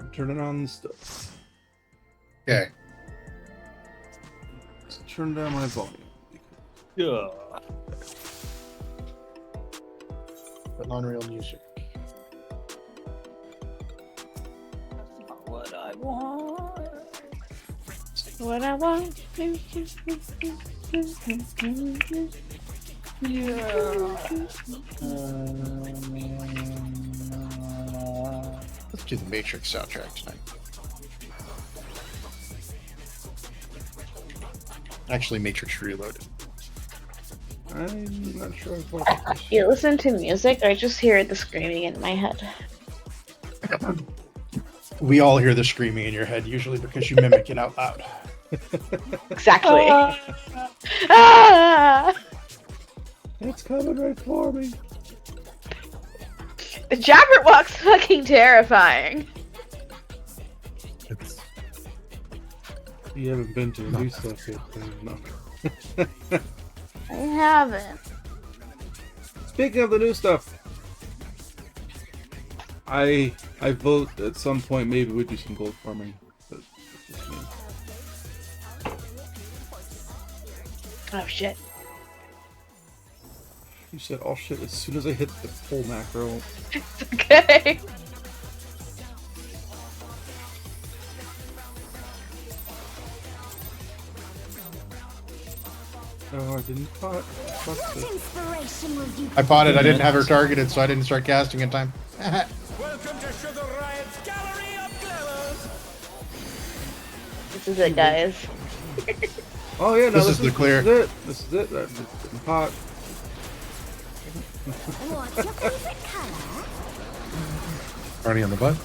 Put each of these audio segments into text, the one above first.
I'm turning on the stuff. Okay. Let's turn down my volume. Yeah. But non-real music. What I want. What I want. Yeah. Let's do the Matrix soundtrack tonight. Actually, Matrix Reloaded. I'm not sure I've watched this. You listen to music, I just hear the screaming in my head. We all hear the screaming in your head, usually because you mimic it out loud. Exactly. Ah! It's coming right for me. The Jabberwock's fucking terrifying. It's You haven't been to the new stuff yet, no. I haven't. Speaking of the new stuff, I vote at some point maybe we do some gold farming. But that's just me. Oh shit. You said all shit as soon as I hit the full macro. It's okay. Oh, I didn't pot. Fuck What this. inspiration will you I fought it. I didn't have her targeted, so I didn't start casting in time. Welcome to Sugar Riot's Gallery of Glamours! This is it, guys. Oh yeah, no, This is the clear. This is it. That just didn't pot. What's your favorite color? already on the butt.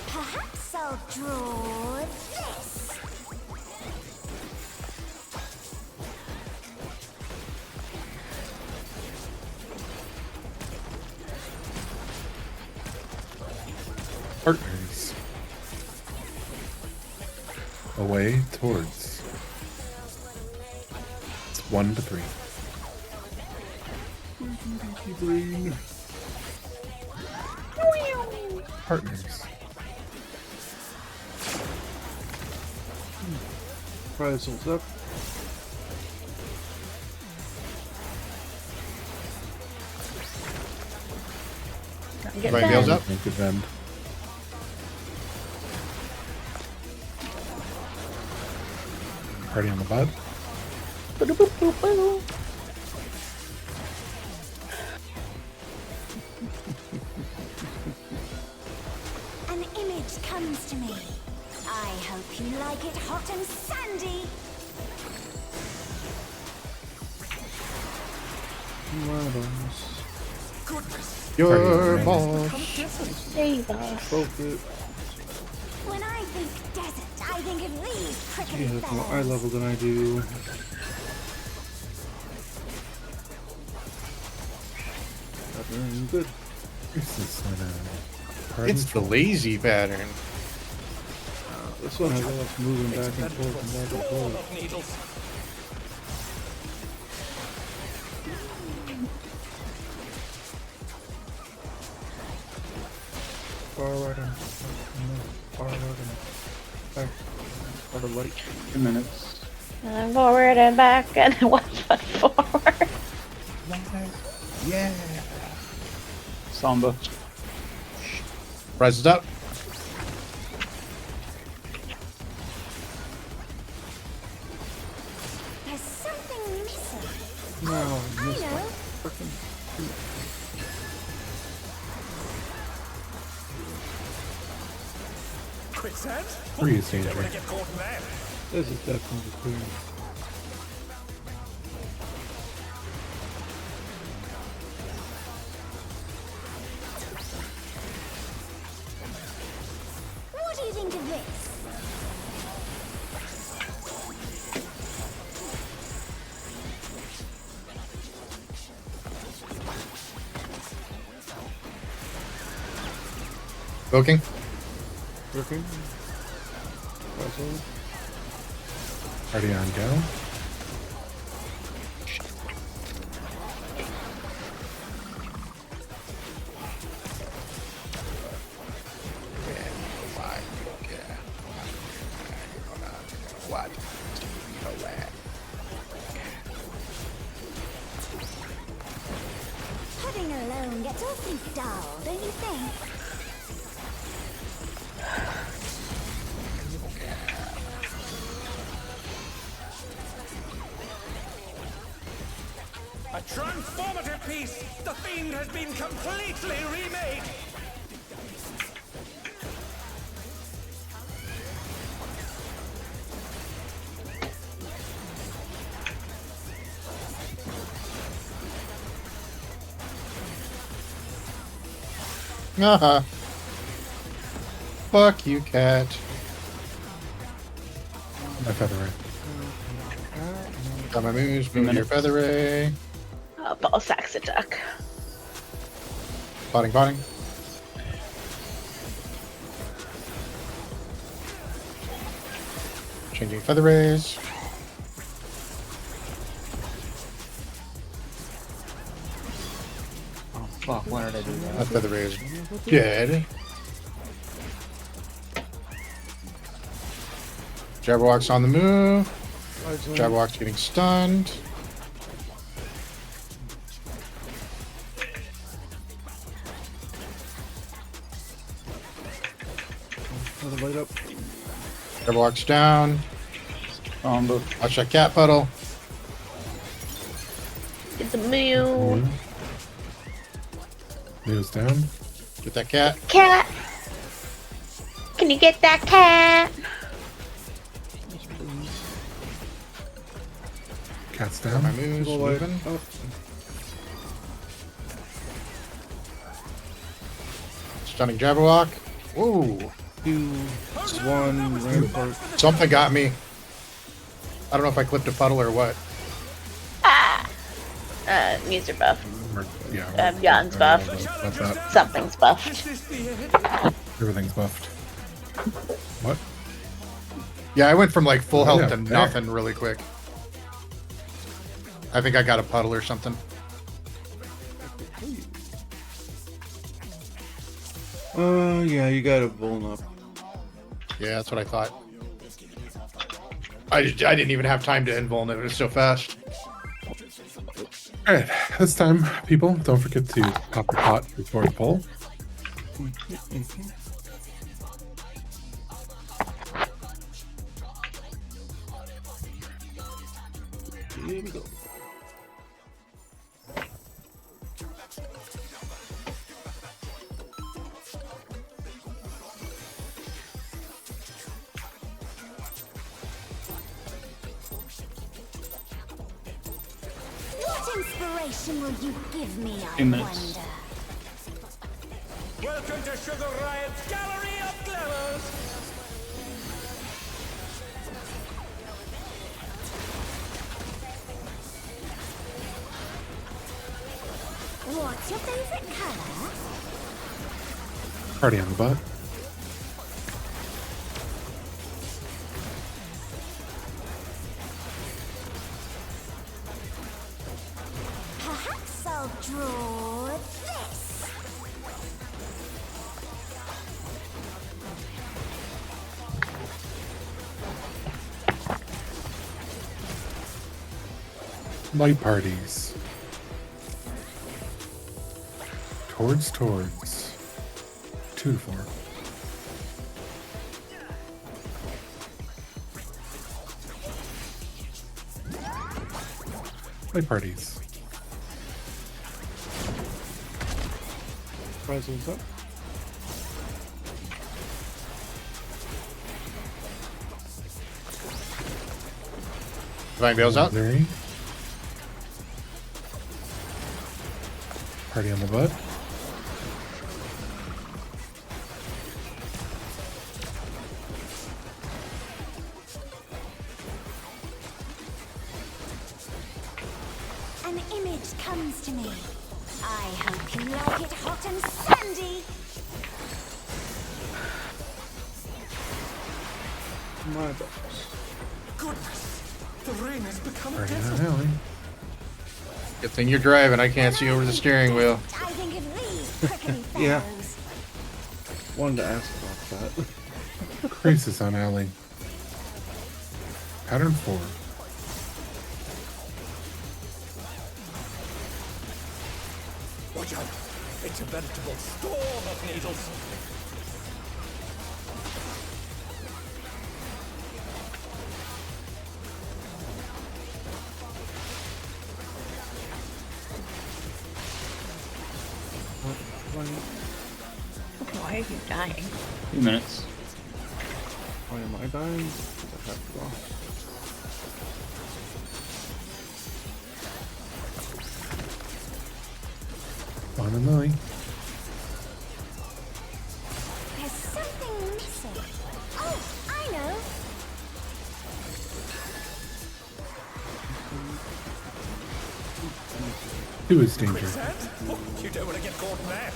Perhaps I'll draw this. Partners. Away towards. It's 1 to 3. Green. Partners. Prizel's up. Get Right, Gale's that. up. Make it bend. Party on the butt. Boo-doo-boo-boo-boo. An image comes to me. I hope you like it hot and sandy. Your Party boss. Save us. Both it. When I think desert, I think of these He prickly has more eye feathers. level than I do. Not very good. This is party. It's the lazy pattern. This one has us moving back and forth and back and forth. Needles. Forward and forward and back. Out of light. 2 minutes. And forward and back and one foot forward. Yeah. Samba. Price is up. There's something missing. No, I missed know. my frickin'. Quicksand? 3 is Don't want danger. to get caught in that. This is definitely clear. What do you think of this? Booking. Working. Puzzle. Party on go. What? No way. Pudding alone gets awfully dull, don't you think? A transformative piece! The Fiend has been completely remade! Uh-huh. Fuck you, cat. My feather ray. Got my moves, move your feather ray. Oh, ball sacks a duck. Potting, potting. Changing feather rays. Oh fuck, why did I do that? That feather ray is dead. Jabberwock's on the move. Jabberwock's getting stunned. Another light up. Jabberwock's down. Samba. Watch that cat puddle. Get the mew. News down. Get that cat. Cat. Can you get that cat? Cat's Got my down. moves, Little light moving. up. Stunning Jabberwock. Ooh. 2, 1, rampart. Something got me. I don't know if I clipped a puddle or what. Ah. User buff. Yeah. Jan's buff. What's that? Something's buffed. Is this the end? Everything's buffed. What? Yeah, I went from like full health yeah, to there. nothing really quick. I think I got a puddle or something. Yeah, you got a vuln up. Yeah, that's what I thought. I didn't even have time to invuln it. It was so fast. Alright, this time, people, don't forget to pop your pot before you pull. Here we go. What inspiration will you give me, I 2 minutes. wonder? Welcome to Sugar Riot's Gallery of Glamours! What's your favorite color? Party on the butt. Perhaps I'll draw this. Light parties. Towards. 2 to 4. Light parties. Presents up. Divine Veil's out. There. Party on the butt. An image comes to me. I hope you like it hot and sandy. My box. Goodness! The rain has become a Party on desert. alley. Good thing you're driving. I can't see over the steering wheel. I think of these prickly fellows. Yeah. Wanted to ask about that. Crisis on alley. Pattern 4. Watch out! It's a veritable storm of needles. Why are you dying? 2 minutes. Why am I dying? I have to go. On and Lily. There's something missing. Oh, I know. Two is danger. Quicksand? Oh, you don't want to get caught in there.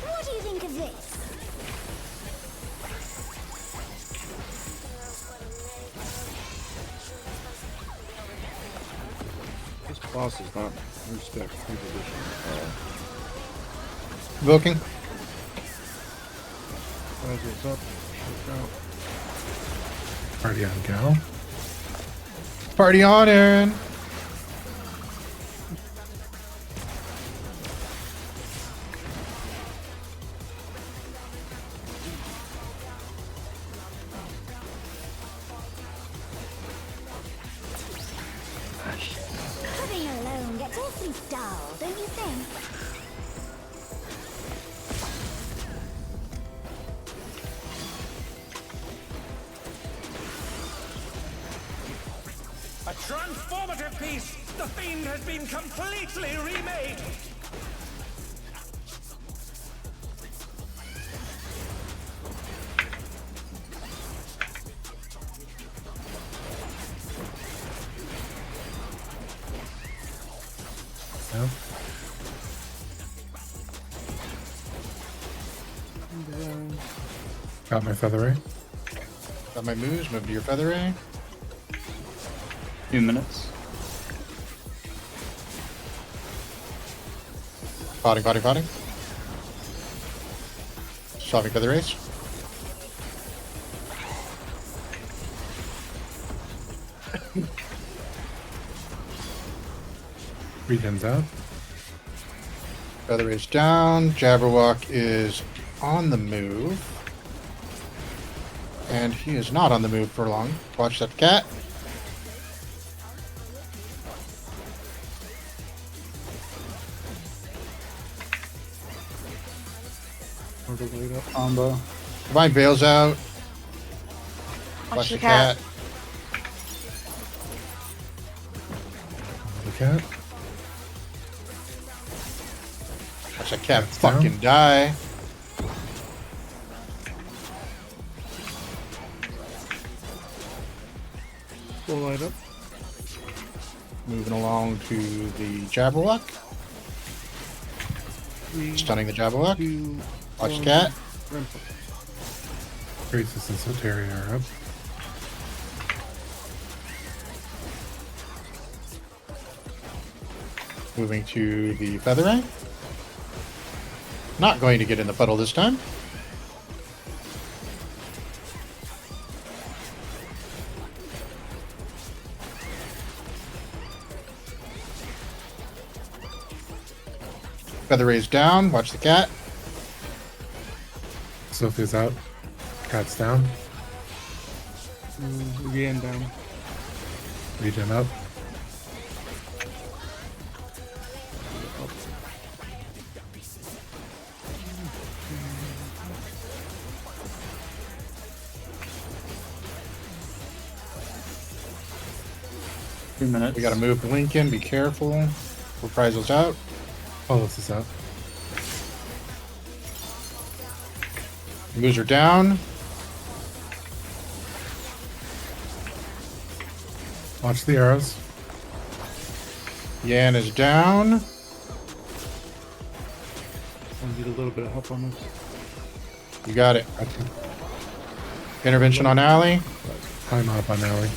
What do you think of this? This boss is not respect free position at all. Invoking. Guys, what's up? Look out. Party on Gal. Party on, Aaron. Pudding alone gets awfully dull, don't you think? A transformative piece! The fiend has been completely remade! No? Got my feather ray. Got my moves. Move to your feather ray. 2 minutes. Potting, potting, potting. Shoving feather rays. Regen's out. Feather rays down. Jabberwock is on the move. And he is not on the move for long. Watch that cat. Order laid up. Combo. Divine Veil's out. Watch the the cat. The cat. Watch that cat Cat's down. fucking die. Full light up. Moving along to the Jabberwock. 3, Stunning the Jabberwock. 2, Watch the 1. cat. Ramp-up. Graces and Soteria are up. Moving to the Feather Ray. Not going to get in the puddle this time. Feather Ray's down. Watch the cat. Sophia's out. Cat's down. Again down. Regen up. Two minutes. We gotta move Lincoln. Be careful. Reprisals out. Hollis is out. Moves are down. Watch the arrows. Yan is down. I need a little bit of help on this. You got it. I think Intervention on Alley. time up on Alley.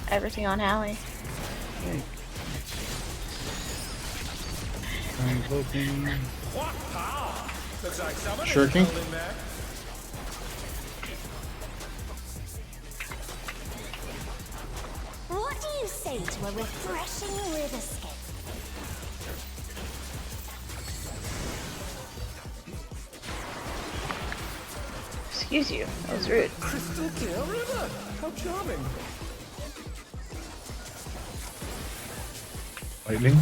Everything on Allie. I'm looking. What power? Looks like someone is Shirking. holding back. What do you say to a refreshing river-scape? Excuse you. That was rude. Crystal clear river. How charming. Lightning.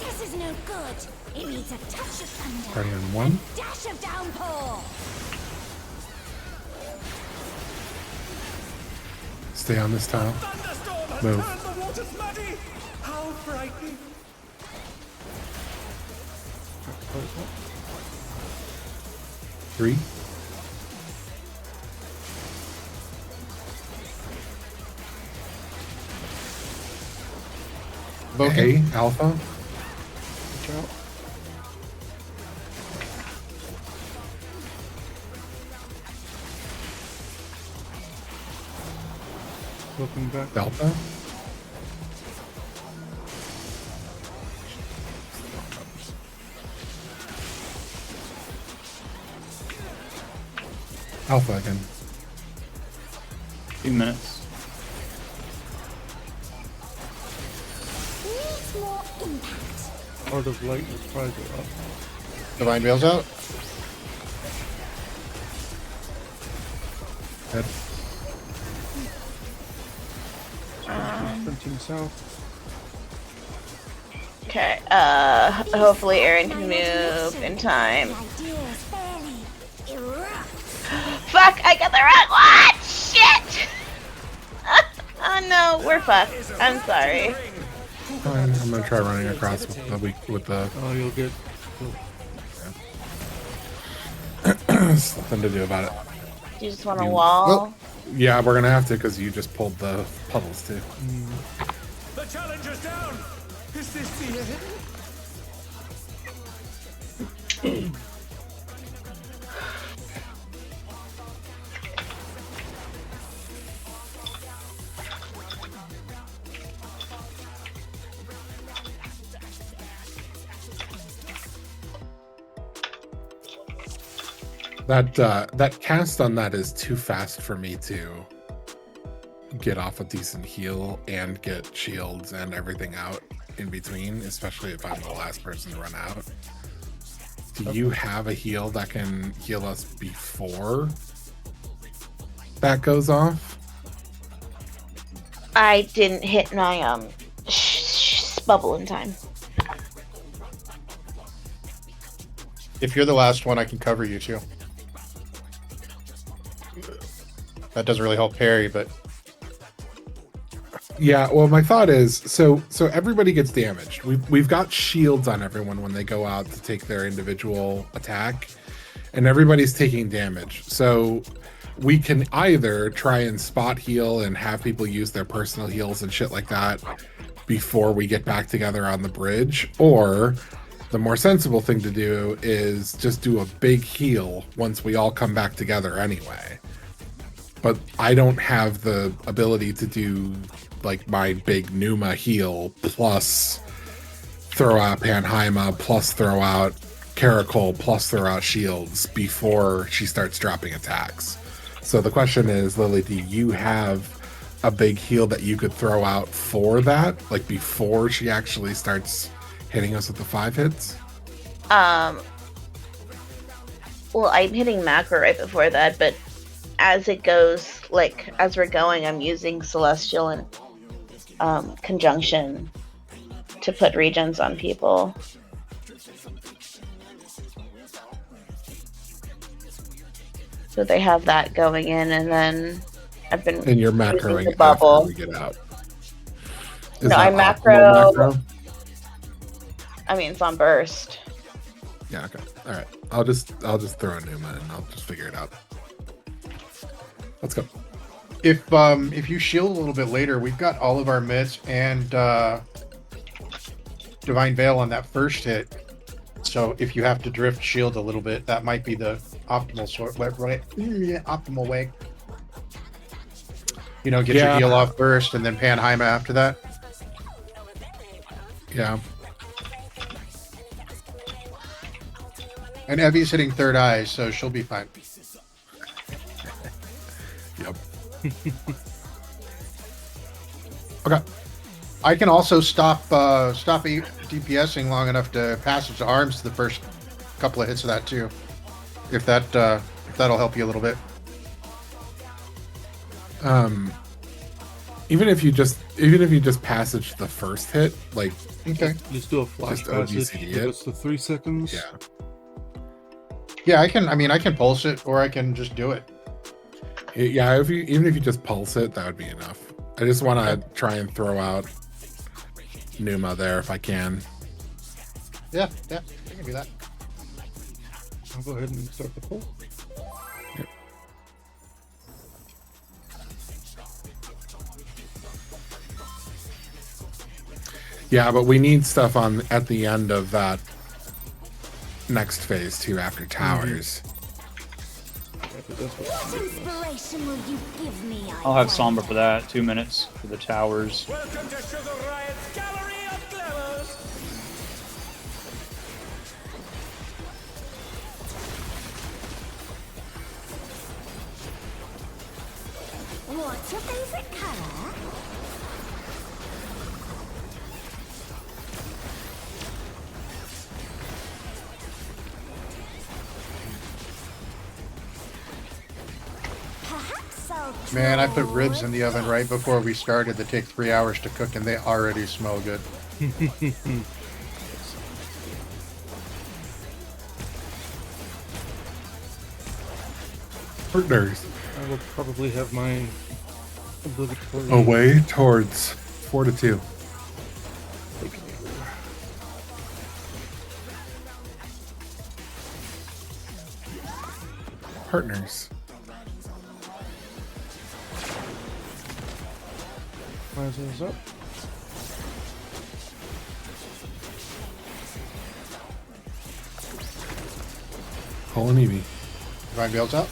This is no good. It needs a touch of thunder. Starting on 1. Dash of downpour. Stay on this tile. Thunderstorm has Move. turned the waters muddy. How frightening. 3. Invoking. A, alpha. Watch out. Looking back. Delta. Alpha again. 2 minutes. Needs more impact. Art of Light is probably up. Divine Veil's out. Dead. Sprinting south. Okay. Hopefully Aaron can move in time. The ideas fairly erupt. Fuck! I got the wrong one! Shit! Oh no, we're fucked. I'm sorry. Fine. I'm gonna try running across with the Oh, you'll get. something to do about it. Do you just want a You- wall? Yeah, we're gonna have to because you just pulled the puddles too. The challenger's down. Is this the end? That cast on that is too fast for me to get off a decent heal and get shields and everything out in between, especially if I'm the last person to run out. Do you have a heal that can heal us before that goes off? I didn't hit my bubble in time. If you're the last one, I can cover you too. That doesn't really help parry, but Yeah, well, my thought is so everybody gets damaged. We've got shields on everyone when they go out to take their individual attack, and everybody's taking damage. So we can either try and spot heal and have people use their personal heals and shit like that before we get back together on the bridge, or the more sensible thing to do is just do a big heal once we all come back together anyway. But I don't have the ability to do like my big Numa heal plus throw out Panheima plus throw out Caracol plus throw out shields before she starts dropping attacks. So the question is, Lily, do you have a big heal that you could throw out for that, like before she actually starts hitting us with the 5 hits? Well, I'm hitting macro right before that, but as it goes, like as we're going, I'm using Celestial and Conjunction to put regens on people. So they have that going in, and then I've been And you're using macroing the after bubble. we get out. No, that I optimal macro. I mean, it's on burst. Yeah, okay. All right. I'll just throw a Numa and I'll just figure it out. Let's go. if you shield a little bit later, we've got all of our mitts and Divine Veil on that first hit. So if you have to drift shield a little bit, that might be the optimal optimal way. You know, get your heal off first and then Panheim after that. Yeah. And Evie's hitting third eye, so she'll be fine. Yep. Okay. I can also stop DPSing long enough to passage the arms to the first couple of hits of that too. If that'll help you a little bit. Even if you just passage the first hit, like Okay. Just do a flash Just passage. OBCD Give it. us the 3 seconds. yeah. Yeah, I can pulse it or I can just do it. Yeah, even if you just pulse it, that would be enough. I just want to try and throw out Numa there if I can. Yeah, I can do that. I'll go ahead and start the pull. Yep. Yeah, but we need stuff at the end of that next phase too, after towers. What inspiration will you give me? I'll have Somber for that. 2 minutes for the towers. Welcome to Sugar Riot's Gallery of Glamours. What's your favorite color? Perhaps I'll Man, I put draw ribs a in the oven right before we started that take 3 hours to cook and they already smell good. Partners I will probably have my obligatory away towards 4-2. Partners. Rises up. Call an Eevee. Divine Veil's up.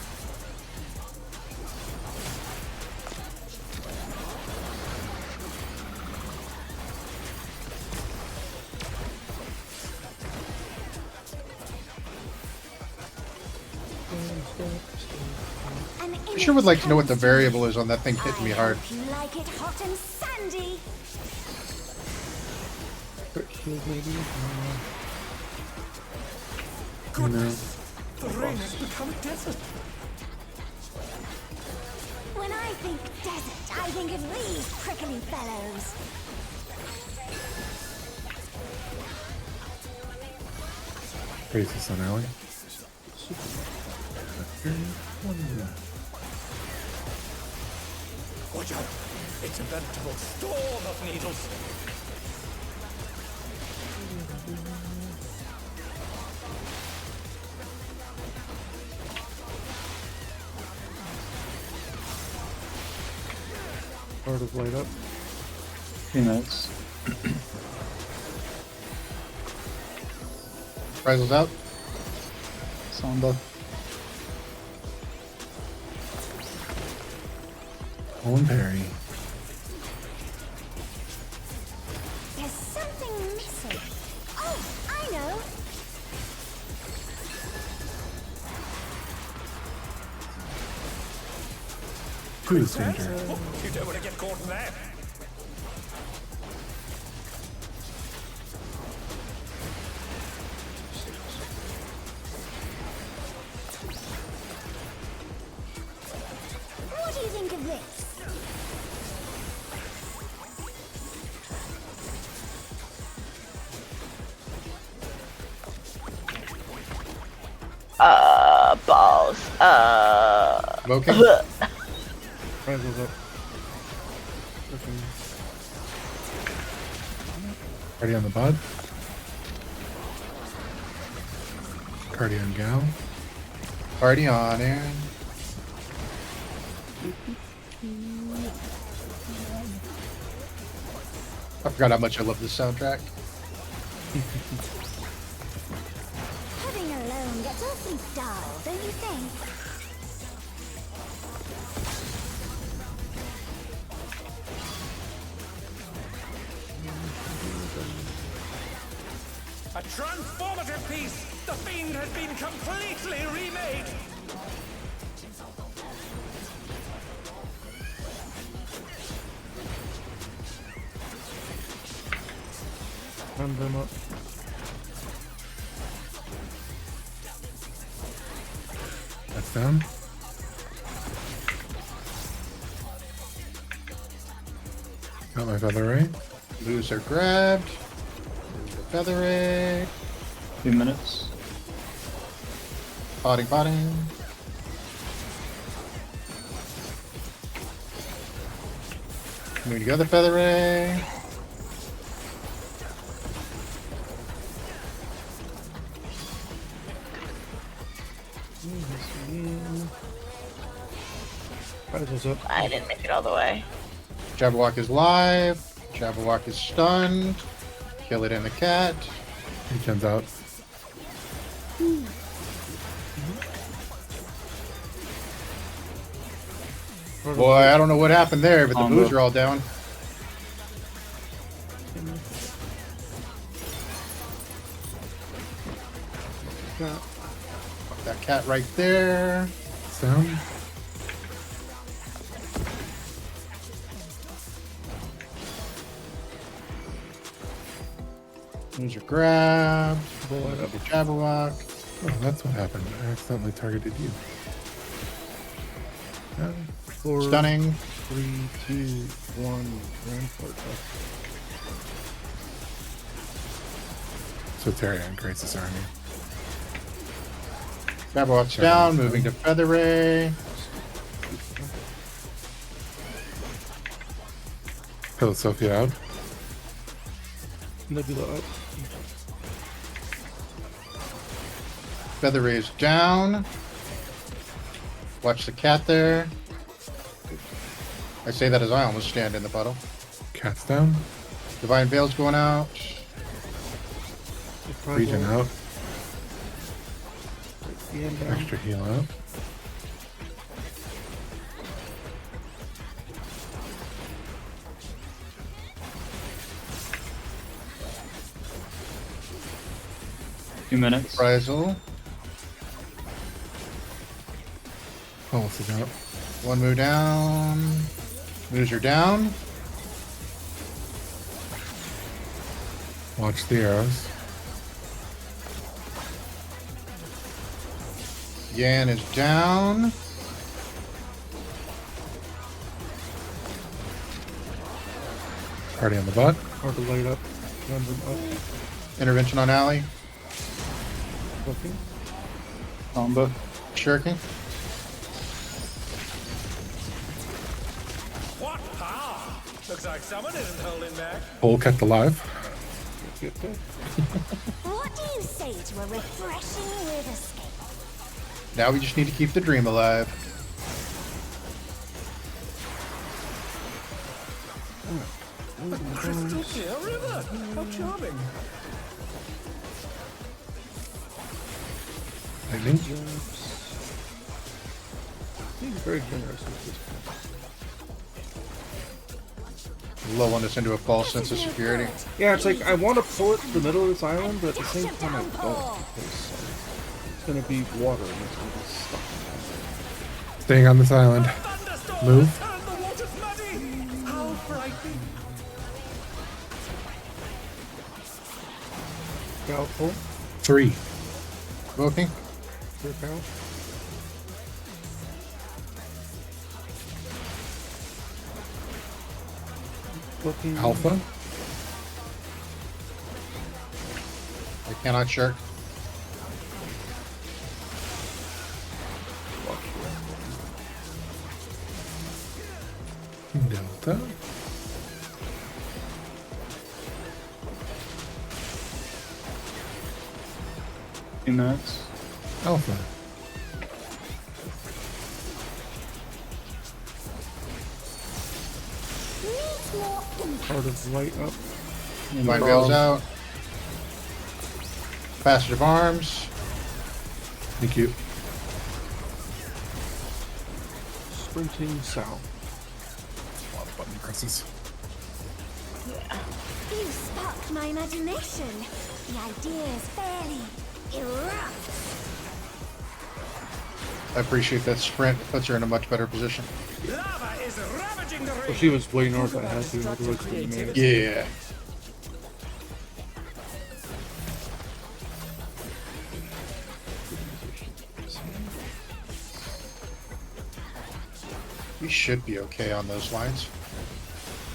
I sure would like to know what the variable is on that thing hitting me hard. You like it hot and sandy. Quick shield maybe. The rain has become a desert. When I think desert, I think of these prickly fellows. Praise the Sun Alley. Watch out. It's a veritable storm of needles. Part of light up. 3 minutes. Risel's out. Samba. Colin Perry. There's something missing. Oh, I know. Cruise Danger. You don't want to get caught in that. What do you think of this? Balls. Smoking. Rises up. Cardi on the bud. Cardi on gal. Party on, Aaron. I forgot how much I love this soundtrack. Living alone gets awfully dull, don't you think? transformative piece! The fiend has been completely remade! Run them up. That's down. Got my feather ray. Blues are grabbed. There's the feather ray. 2 minutes. Potting, potting. Moving to the other feather ray. Rifles up. I didn't make it all the way. Jabberwock is live. Jabberwock is stunned. Kill it in the cat. He comes out. Boy, I don't know what happened there, but the Combo. blues are all down. That cat right there. It's down. Blues are grabbed. Boy, up. Jabberwock. Oh, that's what happened. I accidentally targeted you. Yeah. 4, Stunning. 3, 2, 1. Rampart up. So Tyrion creates this army. Jabberwock's down. Moving to feather ray. Philosophia out. Nebula up. Feather ray is down. Watch the cat there. I say that as I almost stand in the puddle. Cat's down. Divine Veil's going out. Regen out. And down. Extra heal out. Two minutes. Reprisal. Pulse is out. One move down. Moves are down. Watch the arrows. Yan is down. Party on the butt. Hard to light up. Run them up. Intervention on Alley. Looking. Combo. Shirking. What power! Looks like someone isn't holding back. Pole kept alive. Get that. What do you say to a refreshing weird escape? Now we just need to keep the dream alive. Crystal clear river! How charming! Lightning. He's very generous with this. Lulling us into a false sense of security. Yeah, it's like I want to pull it to the middle of this island, but at the same time I don't. Because it's gonna be water and it's gonna be stuck. Staying on this island. Thunderstorm Move. has turned the waters muddy! How frightening! Gal pull. 3. Smoking. Clear cow. Looking. Alpha. I cannot shirk. Delta. Two minutes. Alpha. Needs more ink. Part of light up. Divine Veil's out. Passage of Arms. Thank you. Sprinting south. A lot of button presses. You sparked my imagination. The ideas fairly erupt. I appreciate that sprint. Puts her in a much better position. Lava is ravaging the Well, ring. she was way north. I had to. Otherwise, we made it. Yeah. We should be okay on those lines.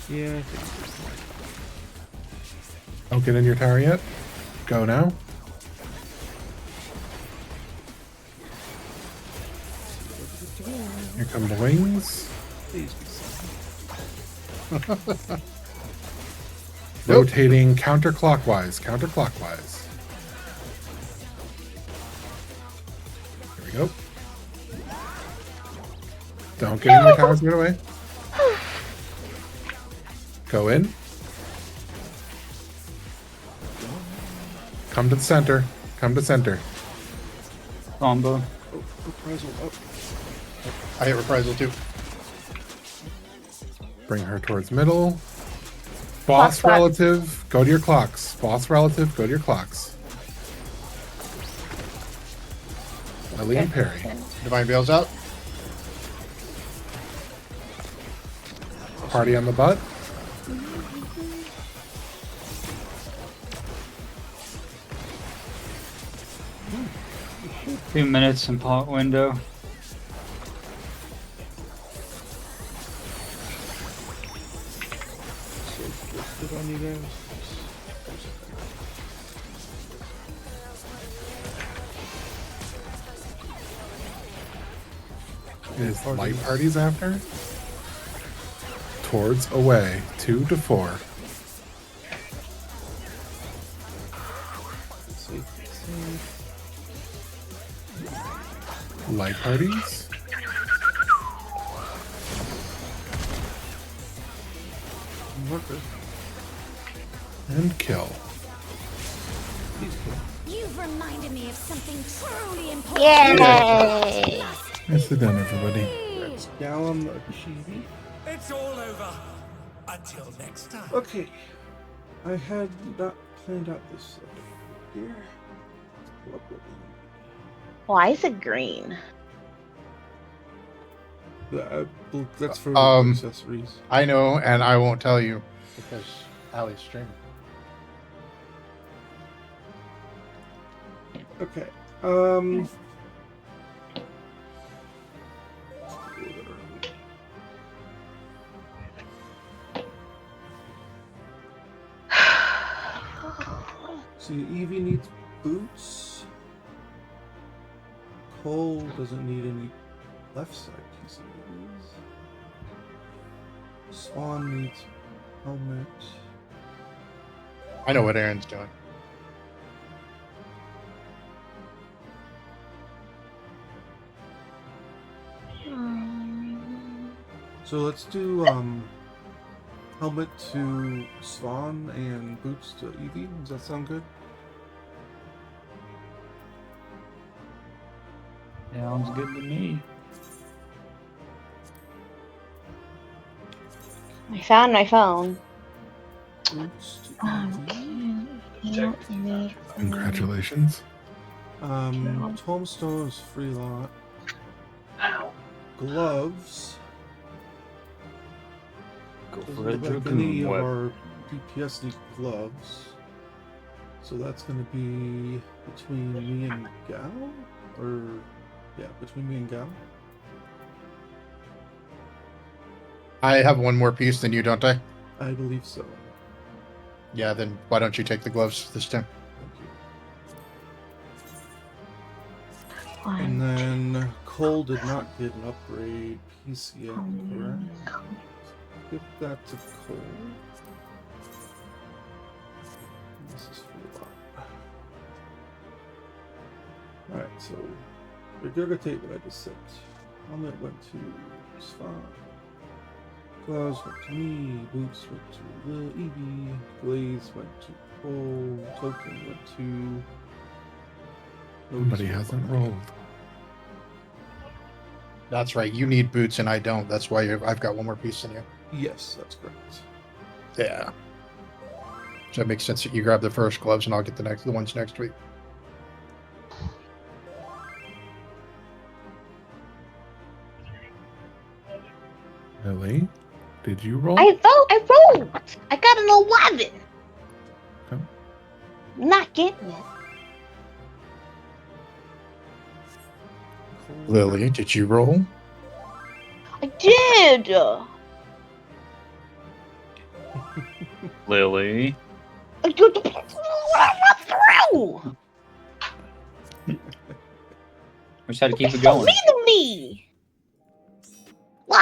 Yeah. I think Don't get in your tower yet. Go now. Here come the wings. please be something. Rotating counterclockwise. Counterclockwise. Here we go. Don't get in the towers. Get away. Go in. Come to the center. Come to center. Combo. Oh, reprisal up. I hit reprisal too. Bring her towards middle. Boss Clock. relative, go to your clocks. Boss relative, go to your clocks. Ellie and Perry. Divine Veil's out. Party on the butt. Few minutes in pot window. So drifted on you guys. Is light parties after? Towards away. 2 to 4. Safe, safe. Light parties. Marker. And kill. Please kill. You've reminded me of something truly important. Yay! Nicely done, everybody. Gallum Chibi. It's all over. Until next time. Okay. I had not planned out this here. What would Why is it green? that's for accessories. I know, and I won't tell you because Allie's streaming. Okay. So Evie needs boots. Cole doesn't need any left side PCBs. Swan needs helmet. I know what Aaron's doing. So let's do helmet to Swan and boots to Evie. Does that sound good? Sounds good to me. I found my phone. Boots to Evie. Congratulations. Tombstone's free lot. Gloves. Go Doesn't for a look like any dragoon of whip. our DPS need gloves. So that's gonna be between me and Gal? Or yeah, between me and Gal. I have one more piece than you, don't I? I believe so. Yeah, then why don't you take the gloves this time? Thank you. And then Cole did not get an upgrade piece yet, correct? Give that to Cole. This is free lot. Alright, so regurgitate what I just said. Helmet went to Swan. Gloves went to me. Boots went to the Evie. Glaze went to Cole. Token went to. Somebody hasn't rolled. That's right. You need boots and I don't. That's why I've got one more piece than you. Yes, that's correct. Yeah. So it makes sense that you grab the first gloves and I'll get the ones next week. Lily, did you roll? I rolled. I got an 11. Okay. Not getting it. Lily, did you roll? I did. Lily. I did through. We just had to keep it So going. mean to me. Wah!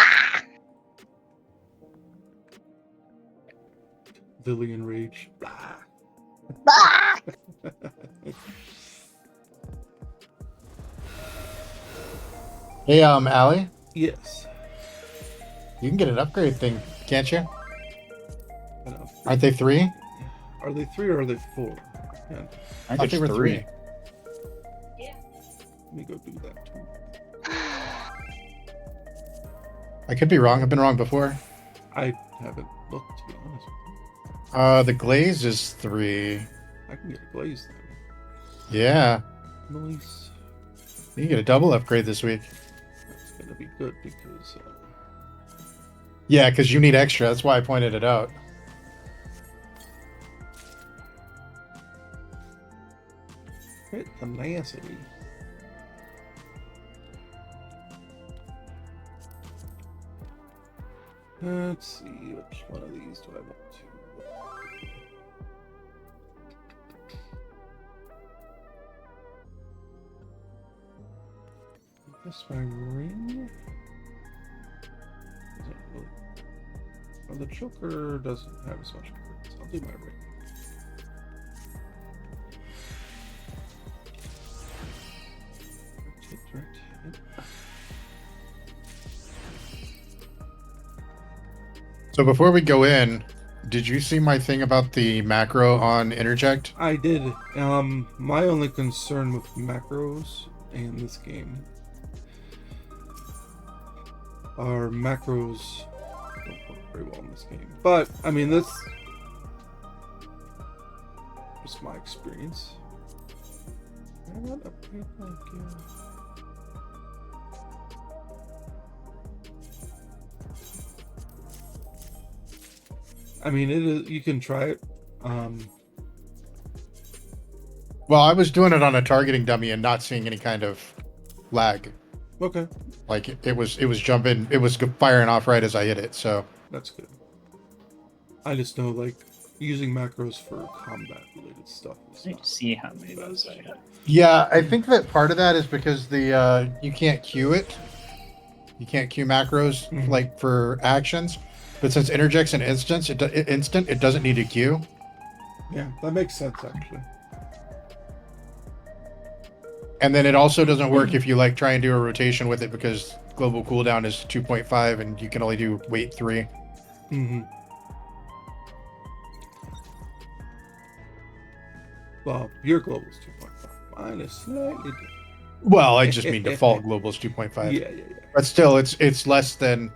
Lillian Rage. Blah. Ah! Hey, Allie, Yes. you can get an upgrade thing, can't you? I know. Aren't they 3? Are they 3 or are they 4? Yeah, I thought think they it's were 3. 3. let me go do that too. I could be wrong. I've been wrong before. I haven't looked, to be honest with The glaze is 3. you. I can get a glaze then. Yeah. Nice. You can get a double upgrade this week. That's gonna be good because Yeah, because you need extra. That's why I pointed it out. hit tenacity. Let's see, which one of these do I want to? This my ring. Doesn't really. Well, the choker doesn't have as much upgrades. I'll do my ring. Rotate. So before we go in, did you see my thing about the macro on interject? I did. My only concern with macros in this game are macros don't work very well in this game. But I mean, that's just my experience. I want a plate like you. I mean, it is. You can try it. Well, I was doing it on a targeting dummy and not seeing any kind of lag. Okay, Like it was jumping, it was firing off right as I hit it. So that's good. I just know, like, using macros for combat related stuff. Is I need not to see how many of those I have. yeah, I think that part of that is because the you can't queue it. You can't queue macros Mhm. like for actions, but since interjects an instant, it doesn't need a queue. Yeah, that makes sense actually. And then it also doesn't work if you like try and do a rotation with it because global cooldown is 2.5 and you can only do weight 3. Mm-hmm. Well, your global is 2.5. Mine is slightly different. Well, I just mean default global is 2.5. Yeah. But still, it's less than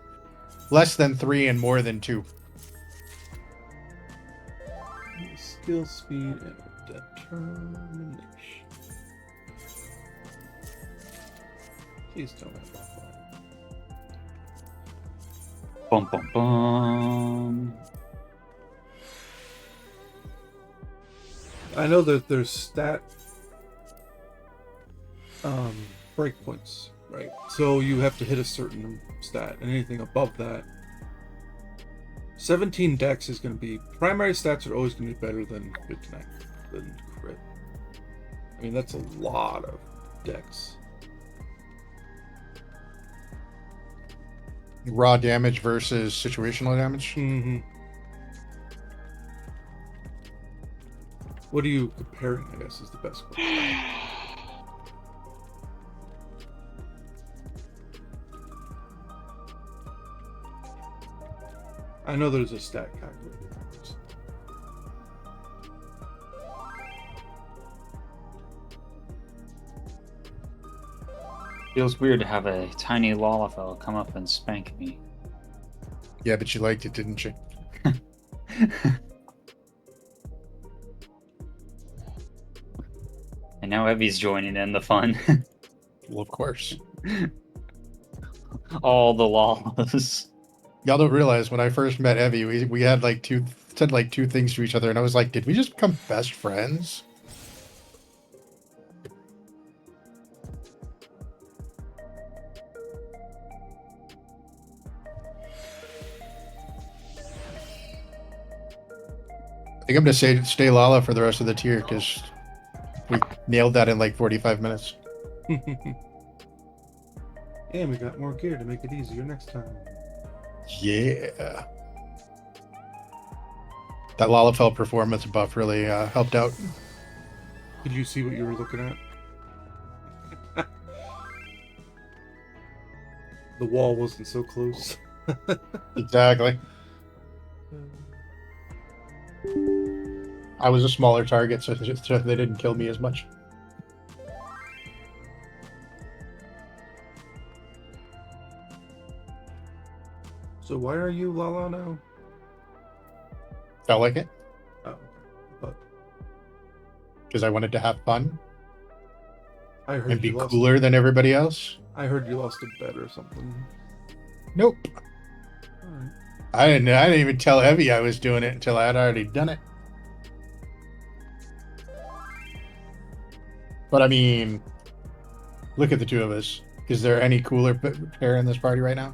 3 and more than 2. Skill, speed, and determination. Please tell me about that. Bum bum bum. I know that there's stat breakpoints, right? So you have to hit a certain stat, and anything above that, 17 dex is going to be primary stats are always going to be better than 59 than crit. I mean, that's a lot of dex. Raw damage versus situational damage. Mm-hmm. What are you comparing, I guess, is the best question. I know there's a stat calculator. Feels weird to have a tiny Lalafell come up and spank me. Yeah, but you liked it, didn't you? now Evie's joining in the fun. Well, of course. All the laws. Y'all don't realize when I first met Evie, we had like said like two things to each other, and I was like, did we just become best friends? I think I'm gonna stay Lala for the rest of the tier because we nailed that in like 45 minutes. And we got more gear to make it easier next time. Yeah. That Lalafell performance buff really helped out. Did you see what you were looking at? The wall wasn't so close. Exactly. I was a smaller target, so they didn't kill me as much. So why are you Lala now? Felt like it Oh, but because I wanted to have fun I heard and be you lost. cooler than everybody else. I heard you lost a bet or something. Nope. All right. I didn't even tell Evie I was doing it until I had already done it. But I mean, look at the two of us. Is there any cooler pair in this party right now?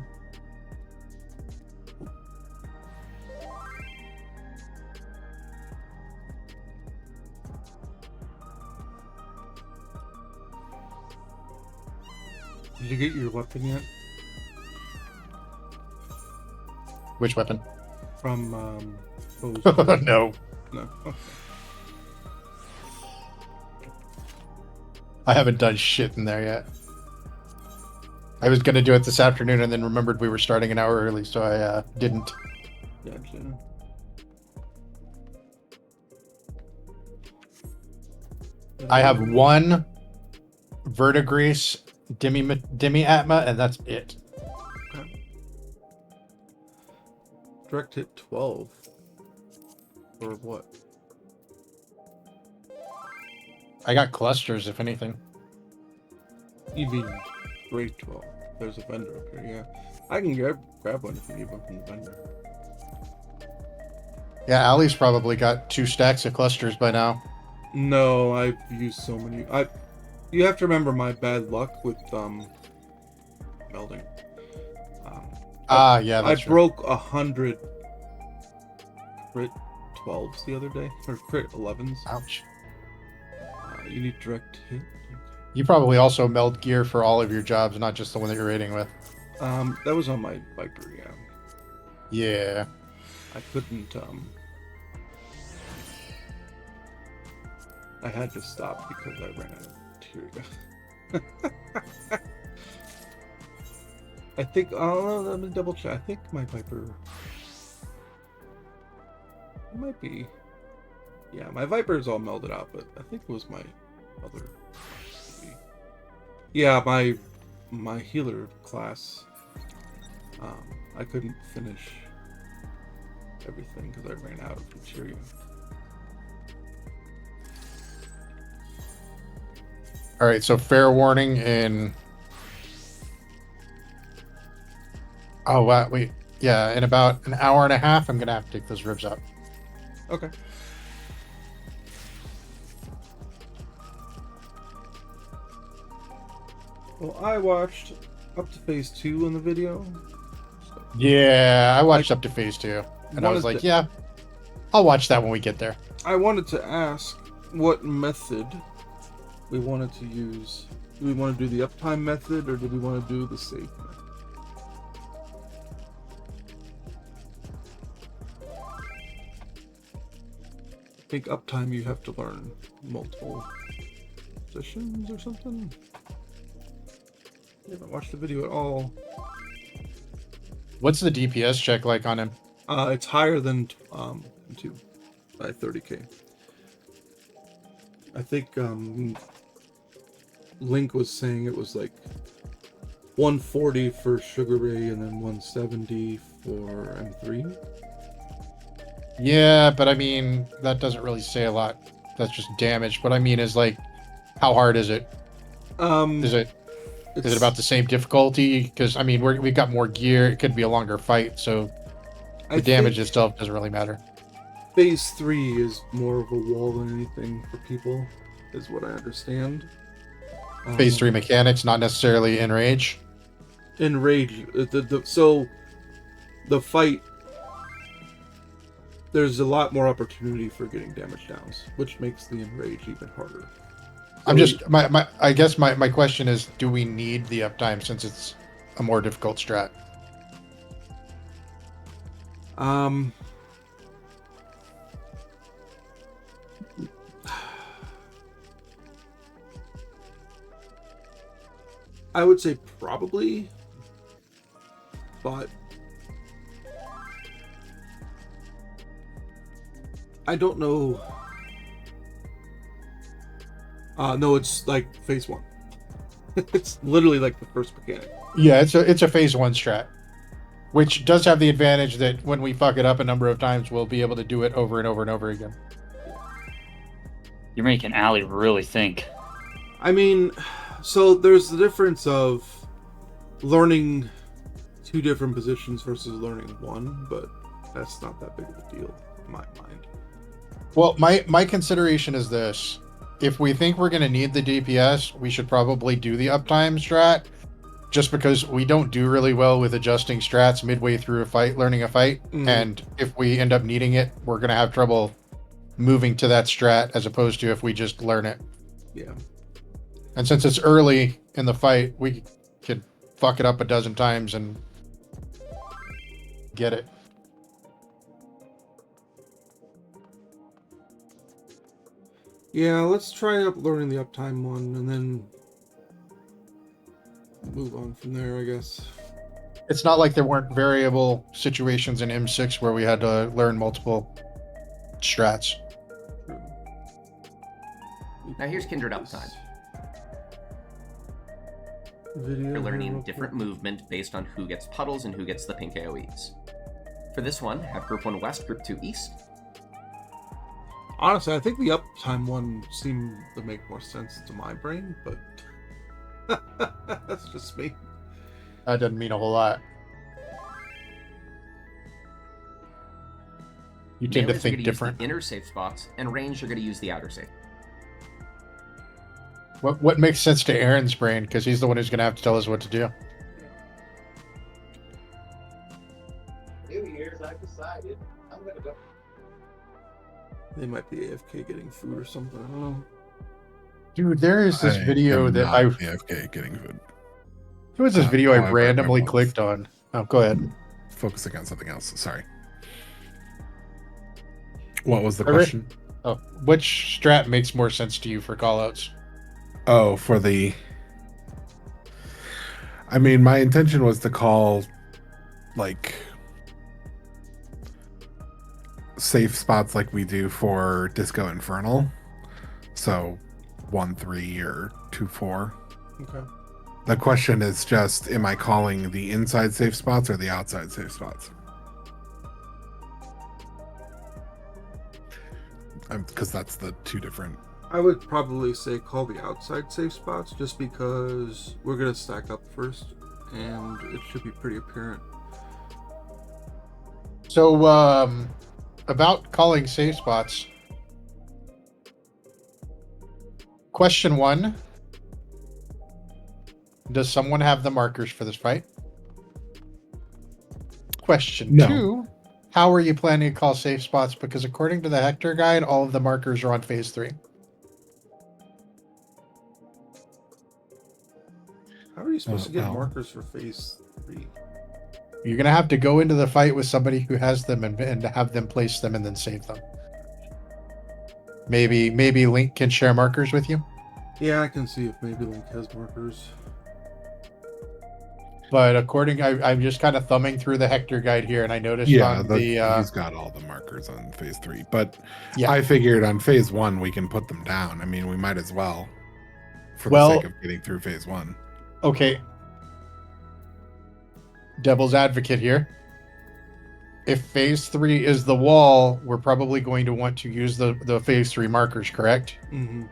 Did you get your weapon yet? Which weapon? From Foes? No. No. Okay. I haven't done shit in there yet. I was gonna do it this afternoon and then remembered we were starting an hour early, so I didn't. Gotcha. I have one Verdigris Demi Atma, and that's it. Okay. Direct hit 12. Or what? I got clusters, if anything. EV grade 12. There's a vendor up here, yeah. I can grab one if you need one from the vendor. Yeah, Ali's probably got 2 stacks of clusters by now. No, I've used so many. You have to remember my bad luck with melding. Yeah, I that's true. broke 100 crit 12s the other day, or crit 11s. Ouch. You need direct hit. You probably also meld gear for all of your jobs, not just the one that you're raiding with. That was on my Viper, yeah. Yeah. I couldn't, I had to stop because I ran out of materia. I think, let me double check. I think my Viper... It might be... Yeah, my Viper is all melded out, but I think it was my other... Yeah, my healer class, I couldn't finish everything because I ran out of materia. Alright, so fair warning in... Oh, wow, wait. Yeah, in about an hour and a half, I'm going to have to take those ribs out. Okay. Well, I watched up to phase 2 in the video. So Yeah, I watched up to phase 2. And I was wanted like, to- yeah, I'll watch that when we get there. I wanted to ask what method we wanted to use. Do we want to do the uptime method or do we want to do the safe method? I think uptime you have to learn multiple positions or something. I haven't watched the video at all. What's the DPS check like on him? It's higher than 2 by 30k. I think Link was saying it was like 140 for Sugar Ray and then 170 for M3. Yeah, but I mean, that doesn't really say a lot. That's just damage. But I mean, is like How hard is it? Is it it's about the same difficulty? Because I mean, we've got more gear. It could be a longer fight, so the damage think itself doesn't really matter. Phase 3 is more of a wall than anything for people, is what I understand. Phase 3 mechanics, not necessarily in rage. In rage, so the fight, there's a lot more opportunity for getting damage downs, which makes the enrage even harder. I'm just I guess my question is, do we need the uptime since it's a more difficult strat? I would say probably, but I don't know. No, it's like phase 1. It's literally like the first mechanic. Yeah, it's a phase 1 strat, which does have the advantage that when we fuck it up a number of times, we'll be able to do it over and over and over again. You're making Allie really think. I mean, so there's the difference of learning 2 different positions versus learning 1, but that's not that big of a deal in my mind. Well, my consideration is this. If we think we're going to need the DPS, we should probably do the uptime strat, just because we don't do really well with adjusting strats midway through a fight, learning a fight. And if we end up needing it, we're going to have trouble moving to that strat as opposed to if we just learn it. Yeah. And since it's early in the fight, we could fuck it up a dozen times and get it. Yeah, let's try learning the uptime one and then move on from there, I guess. It's not like there weren't variable situations in M6 where we had to learn multiple strats. Now here's Kindred uptime. You're learning different movement based on who gets puddles and who gets the pink AoEs. For this one, have Group 1 West, Group 2 East. Honestly, I think the uptime one seemed to make more sense to my brain, but that's just me. That doesn't mean a whole lot. You tend to Melees are think gonna different. Use the inner safe spots, and range are going to use the outer safe. What makes sense to Aaron's brain? Because he's the one who's going to have to tell us what to do. New Year's, I've decided I'm going to go. They might be AFK getting food or something. I don't know. Dude, there is this video that I AFK getting food. There was this video I however, randomly I was clicked on. Oh, go ahead. Focusing on something else. Sorry. What was the question? Oh, which strat makes more sense to you for callouts? Oh, for the... I mean, my intention was to call, like, safe spots like we do for Disco Infernal. So, 1-3 or 2-4. Okay. The question is just, am I calling the inside safe spots or the outside safe spots? Because that's the 2 different... I would probably say call the outside safe spots just because we're going to stack up first and it should be pretty apparent. So, about calling safe spots. Question 1. Does someone have the markers for this fight? Question 2. How are you planning to call safe spots? Because according to the Hector guide, all of the markers are on phase 3. How are you supposed to get markers for phase 3? You're going to have to go into the fight with somebody who has them and have them place them and then save them. Maybe Link can share markers with you? Yeah, I can see if maybe Link has markers. But I'm just kind of thumbing through the Hector guide here, and I noticed he's got all the markers on phase 3. But yeah. I figured on phase 1 we can put them down. I mean, we might as well, for the sake of getting through phase 1. Okay. Devil's advocate here. If phase 3 is the wall, we're probably going to want to use the phase 3 markers, correct? Mm-hmm.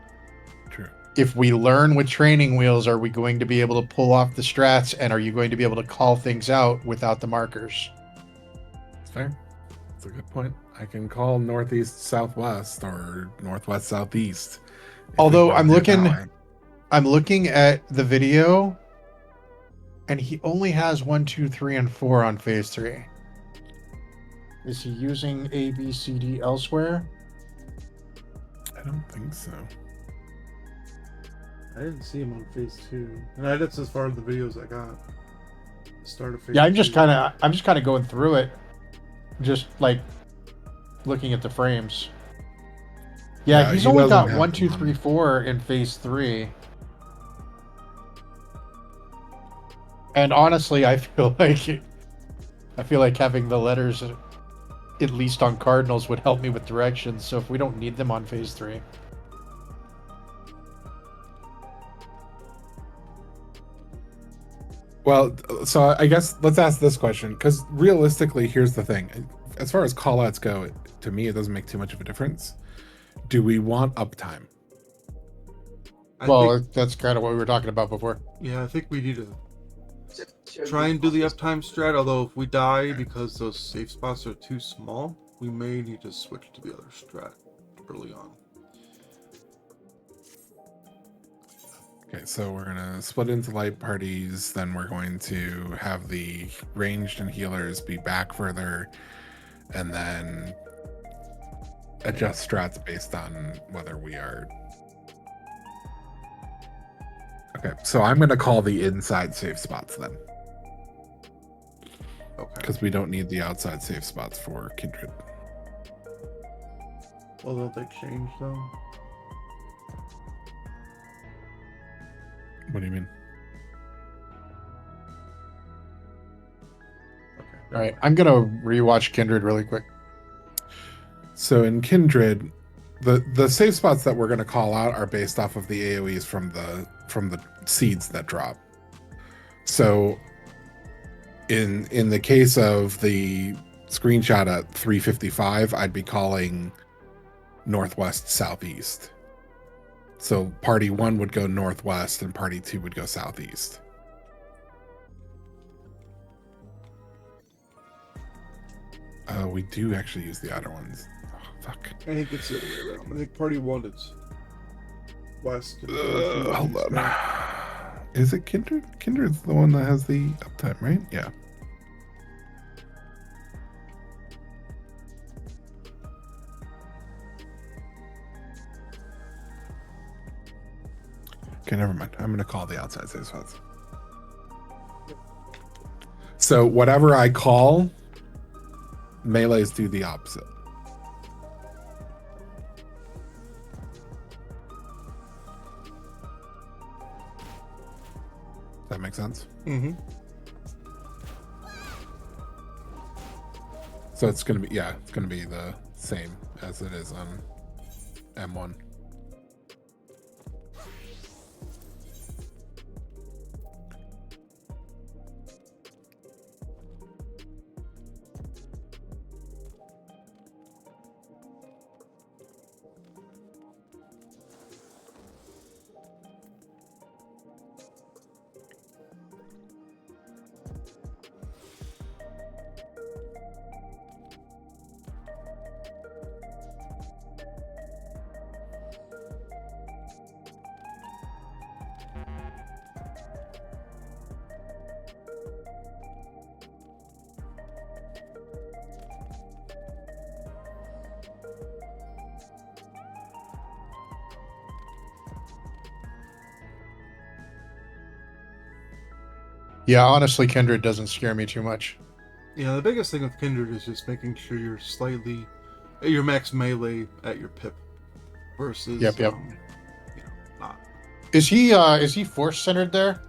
True. if we learn with training wheels, are we going to be able to pull off the strats, and are you going to be able to call things out without the markers? It's fair. That's a good point. I can call northeast southwest or northwest southeast. if we Although wanna do it that way. I'm looking at the video, and he only has 1, 2, 3, and 4 on phase 3. Is he using A, B, C, D elsewhere? I don't think so. I didn't see him on phase 2. And that's as far as the videos I got. Start of phase Yeah, I'm just 2. kind of going through it, just like looking at the frames. Yeah, he's he only doesn't got have 1, 2, them 3, on. 4 in phase 3. And honestly, I feel like having the letters at least on cardinals would help me with directions. So if we don't need them on phase 3. Well, so I guess let's ask this question, because realistically, here's the thing. As far as callouts go, to me, it doesn't make too much of a difference. Do we want uptime? Well, that's kind of what we were talking about before. Yeah, I think we need to try and do the uptime strat, although if we die because those safe spots are too small, we may need to switch to the other strat early on. Okay, so we're gonna split into light parties, then we're going to have the ranged and healers be back further, and then adjust strats based on whether we are... Okay, so I'm gonna call the inside safe spots then. Okay. Because we don't need the outside safe spots for Kindred. Well, don't they change though? What do you mean? Okay. All right, I'm gonna rewatch Kindred really quick. So in Kindred, the safe spots that we're going to call out are based off of the AoEs from the seeds that drop. So in the case of the screenshot at 355, I'd be calling northwest southeast. So party 1 would go northwest and party 2 would go southeast. We do actually use the outer ones. Oh, fuck. I think it's the other way around. I think party 1 is west. And Hold on. Is it Kindred? Kindred's the one that has the uptime, right? Yeah. Okay, never mind. I'm going to call the outside safe spots. So whatever I call, melees do the opposite. Does that make sense? Mm-hmm. So it's going to be, yeah, it's going to be the same as it is on M1. Yeah, honestly, Kindred doesn't scare me too much. Yeah, the biggest thing with Kindred is just making sure you're slightly at your max melee at your pip versus Yep. not. Is he force centered there?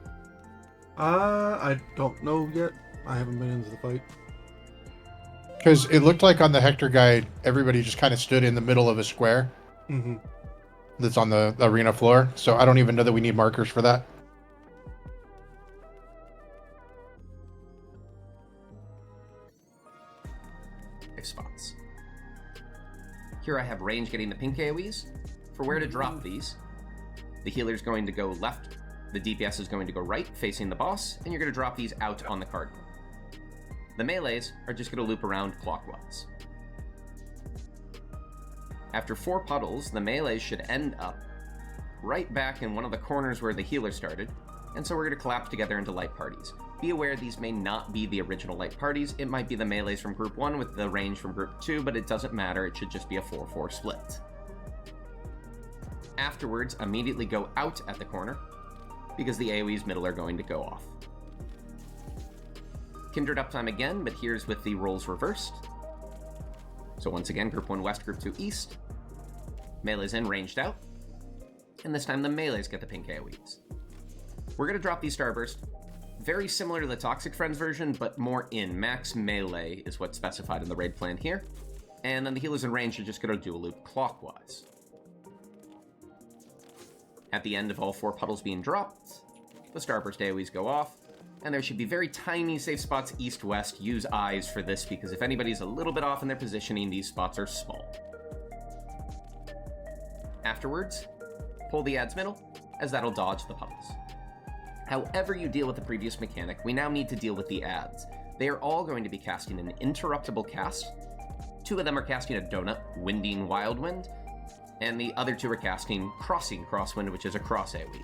I don't know yet. I haven't been into the fight. Because it looked like on the Hector guide, everybody just kind of stood in the middle of a square Mm-hmm. that's on the arena floor. So I don't even know that we need markers for that. Spots. Here I have range getting the pink AoEs. For where to drop these, The healer's going to go left, the DPS is going to go right, facing the boss, and you're going to drop these out on the cardinal. The melees are just going to loop around clockwise. After 4 puddles, the melees should end up right back in one of the corners where the healer started, and so we're going to collapse together into light parties. Be aware these may not be the original light parties, it might be the melees from group 1 with the range from group 2, but it doesn't matter, it should just be a 4-4 split. Afterwards, immediately go out at the corner, because the AoE's middle are going to go off. Kindred uptime again, but here's with the roles reversed. So once again, group 1 west, group 2 east. Melees in, ranged out. And this time the melees get the pink AoEs. We're going to drop these Starburst. Very similar to the Toxic Friends version, but more in. Max melee is what's specified in the raid plan here. And then the healers in range are just going to do a loop clockwise. At the end of all 4 puddles being dropped, the Starburst AoEs go off, and there should be very tiny safe spots east-west. Use eyes for this, because if anybody's a little bit off in their positioning, these spots are small. Afterwards, pull the adds middle, as that'll dodge the puddles. However you deal with the previous mechanic, we now need to deal with the adds. They are all going to be casting an interruptible cast. 2 of them are casting a donut, Winding Wildwind, and the other 2 are casting Crossing Crosswind, which is a cross AoE.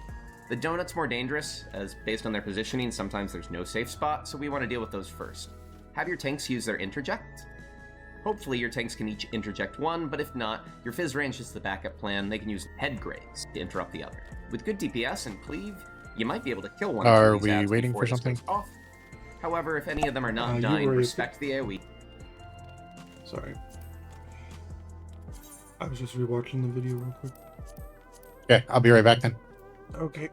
The donut's more dangerous, as based on their positioning, sometimes there's no safe spot, so we want to deal with those first. Have your tanks use their interject. Hopefully your tanks can each interject 1, but if not, your Fizz range is the backup plan. They can use head graze to interrupt the other. With good DPS and cleave, you might be able to kill one Are of these we adds waiting before for this something? goes off. However, if any of them are not You dying, were- respect the AoE. Sorry. I was just rewatching the video real quick. Okay, I'll be right back then. Okay.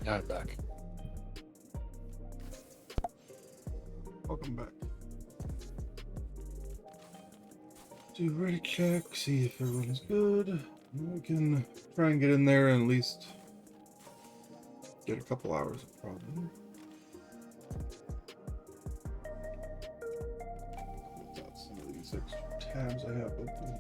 Now I'm back. Welcome back. Do ready check, see if everyone's good. We can try and get in there and at least get a couple hours of problem. Without some of these extra tabs I have open.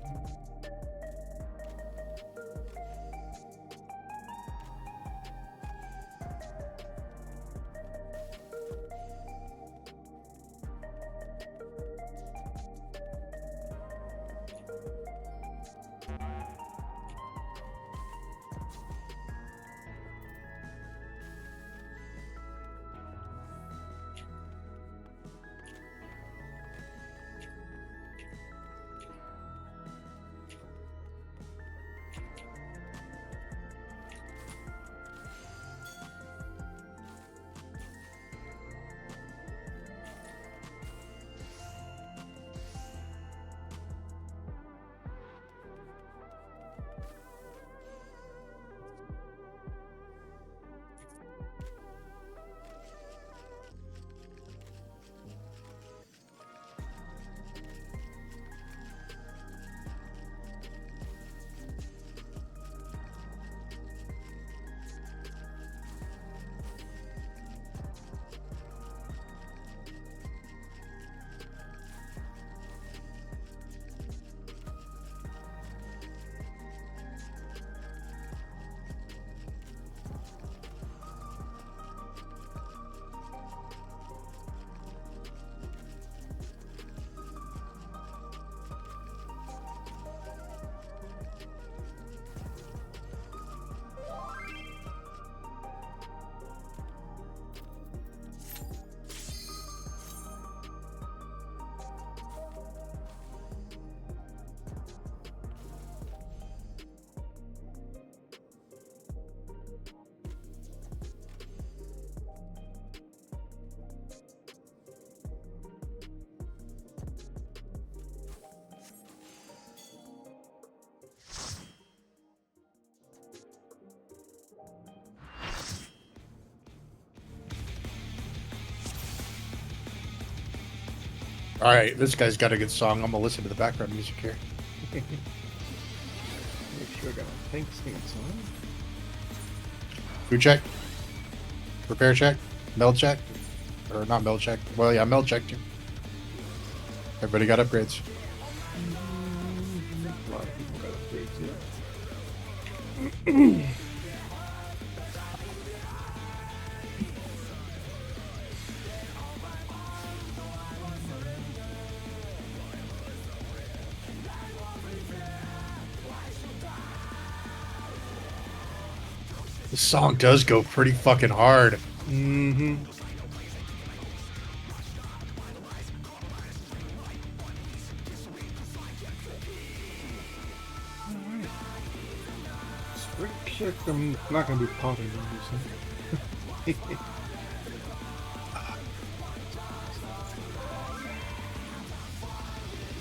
All right, this guy's got a good song. I'm gonna listen to the background music here. Make sure I got my tank stance on. Food check, repair check, meld check, or not meld check. Well, yeah, meld check too. Everybody got upgrades. A lot of people got upgrades, yeah. This song does go pretty fucking hard. Mm-hmm. Alright. Spring check, I'm not gonna be potting, obviously.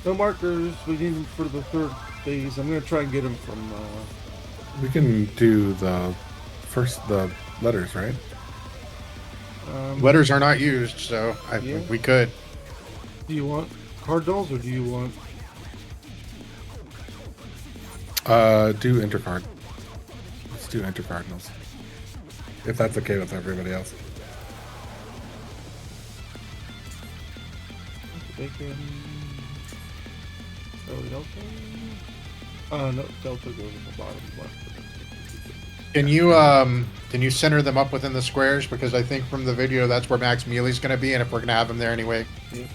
No markers, we need them for the third phase. I'm gonna try and get them from We can do the letters, right? Letters are not used, so Yeah. we could. Do you want cardinals or do you want... Do intercard. Let's do intercardinals. If that's okay with everybody else. Bacon... Oh, Delta? No, Delta goes at the bottom left. Can you center them up within the squares? Because I think from the video that's where Max Mealy's going to be, and if we're going to have him there anyway Yep.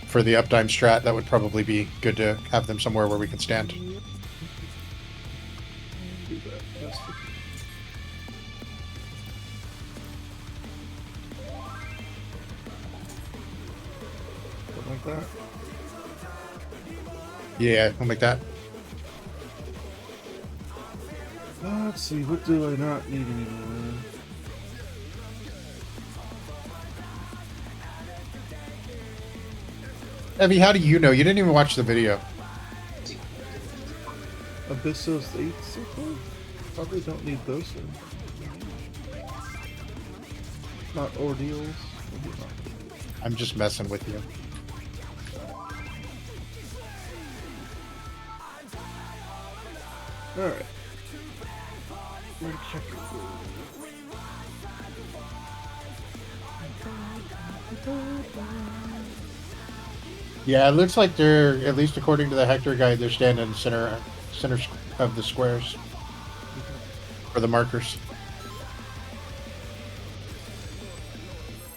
for the uptime strat, that would probably be good to have them somewhere where we can stand. Do that. That's the... Something like that. Yeah, we'll make that. Let's see, what do I not need anymore? Evie, how do you know? You didn't even watch the video. Abyssos 8 so far? Probably don't need those. Not ordeals. I'm just messing with you. Alright. Let me check your food. Yeah, it looks like they're, at least according to the Hector guide, they're standing in the center of the squares. For the markers.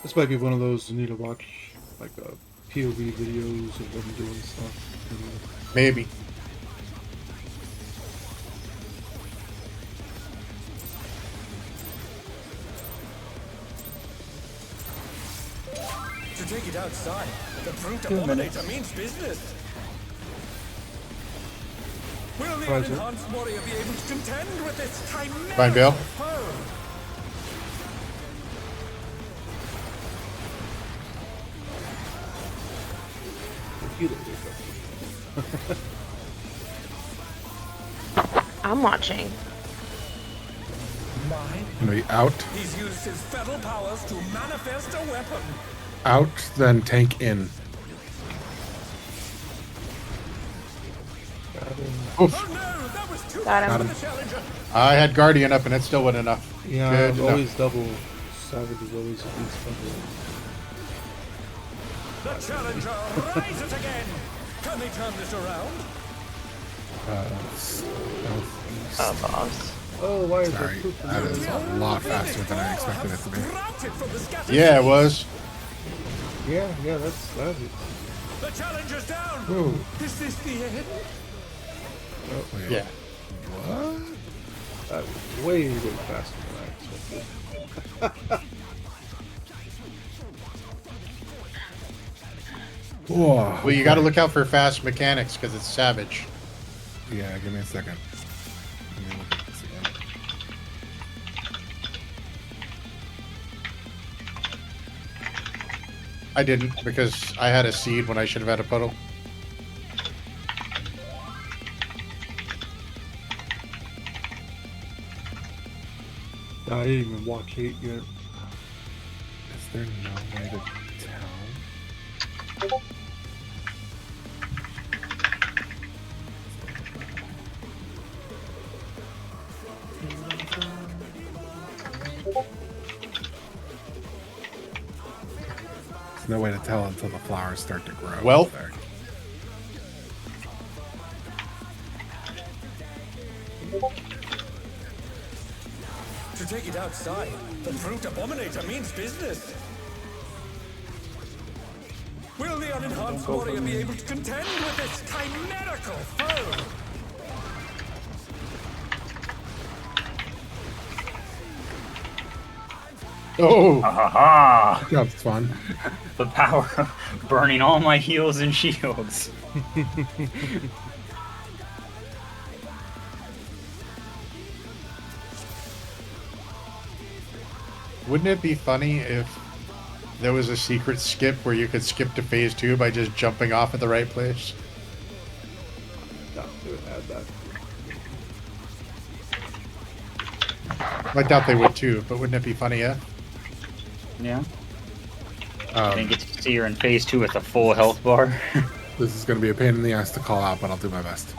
This might be one of those you need to watch, like POV videos of them doing stuff. Maybe. To take it outside, the brute abominator means business. Will the Roger. enhanced warrior be able to contend with this Fine, Bill. chimerical foe? I'm watching. Gonna be out, He's used his feral powers to manifest a weapon. out, then tank in. Oof. Oh no, that was too Got much him. for the challenger. I had Guardian up and it still wasn't enough. Yeah, Good I've enough. always double. Savage is always at least double. The challenger rises again. Can they turn this around? Oh, boss. Oh, why is Sorry, there poop in that there? is a lot faster than I expected it to be. Routed from the scattered Yeah, it seas. was. Yeah, that's savage. The challenger's down. Whoa. Is this the end? Wait, Yeah. What? That was way faster than I expected. Whoa. Well, you got to look out for fast mechanics because it's savage. Yeah, give me a second. Let me look at this again. I didn't because I had a seed when I should have had a puddle. I didn't even watch 8 yet. Is there no way to tell? There's no way to tell until the flowers start to grow. Well- is there? To take it outside, the brute abominator means business. Will the unenhanced warrior be able to contend with this chimerical foe? Oh, Ha ha ha! Yeah, it's fun. The power of burning all my heals and shields. wouldn't it be funny if there was a secret skip where you could skip to phase 2 by just jumping off at the right place? No, they would add that. I doubt they would too, but wouldn't it be funny, yeah? Yeah. I didn't Um, get to see her in phase 2 with a full health bar. this is going to be a pain in the ass to call out, but I'll do my best.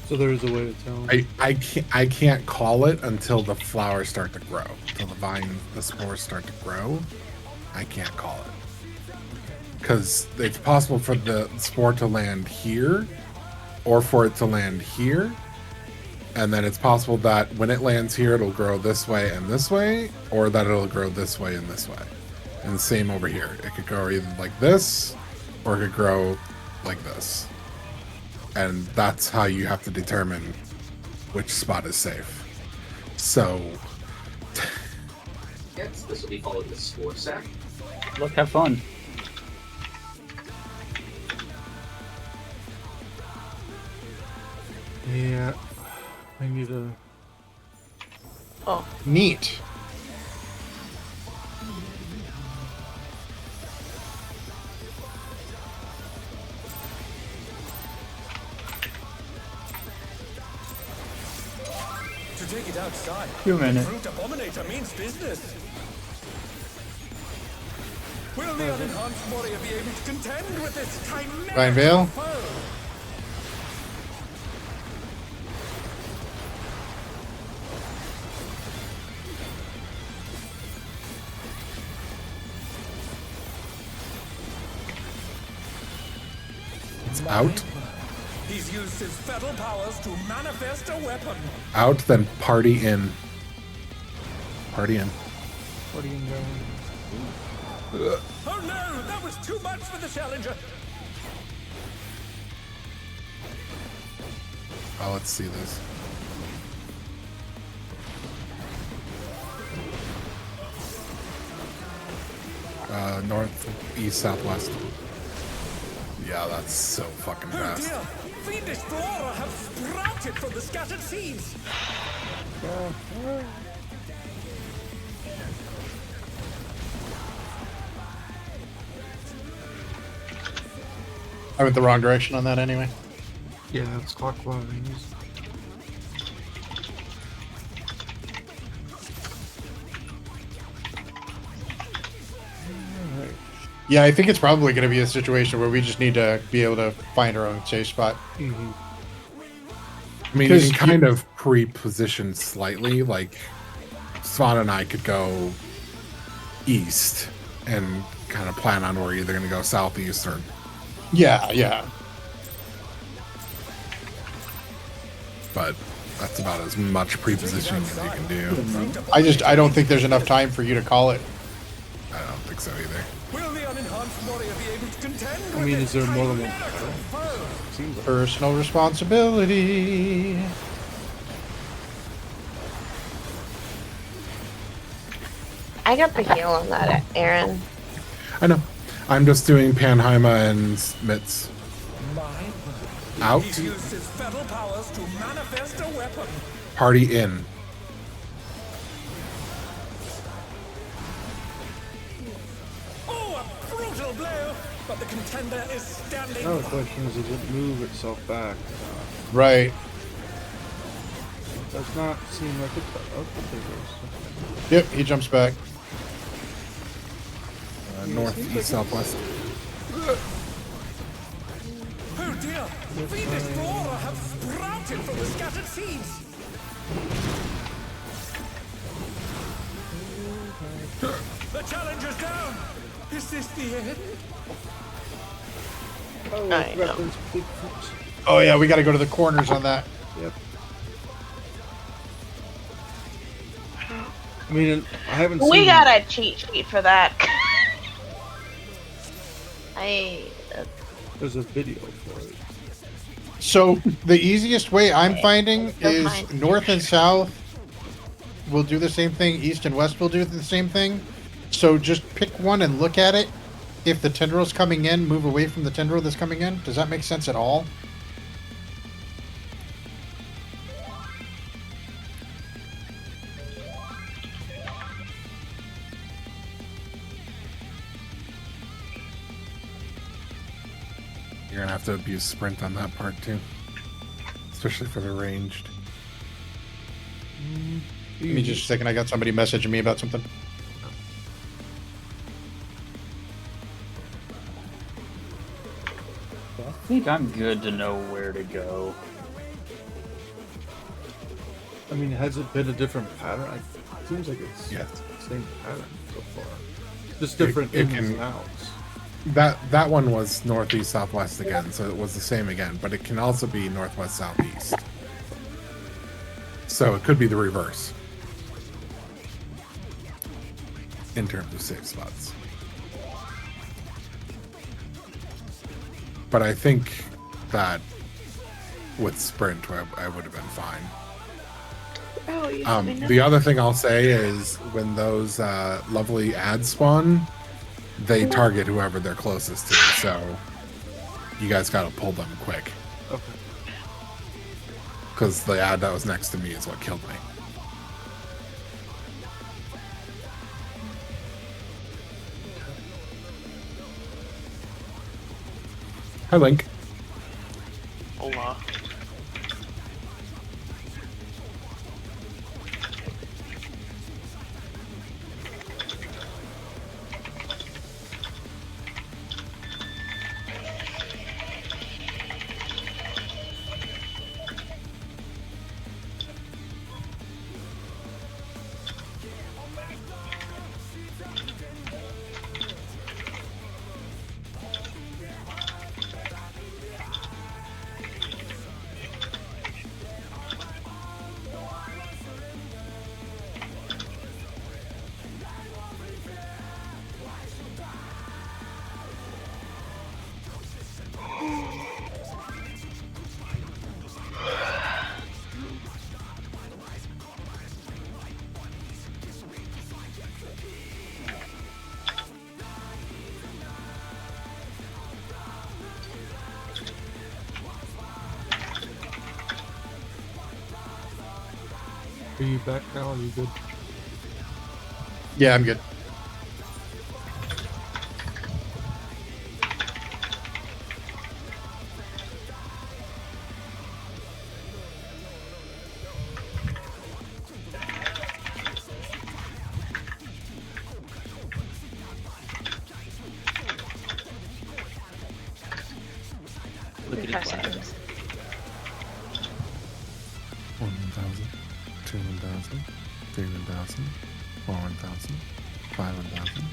So there is a way to tell. I can't call it until the flowers start to grow. Until the spores start to grow, I can't call it. Because it's possible for the spore to land here, or for it to land here, and then it's possible that when it lands here, it'll grow this way and this way, or that it'll grow this way and this way. And the same over here. It could grow either like this, or it could grow like this. And that's how you have to determine which spot is safe. So, Yes, this will be followed with spore sack. Look, have fun. Yeah, I need a. Oh, Neat. To take it outside. 2 minutes. Fruit Abominator means business. Will the unenhanced warrior be able to contend with this chimerical Ryan Vale? foe? It's out. He's used his fatal powers to manifest a weapon. Out, then party in. Party in. Oh no, that was too much for the challenger. Oh, let's see this. North, east, southwest. Yeah, that's so fucking Oh fast. dear, fiendish flora have sprouted from the scattered seeds. I went the wrong direction on that anyway. Yeah, it's clockwise. Yeah, I think it's probably going to be a situation where we just need to be able to find our own safe spot. I mean, you 'Cause can kind of pre-position slightly. Like, Swan and I could go east and kind of plan on we're either going to go southeast or. Yeah, yeah. But that's about as much pre-positioning as you can do. I don't think there's enough time for you to call it. I don't think so either. Will the unenhanced warrior be able to contend with I mean, is this there more than one? chimerical foe? Seems like Personal responsibility. I got the heal on that, Aaron. I know. I'm just doing Panheima and Mitz. Out. He's used his fatal powers to manifest a weapon. Party in. Oh, a brutal blow! But the contender is standing. now the question is, does it move itself back? Right. Does not seem like it does. Oh, there it goes. Yep, he jumps back. North, east, southwest. Oh dear! Fiendish flora have sprouted from the scattered seeds. The challenger's down. Is this the end? Oh, I know. weapons, Bigfoot. Oh yeah, we got to go to the corners on that. Yep. I mean, I haven't seen. We got a cheat sheet for that. There's a video for it. So the easiest way I'm finding Go is find- north and south will do the same thing. East and west will do the same thing. So just pick one and look at it. If the tendril's coming in, move away from the tendril that's coming in. Does that make sense at all? You're gonna have to abuse sprint on that part too, especially for the ranged. Give me just a second. I got somebody messaging me about something. I think I'm good to know where to go. I mean, has it been a different pattern? It seems like it's Yeah. the same pattern so far. Just different it ins can- and outs. That one was northeast, southwest again, so it was the same again. But it can also be northwest, southeast. So it could be the reverse in terms of safe spots. But I think that with sprint, I would have been fine. Oh, you The other thing I'll say is when those lovely ads spawn, they target whoever they're closest to. So you guys got to pull them quick. Okay. Because the ad that was next to me is what killed me. Hi, Link. Hola. Are you back now? Are you good? Yeah, I'm good. Lickety 5 clack. seconds. 1,000, 2,000, 3,000, 4,000, 5,000.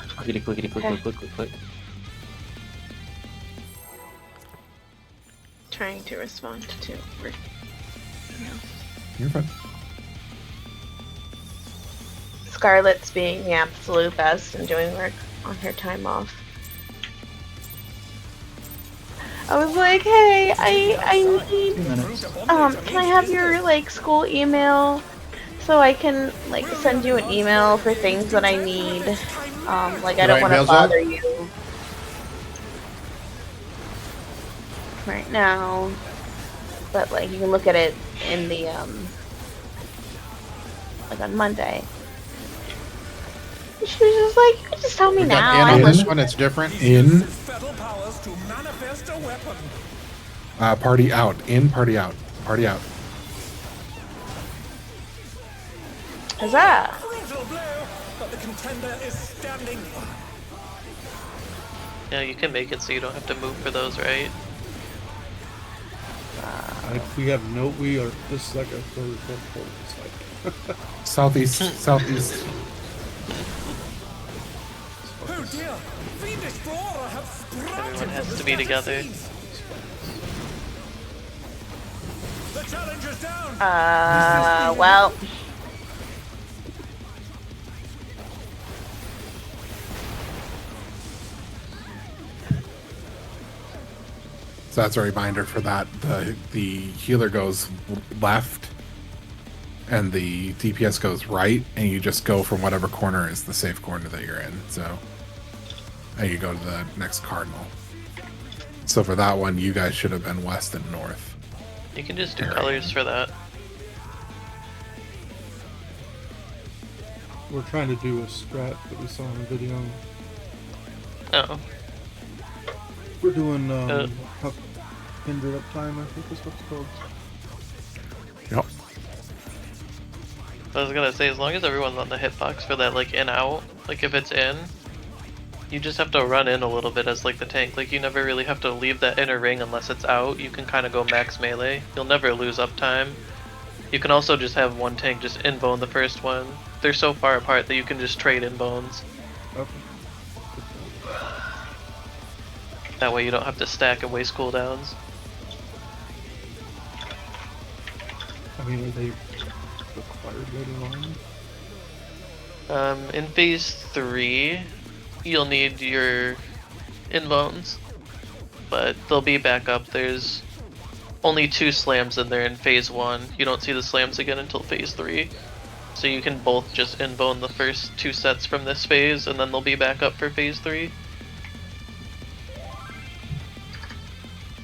Clickety clickety click click click click click. Trying to respond to. You're fine. Scarlett's being the absolute best and doing work on her time off. I was like, hey, I need, 2 minutes. can I have your, like, school email so I can, like, send you an email for things that I need? Like, I don't Right, want to Belza? bother you right now, but, like, you can look at it in the, like, on Monday. She was just like, you can just tell me We now. got in I on this listen. one. It's different. In, Fetal powers to manifest a weapon. party out. In, party out. Party out. Huzzah! Brutal blow, but the contender is standing. Yeah, you can make it so you don't have to move for those, right? We are just like a third, fourth, like. Southeast, southeast. Oh dear, fiendish flora have sprouted. Everyone has from to the be static together. seeds. The challenge is down. Well. So that's a reminder for that. The healer goes left, and the DPS goes right, and you just go from whatever corner is the safe corner that you're in. So, and you go to the next cardinal. So for that one, you guys should have been west and north. You can just do colors for that. We're trying to do a strat that we saw in the video. Oh. We're doing hindered uptime, I think is what it's called. Yep. I was gonna say, as long as everyone's on the hitbox for that, like, in-out, like, if it's in, you just have to run in a little bit as, like, the tank. Like, you never really have to leave that inner ring unless it's out. You can kind of go max melee. You'll never lose uptime. You can also just have one tank just in-bone the first one. They're so far apart that you can just trade in-bones. Okay. That way you don't have to stack and waste cooldowns. I mean, are they required later on? In phase 3, you'll need your in-bones, but they'll be back up. There's only 2 slams in there in phase 1. You don't see the slams again until phase 3. So you can both just in-bone the first 2 sets from this phase, and then they'll be back up for phase 3.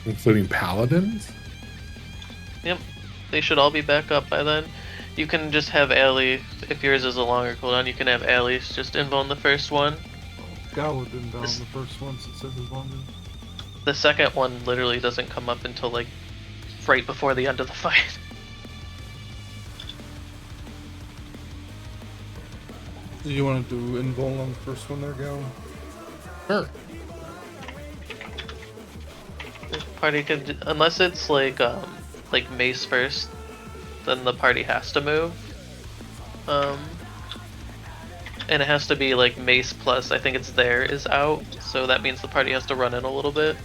Including paladins? Yep, they should all be back up by then. You can just have Allie, if yours is a longer cooldown, you can have Allie just in-bone the first one. Gala didn't down the first one since it was longer. The second one literally doesn't come up until, like, right before the end of the fight. Do you want to do invul on the first one there, Gal? Sure. Party could, unless it's like mace first, then the party has to move. And it has to be like mace plus, I think it's there is out, so that means the party has to run in a little bit.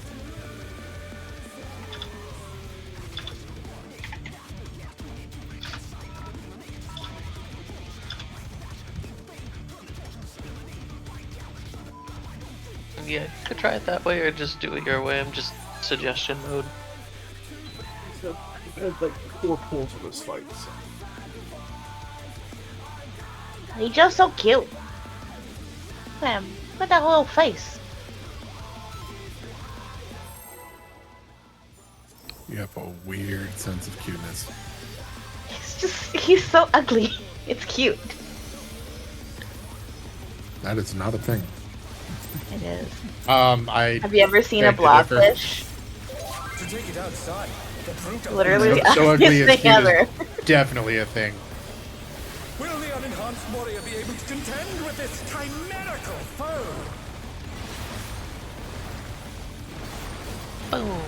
Yeah, you could try it that way or just do it your way. I'm just suggestion mode. So, I had like 4 pulls for this fight, so. He's just so cute. Man, look at that little face. You have a weird sense of cuteness. he's so ugly. It's cute. That is not a thing. It is. I Have you ever seen a beg to differ. blobfish? To take it outside, the brutal Literally the So ugly ugliest it's thing cute ever. is definitely a thing. Will the unenhanced warrior be able to contend with this chimerical foe? Boom.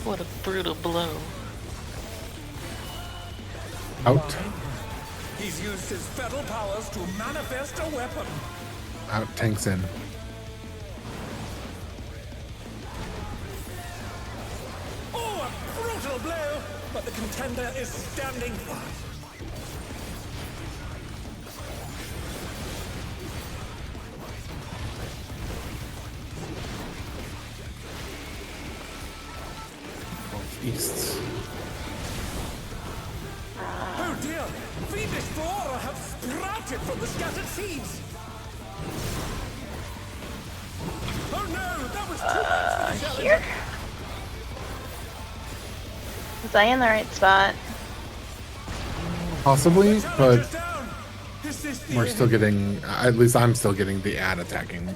What a brutal blow. Out. He's used his fatal powers to manifest a weapon. Out. Tanks in. Oh, a brutal blow! But the contender is standing fast. East. Oh dear! Fiendish flora have sprouted from the scattered seeds! Oh no! That was too much for the challenger! Here. Was I in the right spot? Possibly, but Challenger's down! Is this the we're end? still getting, at least I'm still getting the ad attacking.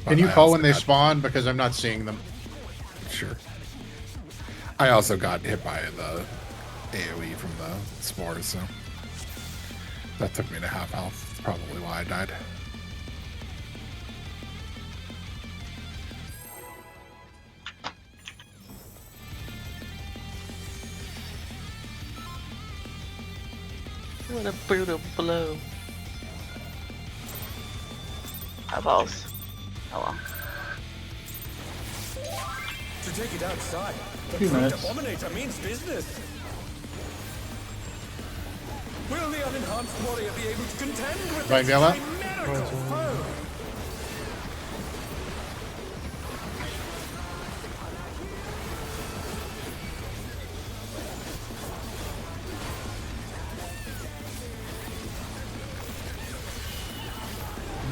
Can you I call also when they got- spawn? Because I'm not seeing them. Sure. I also got hit by the AoE from the spores, so that took me to half health. That's probably why I died. What a brutal blow. Oh, balls. Oh well. To take it outside, the 2 brute minutes. abominator means business. Will the unenhanced warrior be able to contend with Right, this Vela? chimerical foe?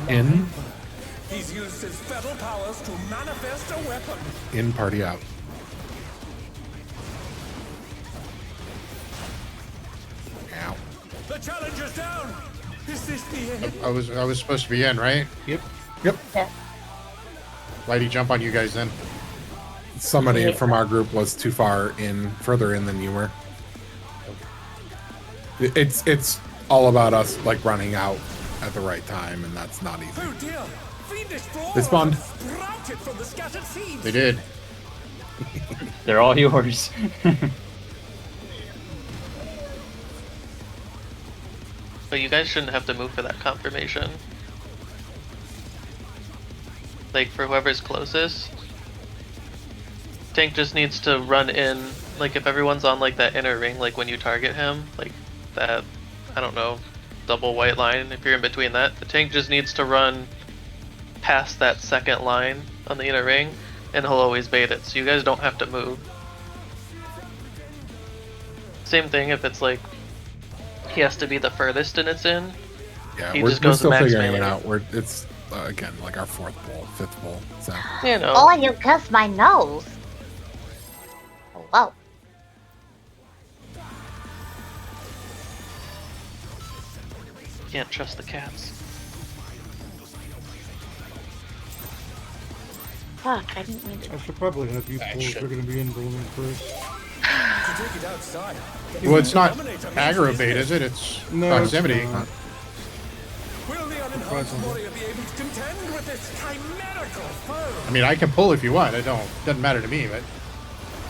In, He's used his fatal powers to manifest a weapon. in, party out. Ow. The challenger's down. Is this the end? I was supposed to be in, right? Yep. Yeah. Why'd he jump on you guys then? Somebody from our group was too far in, further in than you were. It's all about us like running out at the right time, and that's not easy. Oh dear! Fiendish flora They spawned. have sprouted from the scattered seeds. They did. They're all yours. But you guys shouldn't have to move for that confirmation. Like, for whoever's closest, tank just needs to run in, like, if everyone's on, like, that inner ring, like, when you target him, like, that, I don't know, double white line, if you're in between that, the tank just needs to run past that second line on the inner ring, and he'll always bait it, so you guys don't have to move. Same thing if it's, like, he has to be the furthest and it's in. Yeah, He we're just goes still max figuring it melee. out. It's again like our 4th bowl, 5th bowl. So You know. Oh, you cussed my nose. Oh, whoa. Can't trust the cats. Fuck, I didn't mean to. I should probably have you pull if we're going to be in rolling first. To take it outside. the Well, it's not abominator means aggro bait, business. is it? It's No, it's proximity. not. Will the unenhanced warrior be able to contend with this chimerical foe? I mean, I can pull if you want. Doesn't matter to me, but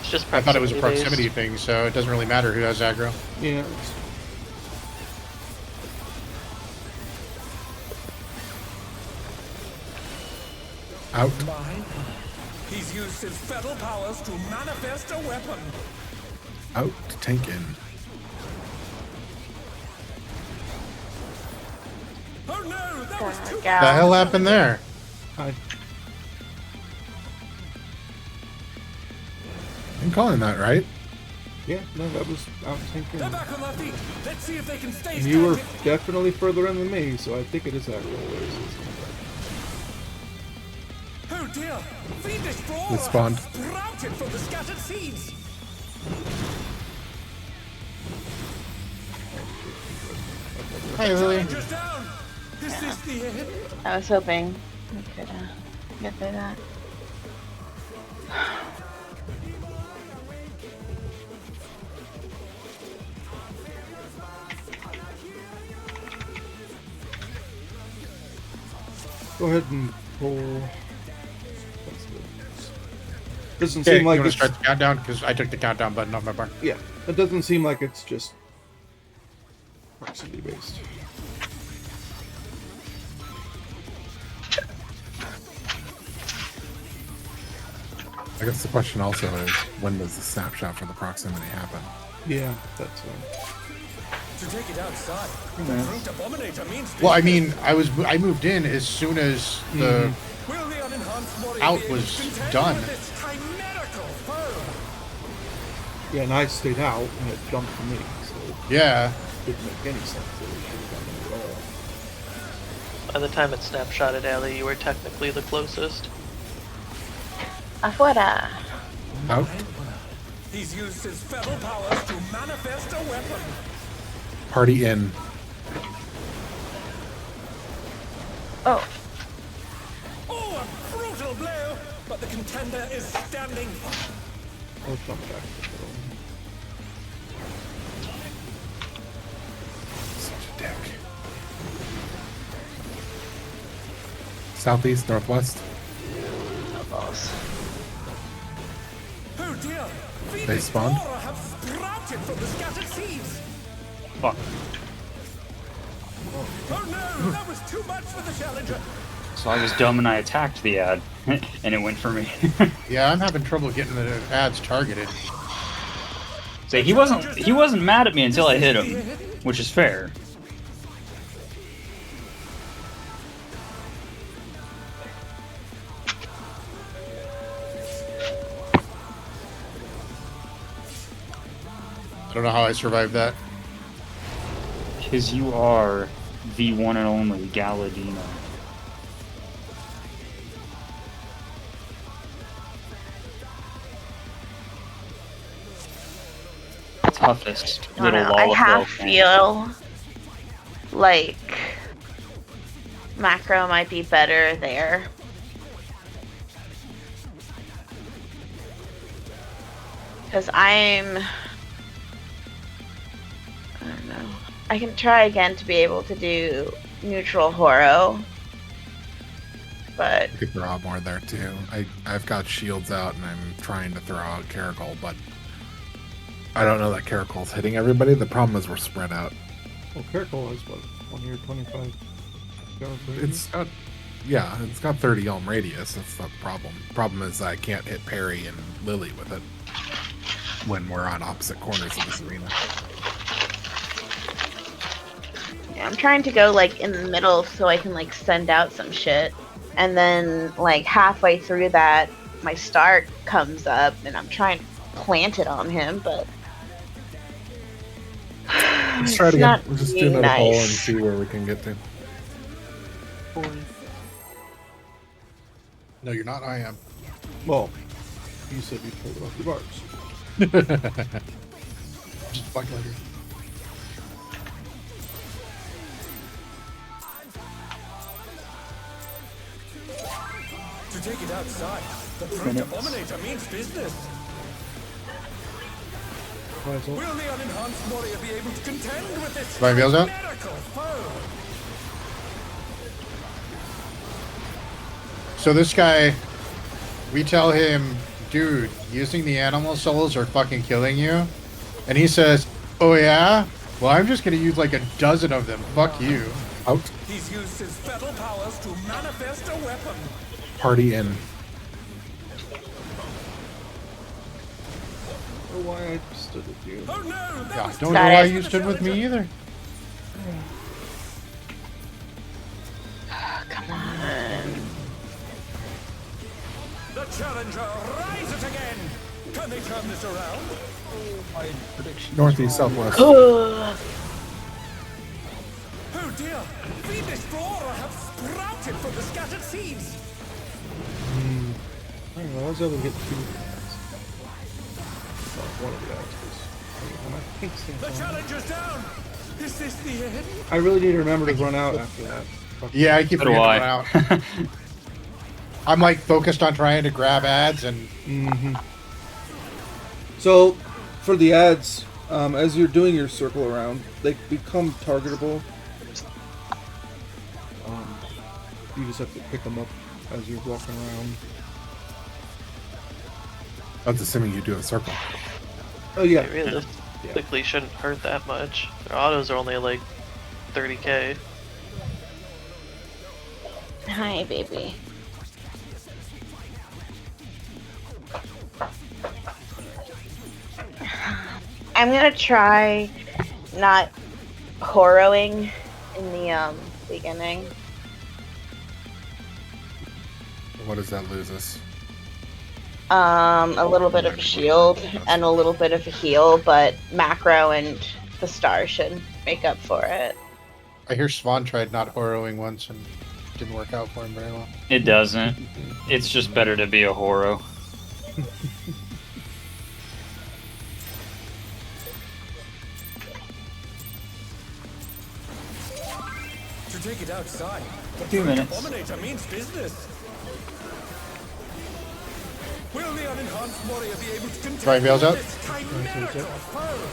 It's just I thought it was a proximity proximity based. thing, so it doesn't really matter who has aggro. Yeah. out. He's used his fatal powers to manifest a weapon. Out. Tank in. Oh no, that was too The hell happened there? Hi. I'm calling that right. Yeah, no, that was out tanking. They're back on their feet. Let's see if they can stay You were standing. definitely further in than me, so I think it is aggro. dear! The destroyer It spawned. has sprouted from the scattered seeds! Hey, Lily. Challenger's down! Is this the end? I was hoping I could get through that. Go ahead and pull. That's good. Doesn't Hey, seem like you want to it's start the countdown? Because I took the countdown button off my bar. yeah. It doesn't seem like it's just proximity based. I guess the question also is, when does the snapshot for the proximity happen? Yeah, that's one. To take it outside, the brute abominator means Well, I mean, I moved in as soon as the Will the unenhanced warrior out be able was to contend done. with this chimerical foe? Yeah, and I stayed out and it jumped to me, so yeah. it didn't make any sense that we should have done it at all. By the time it snapshotted Allie, you were technically the closest. Afuera. Out? He's used his feral powers to manifest a weapon. Party in. Oh, Oh, a brutal blow! But the contender is standing. I'll jump back to the middle. Such a dick. Southeast, northwest. no balls. Oh dear! They spawned? Flora have sprouted from the scattered seeds. Fuck. Oh no! That was too much for the challenger. So I was dumb and I attacked the ad, and it went for me. Yeah, I'm having trouble getting the ads targeted. So he wasn't mad at me until I hit him, which is fair. I don't know how I survived that. Because you are the one and only Galadino. Toughest I don't little know. I Lalafell half fan. feel like macro might be better there. Because I don't know. I can try again to be able to do neutral horo. But I could throw out more there too. I've got shields out and I'm trying to throw out Caracol, but I don't know that Caracol's hitting everybody. The problem is we're spread out. Well, Caracol has what? 1 year, 25. It's got, yeah, it's got 30 ohm radius. That's not the problem. Problem is I can't hit Perry and Lily with it when we're on opposite corners of this arena. yeah, I'm trying to go like in the middle so I can like send out some shit. And then like halfway through that, my start comes up and I'm trying to plant it on him, but Let's try it it's again. not We'll just do being another poll and nice. see where we can get to. No, you're not. I am. Well, you said you pulled it off the bars. Just fuck later. To take it outside, the brute abominator means business. Will the unenhanced warrior be able to contend with this My veil's out? chimerical foe? So this guy, we tell him, dude, using the animal souls are fucking killing you. And he says, oh yeah? Well, I'm just gonna use like a dozen of them. Fuck you. Out. He's used his feral powers to manifest a weapon. Party in. Or why I stood with you. Oh no! That Yeah, was don't Got know why it. you stood with me either. Come on. the challenger rises again. Can they turn this around? Northeast, southwest. Oh dear! The destroyer have sprouted from the scattered seeds. I don't know, I was able to get 2 ads. Well, one of the ads was. My pink stamp The on. challenger's down! Is this the end? I really need to remember to run out after that. Fuck. Yeah, I keep So do forgetting to I. run out. I'm like focused on trying to grab ads and So, for the ads, as you're doing your circle around, they become targetable. You just have to pick them up as you're walking around. That's assuming you do a circle. Oh yeah. They realistically shouldn't hurt that much. Their autos are only like 30k. Hi, baby. I'm gonna try not horrowing in the beginning. What does that lose us? A little bit of a shield and a little bit of a heal, but macro and the star should make up for it. I hear Swan tried not horrowing once and didn't work out for him very well. It doesn't. It's just better to be a horo. To take it outside. The 2 minutes. Abominator means business. Will the unenhanced warrior be able to contend Right, Vale's with out. this chimerical foe?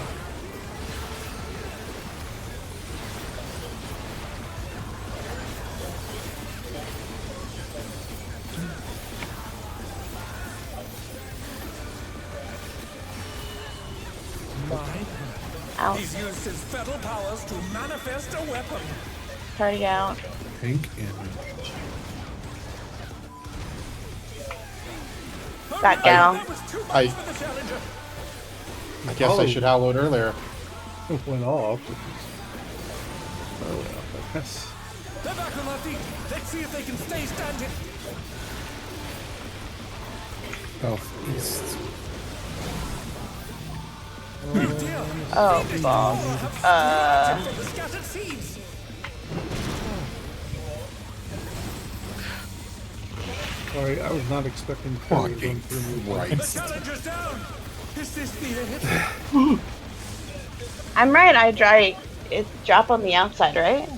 Ow. He's used his fetal powers to manifest a weapon. Party out. Pink in. That gal. That was too much I- for the challenger. I guess I should howl out earlier. It went off. Oh, went off, I guess. They're back on their feet. Let's see if they can stay standing. Southeast. Oh dear. Oh, balls. From the scattered seeds. Sorry, I was not expecting to run Fucking through me. right. The challenger's down. Is this the end? I'm right, I dry it drop on the outside, right?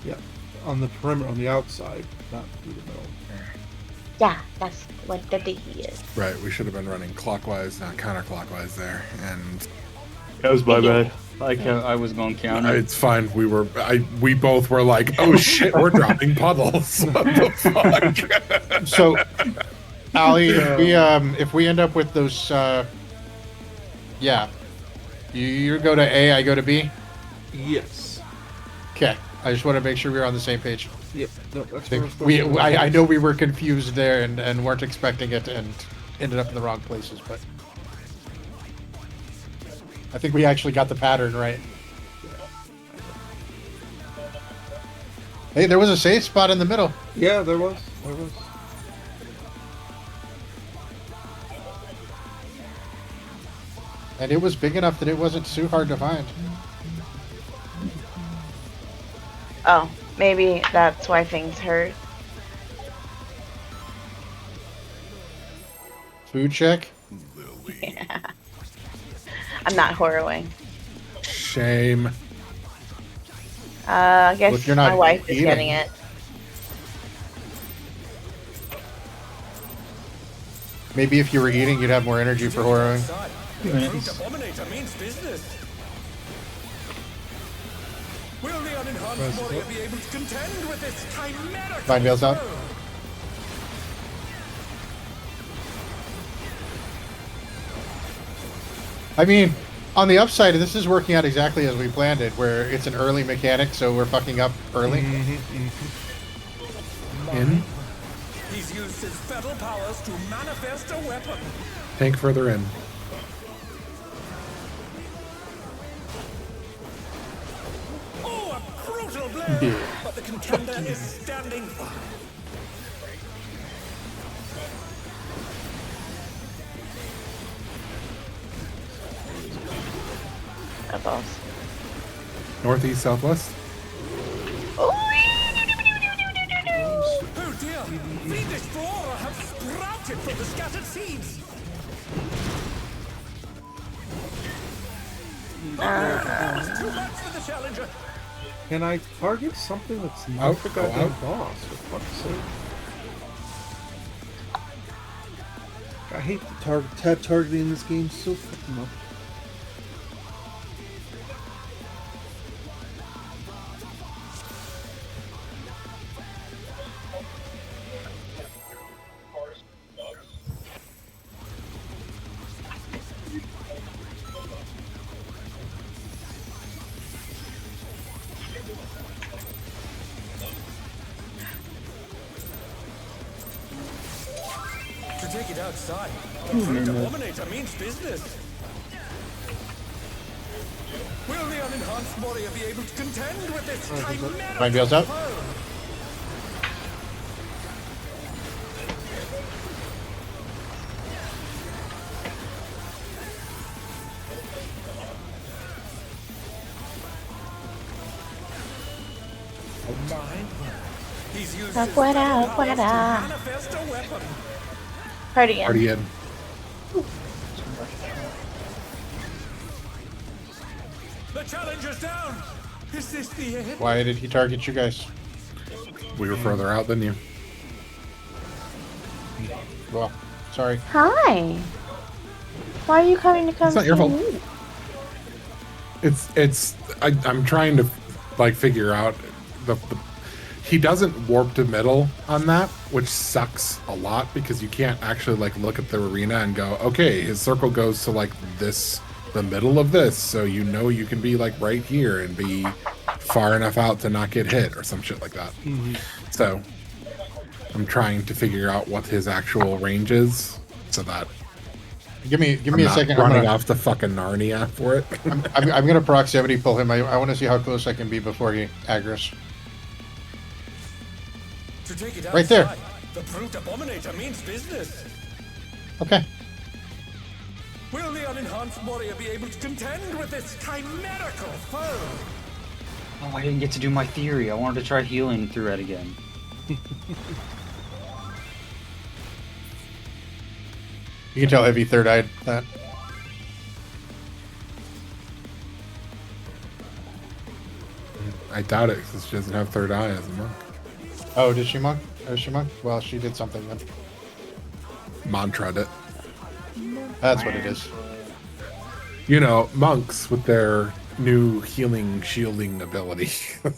Yeah, on the perimeter, on the outside, not through the middle. Yeah, that's what the D is. Right, we should have been running clockwise, not counterclockwise there. And That was my bad. I was going counter. it's fine. We both were like, oh shit, we're dropping puddles. What the fuck? So, Ali, if we end up with those, yeah, you go to A, I go to B. Yes. Okay, I just want to make sure we're on the same page. Yep. No, that's I where think I know we were confused there and weren't expecting it and ended up in the wrong places, but I think we actually got the pattern right. Hey, there was a safe spot in the middle. Yeah, there was. There was. And it was big enough that it wasn't too hard to find. Oh, maybe that's why things hurt. Food check. Yeah. I'm not horrowing. Shame. I guess Look, you're not my wife is eating. getting it. Maybe if you were eating, you'd have more energy for horrowing. Outside. The brute abominator means business. Will the unenhanced warrior be able to contend with this chimerical Vine Veil's out. foe? I mean, on the upside, this is working out exactly as we planned it, where it's an early mechanic, so we're fucking up early. In. He's used his fetal powers to manifest a weapon. Tank further in. Oh, a brutal blow! But the contender is standing firm. That's awesome. Northeast, southwest. Oh, Oh dear! The Destroyer has seeds. Uh, That's too much for the challenger. Can I target something that's not the go goddamn out. boss? For fuck's sake. I hate the tab targeting in this game so fucking much. To take it outside, the fruit abominator means business. Will the unenhanced warrior be able to contend with this chimera? Vine Veil's out. He's used Up, his what battle up, what powers to up? manifest a weapon. Party in. Already in. The challenger's down. Is this the end? Why did he target you guys? We were further out than you. Well, sorry. Hi. Why are you coming to come It's not your see fault. me? I'm trying to like figure out the he doesn't warp to middle on that, which sucks a lot because you can't actually like look at the arena and go, okay, his circle goes to like this, the middle of this, so you know you can be like right here and be far enough out to not get hit or some shit like that. So I'm trying to figure out what his actual range is so that Give me I'm a not second. running off the fucking Narnia for it. I'm gonna proximity pull him. I want to see how close I can be before he aggro's. To take it Right there. outside, the brute abominator means business. Okay. Will the unenhanced warrior be able to contend with this chimerical foe? Oh, I didn't get to do my theory. I wanted to try healing through it again. You can tell Heavy third-eyed that. I doubt it because she doesn't have third eye as a monk. Oh, did she monk? Is she monk? Well, she did something then. Mantra'd it. That's what it is. You know, monks with their new healing shielding ability. Yeah,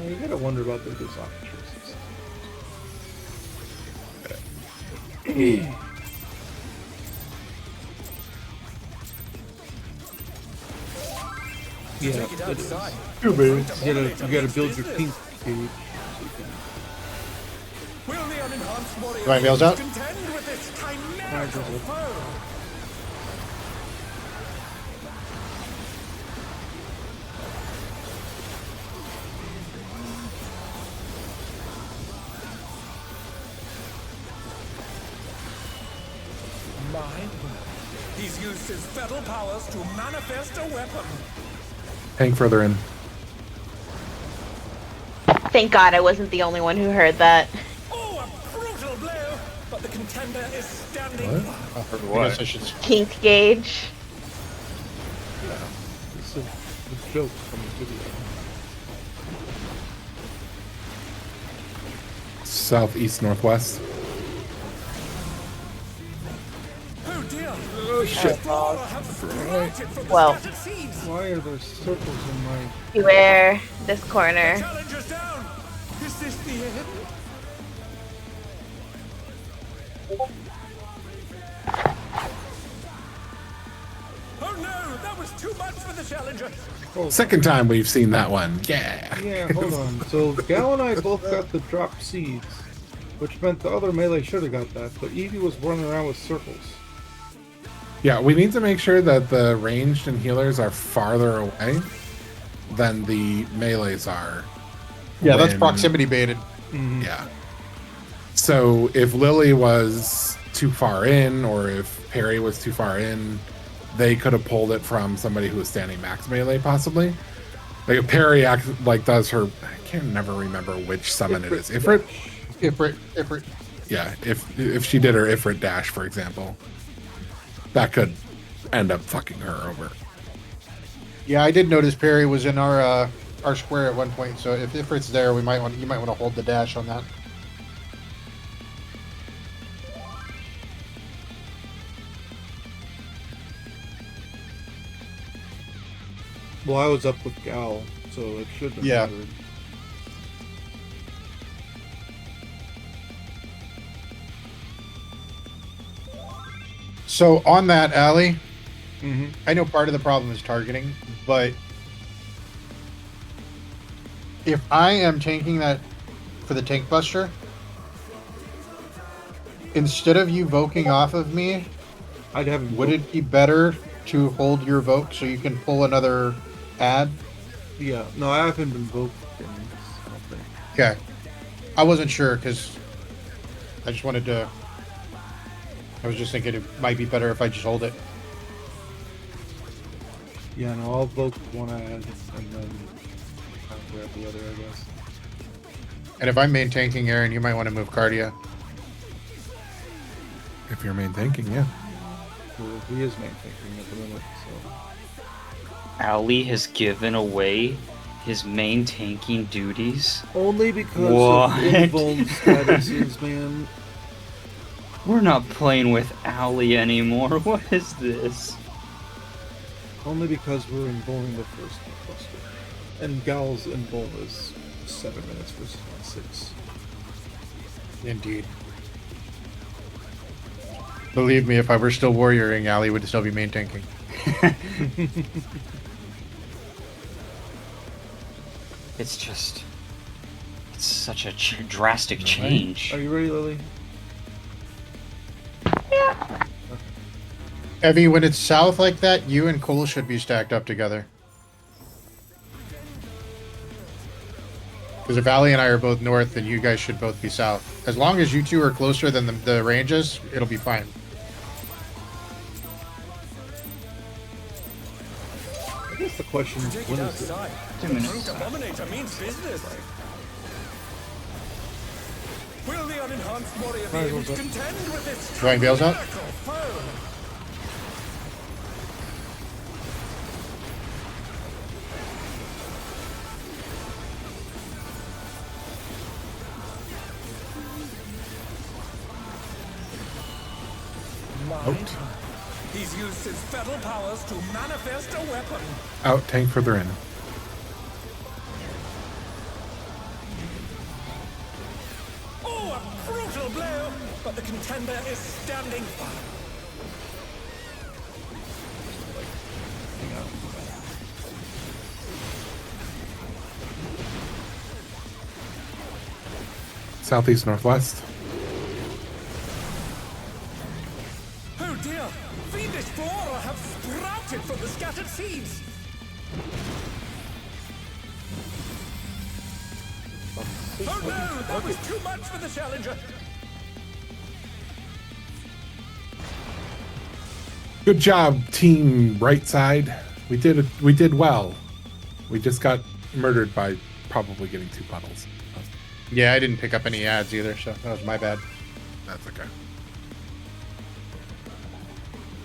you gotta wonder about their design choices. Yeah, Take it it is. outside. You gotta build your pink cage. Will the unenhanced warrior Vine be able Veil's to out. contend with this chimerical foe? My word. He's used his fatal powers to manifest a weapon. Tank further in. Thank God I wasn't the only one who heard that. Oh, a brutal blow! But the contender is standing. I guess I should. Kink gauge. It's a joke from the video. Southeast, northwest. Oh dear! Oh shit. Well, Why are there circles in my... beware this corner. Challenger's down! Is this the end? Oh no! That was too much for the challenger! Second time we've seen that one. Yeah. Yeah, hold on. So Gal and I both got the drop seeds, which meant the other melee should have got that, but Evie was running around with circles. Yeah, we need to make sure that the ranged and healers are farther away than the melees are. Yeah, that's when- proximity baited. Yeah. So if Lily was too far in, or if Perry was too far in, they could have pulled it from somebody who was standing max melee, possibly. Like if Perry does her, I can't never remember which summon it is. Ifrit. Ifrit. Yeah, if she did her Ifrit dash, for example, that could end up fucking her over. Yeah, I did notice Perry was in our square at one point. So if Ifrit's there, you might want to hold the dash on that. Well, I was up with Gal, so it should have mattered. So on that, Allie, Mm-hmm. I know part of the problem is targeting, but if I am tanking that for the tank buster, instead of you voking off of me, would it be better to hold your voke so you can pull another ad? Yeah, no, I haven't been voking. I don't think. Okay. I wasn't sure because I just wanted to. I was just thinking it might be better if I just hold it. Yeah, no, I'll vote one ad and then I'll grab the other, I guess. And if I'm main tanking, Aaron, you might want to move Cardia. If you're main tanking, yeah. Well, he is main tanking at the moment, so. Ali has given away his main tanking duties. Only because What? of invuln statuses, man. We're not playing with Ali anymore. What is this? Only because we're invulning the first buster. And Gal's invuln is 7 minutes versus 6. Indeed. Believe me, if I were still warrioring, Ali would still be main tanking. It's just... It's such a drastic change. Are you ready, Lily? Yeah. Evie, when it's south like that, you and Cole should be stacked up together. Because if Ali and I are both north, then you guys should both be south. As long as you two are closer than the ranges, it'll be fine. I guess the question is, when is it? 2 minutes. Dominator means business. Will the unenhanced warrior be able to contend with this Drawing Bales out? miracle foe? Out. He's used his fetal powers to manifest a weapon. Out, tank further in. Oh, a brutal blow! But the contender is standing firm. Southeast, northwest. Oh dear! Fiendish flora have sprouted from the scattered seeds! Oh no! That was too much for the challenger! Good job, team right side. We did well. We just got murdered by probably getting 2 puddles. Yeah, I didn't pick up any ads either, so that was my bad. That's okay.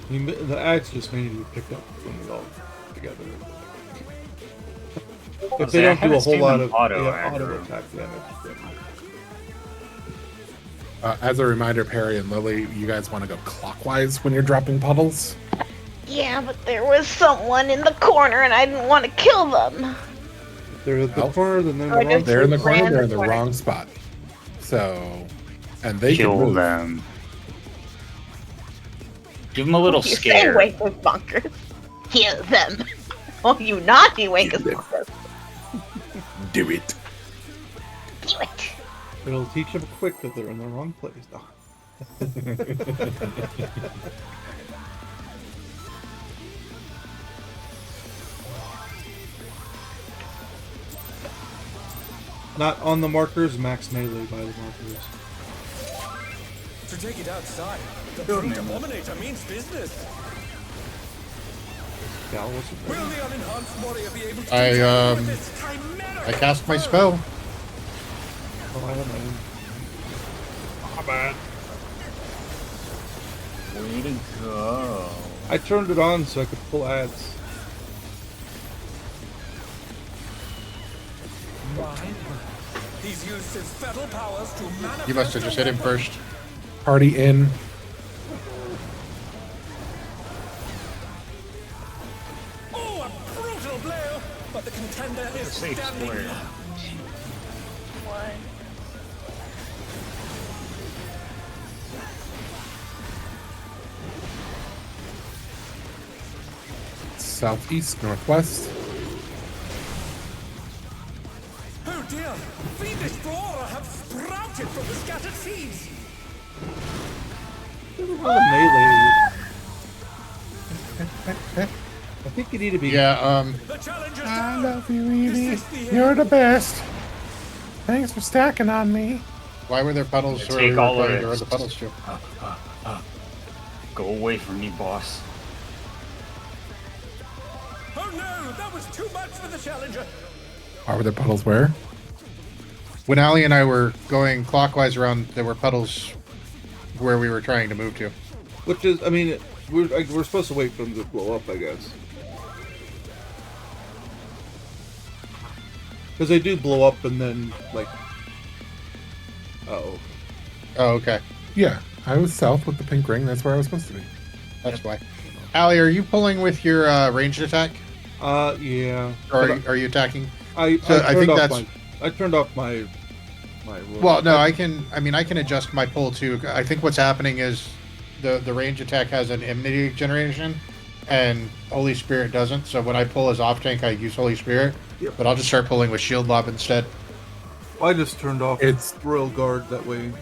I mean, the ads just may need to be picked up when we all together. If they don't do a whole lot of auto attack damage, then... As a reminder, Perry and Lily, you guys want to go clockwise when you're dropping puddles? Yeah, but there was someone in the corner and I didn't want to kill them. If they're at the corner, then they're in the I wrong just They're in the corner, ran they're the in the corner. wrong spot. So, and they can Kill move. them. Give them a little You scare. say wankers bonkers. Heal them. Oh, you naughty wankers bonkers. Do it. Do it. It'll teach them quick that they're in the wrong place. No. Not on the markers, max melee by the markers. To take it outside, the brute abominator means business. Gal wasn't Will ready. the unenhanced warrior be able to I, contend with this chimerical I cast my foe? spell. Oh, I don't know. bad. Way to go. I turned it on so I could pull ads. He's used his fatal powers to manifest. You must have just hit him first. Party in. Oh, a brutal blow! But the contender is Safe standing square. up. Southeast, northwest. Oh dear! Fiendish flora have sprouted from the scattered seeds! Melee. I think you need to be. Yeah, The challenge is I down! love you, Is Edie. this the end? You're the best. Thanks for stacking on me. why were there puddles Yeah, where take we were all of going it. to run the puddles to? Go away from me, boss. Oh no! That was too much for the challenger! Why were there puddles where? When Ali and I were going clockwise around, there were puddles where we were trying to move to. Which is, I mean, we're supposed to wait for them to blow up, I guess. Because they do blow up and then, like... Uh-oh. Oh, okay. Yeah, I was south with the pink ring. That's where I was supposed to be. That's why. Ali, are you pulling with your ranged attack? Yeah. Or But are you attacking? I I think that's... I turned off my Well, no, I can adjust my pull too. I think what's happening is the range attack has an enmity generation, and Holy Spirit doesn't. So when I pull as off tank, I use Holy Spirit. Yep. But I'll just start pulling with Shield Lob instead. I just turned off It's- Royal Guard that way.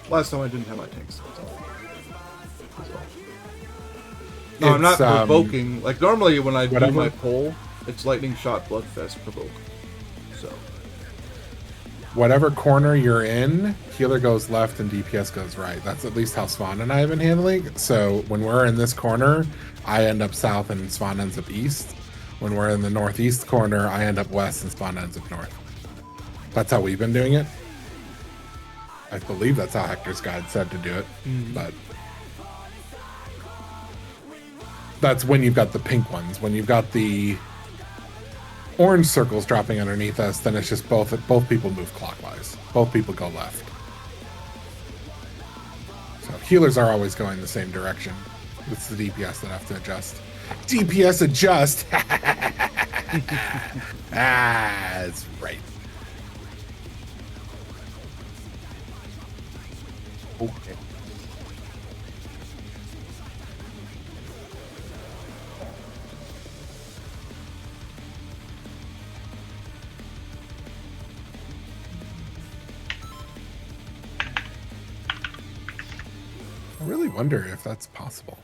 Last time I didn't have my tanks. No, I'm not provoking. Like normally when I do whatever. my pull, it's Lightning Shot, Bloodfest, provoke. So Whatever corner you're in, healer goes left and DPS goes right. That's at least how Swan and I have been handling. So when we're in this corner, I end up south and Swan ends up east. When we're in the northeast corner, I end up west and Swan ends up north. That's how we've been doing it. I believe that's how Hector's guide said to do it. But that's when you've got the pink ones. When you've got the orange circles dropping underneath us, then it's just both people move clockwise. Both people go left. So healers are always going the same direction. It's the DPS that have to adjust. DPS adjust. That's right. Okay. I really wonder if that's possible.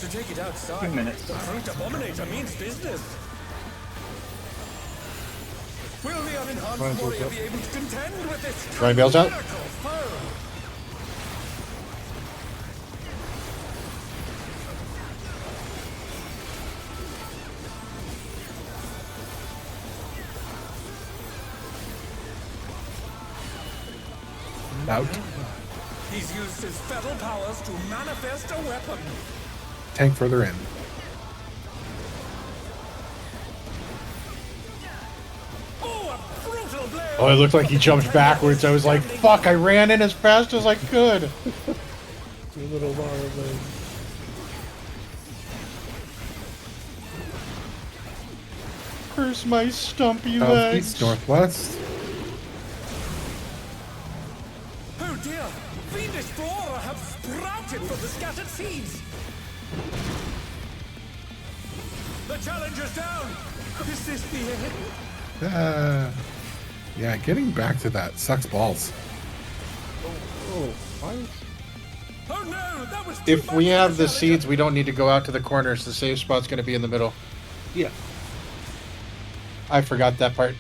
To take it outside, 2 minutes. the Great Abominator means business. Will the unenhanced warrior be able to contend with this Ryan Bale's out? miracle foe? Out. He's used his fatal powers to manifest a weapon. Tank further in. Oh, a brutal blow! Oh, it looked like he jumped backwards. I was like, fuck, I ran in as fast as I could. your little larva. Curse my stumpy Southeast, legs. northwest. Oh dear! Fiendish flora have sprouted from the scattered seeds! The challenger's down! Is this the end? Yeah, getting back to that sucks balls. Why is... Oh no! That was too If much we for have the challenger. seeds, we don't need to go out to the corners. The safe spot's going to be in the middle. Yeah. I forgot that part.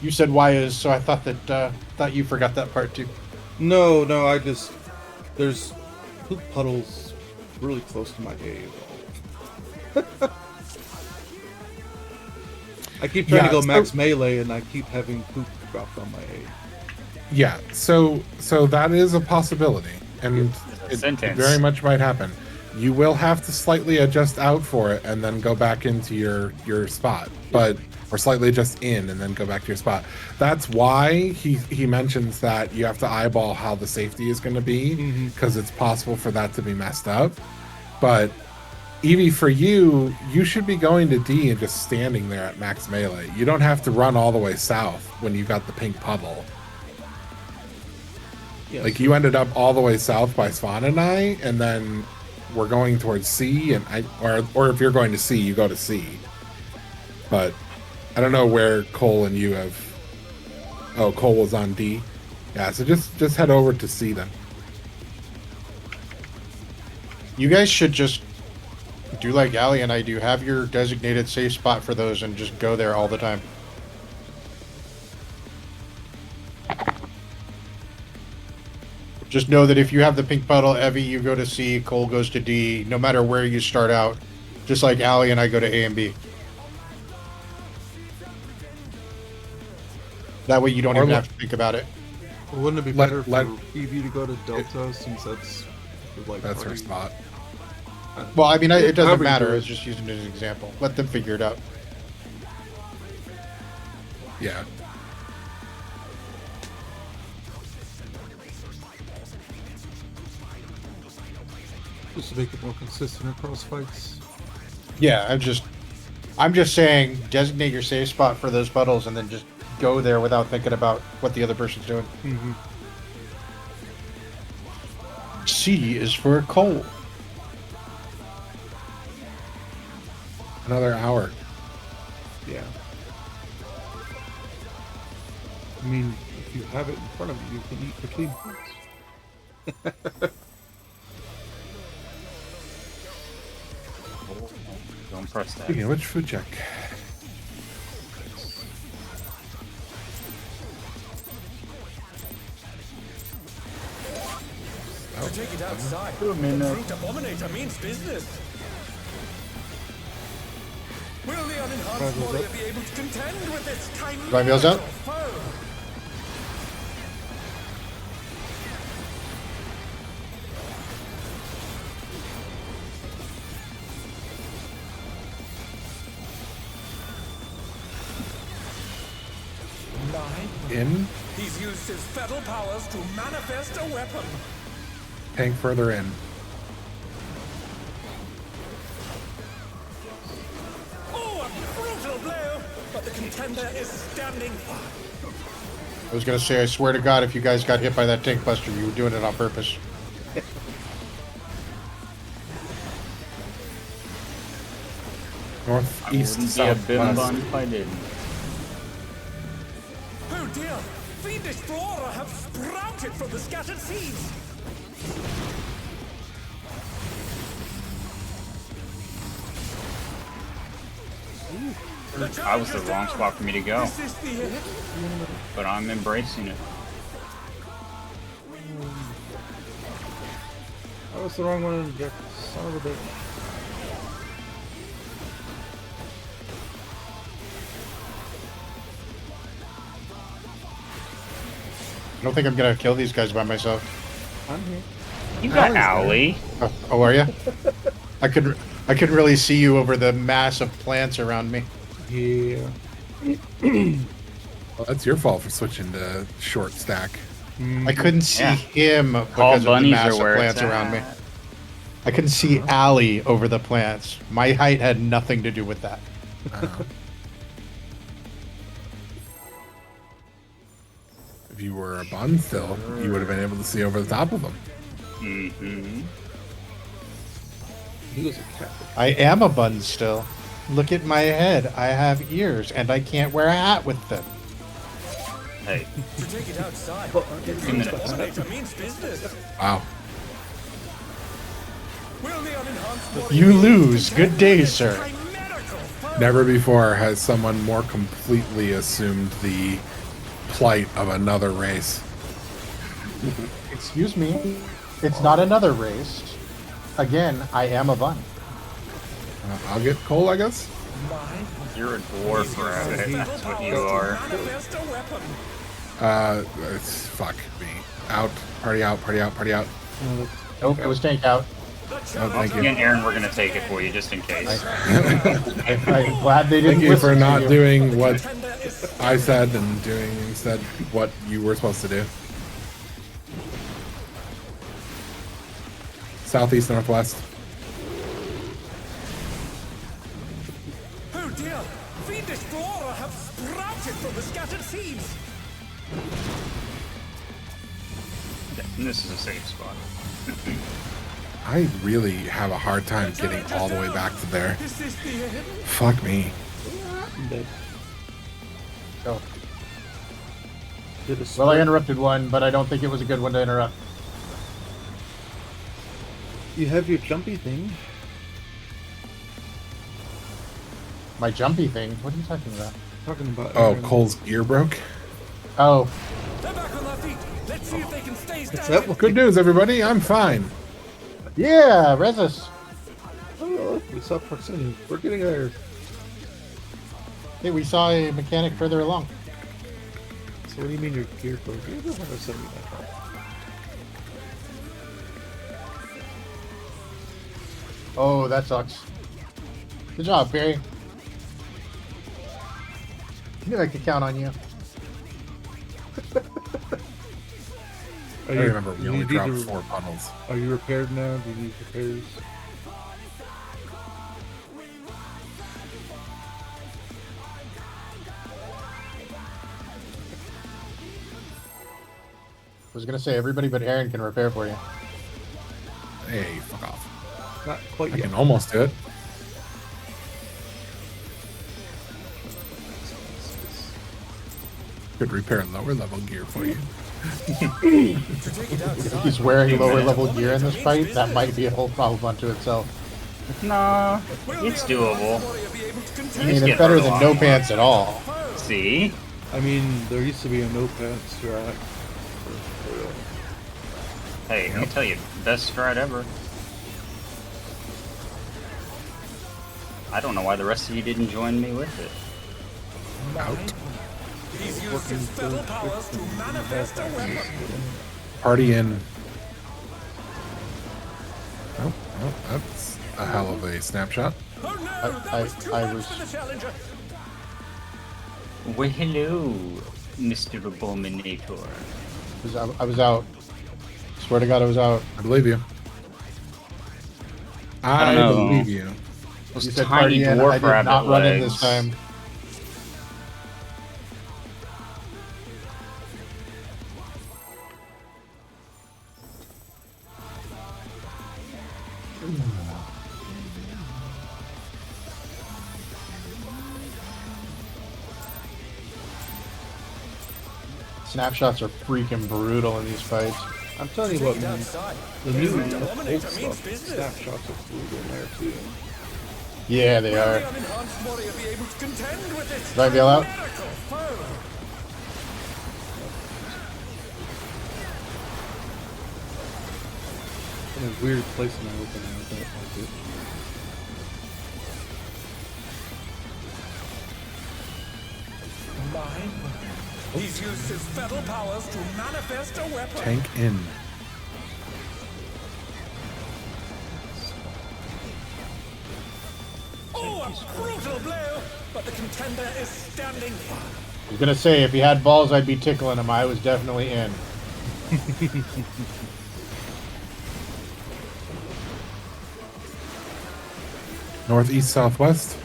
You said why is, so I thought thought you forgot that part too. No, I just there's poop puddles really close to my A. I keep trying to go max melee, and I keep having poop dropped on my A. Yeah, so that is a possibility, and it very much might happen. You will have to slightly adjust out for it, and then go back into your spot, or slightly adjust in and then go back to your spot. That's why he mentions that you have to eyeball how the safety is going to be, because it's possible for that to be messed up. But Eevee, for you should be going to D and just standing there at max melee. You don't have to run all the way south when you got the pink puddle. Yes. Like, you ended up all the way south by Swan and I, and then we're going towards C, and or if you're going to C, you go to C. But I don't know where Cole and you have. Oh, Cole was on D. Yeah, so just head over to C then. You guys should just do like Allie and I do. Have your designated safe spot for those and just go there all the time. Just know that if you have the pink puddle, Evie, you go to C, Cole goes to D, no matter where you start out. Just like Allie and I go to A and B. That way you don't even have to think about it. Well, wouldn't it be better for Eevee to go to Delta, since that's her spot? Well, I mean, it doesn't matter. I was just using it as an example. Let them figure it out. Yeah. Just to make it more consistent across fights. Yeah, I'm just saying, designate your safe spot for those puddles and then just go there without thinking about what the other person's doing. C is for Cole. Another hour. Yeah. I mean, if you have it in front of you, you can eat between parts. Don't press that. Speaking of which, food check. To take it outside, the brute abominator means business. Will the unenhanced warrior be able to contend with this My meal's out? foe? In. He's used his fetal powers to manifest a weapon. Tank further in. Oh, a brutal blow! But the contender is standing fine. I was going to say, I swear to God, if you guys got hit by that tank buster, you were doing it on purpose. North, east, I south, wouldn't be a west. bun if I didn't. Oh dear! Fiendish flora have sprouted from the scattered seeds! That was the wrong spot for me to go. Is this the end? But I'm embracing it. That was the wrong one to inject. Son of a bitch. I don't think I'm going to kill these guys by myself. I'm here. You got Owly. Oh, are you? I couldn't really see you over the mass of plants around me. Yeah. Well, that's your fault for switching to short stack. I couldn't see him Call because of the bunnies mass are of where plants it's around me. at. I couldn't see Allie over the plants. My height had nothing to do with that. If you were a bun still, you would have been able to see over the top of them. He was a cat. I am a bun still. Look at my head. I have ears, and I can't wear a hat with them. Hey. To take it outside, Well, the brute abominator means business. Wow. Will the unenhanced warrior You be able to lose. contend Good day, with this sir. chimerical foe? Never before has someone more completely assumed the plight of another race. Excuse me. It's not another race. Again, I am a Vun. I'll get Cole, I guess. You're a dwarf, Rabbit. That's what you are. It's fuck me. Out. Party out. Party out. Party out. Nope, it was tank out. Oh, thank you. Again, Aaron, we're gonna take it for you just in case. I'm glad they didn't Thank you for listen to not you. doing what I said and doing instead what you were supposed to do. Southeast, northwest. Oh dear! Fiendish flora have sprouted from the scattered seeds! And this is a safe spot. I really have a hard time getting all the way back to there. Is this the end? Fuck me. So, Did a well, I sprint. interrupted one, but I don't think it was a good one to interrupt. You have your jumpy thing. My jumpy thing? What are you talking about? Talking about. Oh, Cole's gear broke. Oh, They're back on their feet. Let's see if they can stay What's standing. that? Good news, everybody. I'm fine. yeah, Rezus. Oh, look, we saw proximity. We're getting there. Hey, we saw a mechanic further along. So what do you mean your gear broke? You don't have to send me that. Oh, that sucks. Good job, Barry. I knew I could count on you. I remember we you only need dropped to- 4 bundles. Are you repaired now? Do you need repairs? I was gonna say everybody but Aaron can repair for you. Hey, fuck off. Not quite I yet. can almost do it. Could repair lower level gear for you. If he's wearing lower level gear in this fight, that might be a whole problem unto itself. Nah, it's doable. I mean, it's better than no pants at all. See? I mean, there used to be a no pants strat. Hey, let me tell you, best strat ever. I don't know why the rest of you didn't join me with it. Out. He's used his feral powers to manifest a weapon. Party in. Oh, oh, that's a hell of a snapshot. Oh no, that I- was too I much was- for the challenger. Well, hello, Mr. Abominator. I was out. Swear to God, I was out. I believe you. I don't know. believe you. Those You said tiny party in, I dwarf did rabbit not run in legs. this time. Snapshots are freaking brutal in these fights. I'm telling you what, man. Outside. The new Every old dominator means stuff, business. snapshots are brutal in there too. Yeah, they Will are. the unenhanced warrior be able to contend with this Did I bail out? chimerical foe? In a weird place in my open I don't like it. He's used his feral powers to manifest a weapon. Tank in. Oh, a brutal blow! But the contender is standing. I was gonna say, if he had balls, I'd be tickling him. I was definitely in. Northeast, southwest.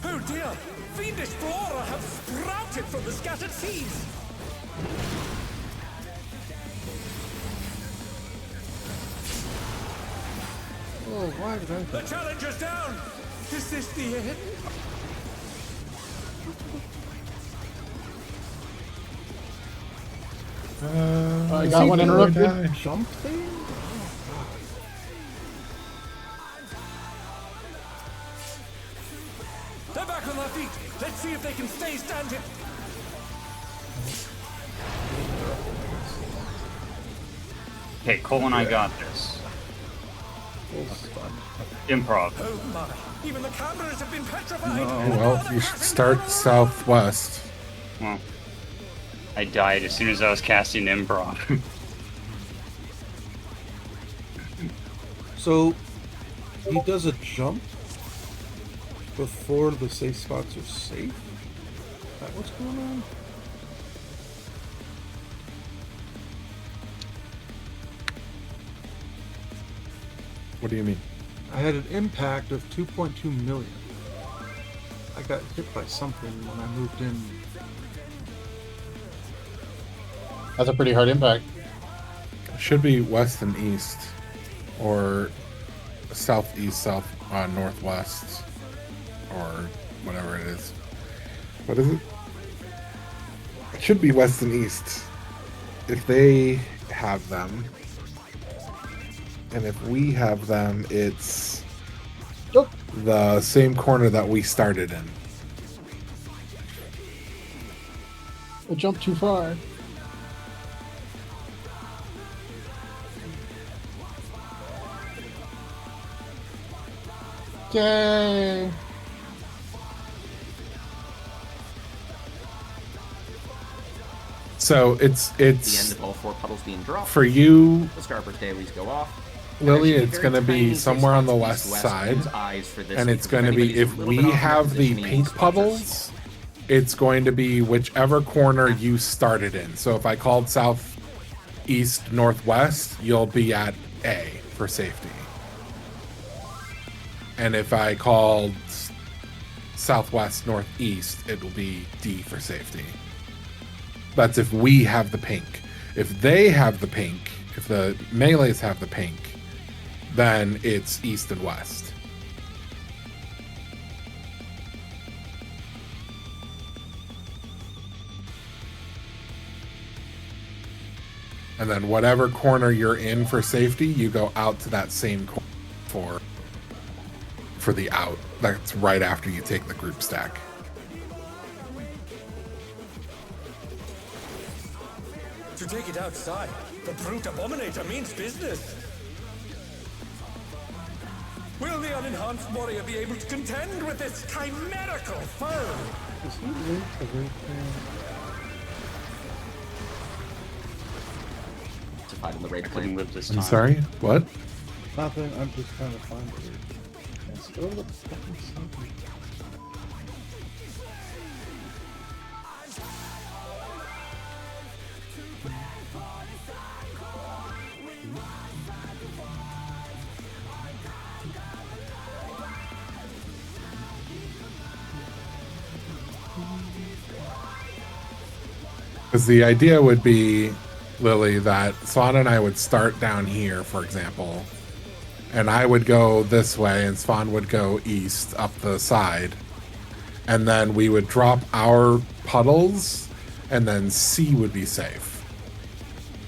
Oh dear! Fiendish flora have sprouted from the scattered seeds. Oh, why did I? The challenger's down. Is this the end? I got one interrupted. Jump thing? They're back on their feet. Let's see if they can stay standing. Okay, Cole and I got this. Improv. Oh my! Even the cameras have been petrified. Oh, well, you should start southwest. Well, I died as soon as I was casting improv. So he does a jump before the safe spots are safe? Is that what's going on? What do you mean? I had an impact of 2.2 million. I got hit by something when I moved in. That's a pretty hard impact. It should be west and east, or southeast, northwest, or whatever it is. What is it? It should be west and east. If they have them, and if we have them, it's the same corner that we started in. I jumped too far. Yay! So it's At the end of all 4 puddles being dropped, for you, the Starboard dailies go off. Lily. It's going to be somewhere on the west side, and it's going to be, if we have the pink puddles, it's going to be whichever corner you started in. So if I called south, east, northwest, you'll be at A for safety. And if I called southwest, northeast, it will be D for safety. That's if we have the pink. If they have the pink, if the melees have the pink, then it's east and west. And then whatever corner you're in for safety, you go out to that same corner for the out. That's right after you take the group stack. To take it outside, the brute abominator means business. Will the unenhanced warrior be able to contend with this chimerical foe? Is he linked to right To fight in the raid I couldn't claim. live this I'm time. sorry? What? there? Nothing. I'm just trying to find it. Let's go to the fucking something. Because the idea would be, Lily, that Swan and I would start down here, for example, and I would go this way, and Swan would go east up the side, and then we would drop our puddles, and then C would be safe.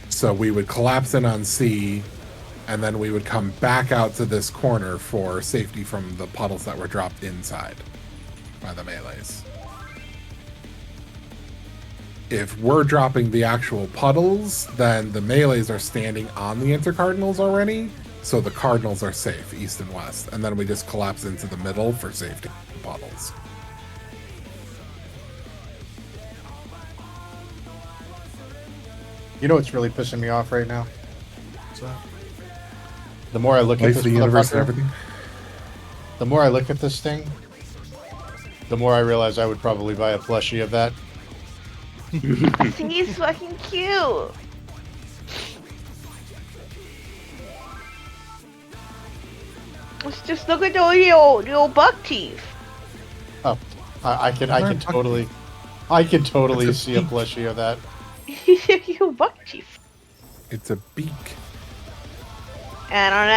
So we would collapse in on C, and then we would come back out to this corner for safety from the puddles that were dropped inside by the melees. If we're dropping the actual puddles, then the melees are standing on the intercardinals already, so the cardinals are safe, east and west, and then we just collapse into the middle for safety puddles. You know what's really pissing me off right now? What's that? The more I look at Life this of the universe and motherfucker, everything. the more I look at this thing, the more I realize I would probably buy a plushie of that. He's fucking cute. Let's just look at the little buck teeth. Oh, I can totally see a plushie of that. You buck teeth. It's a beak. I don't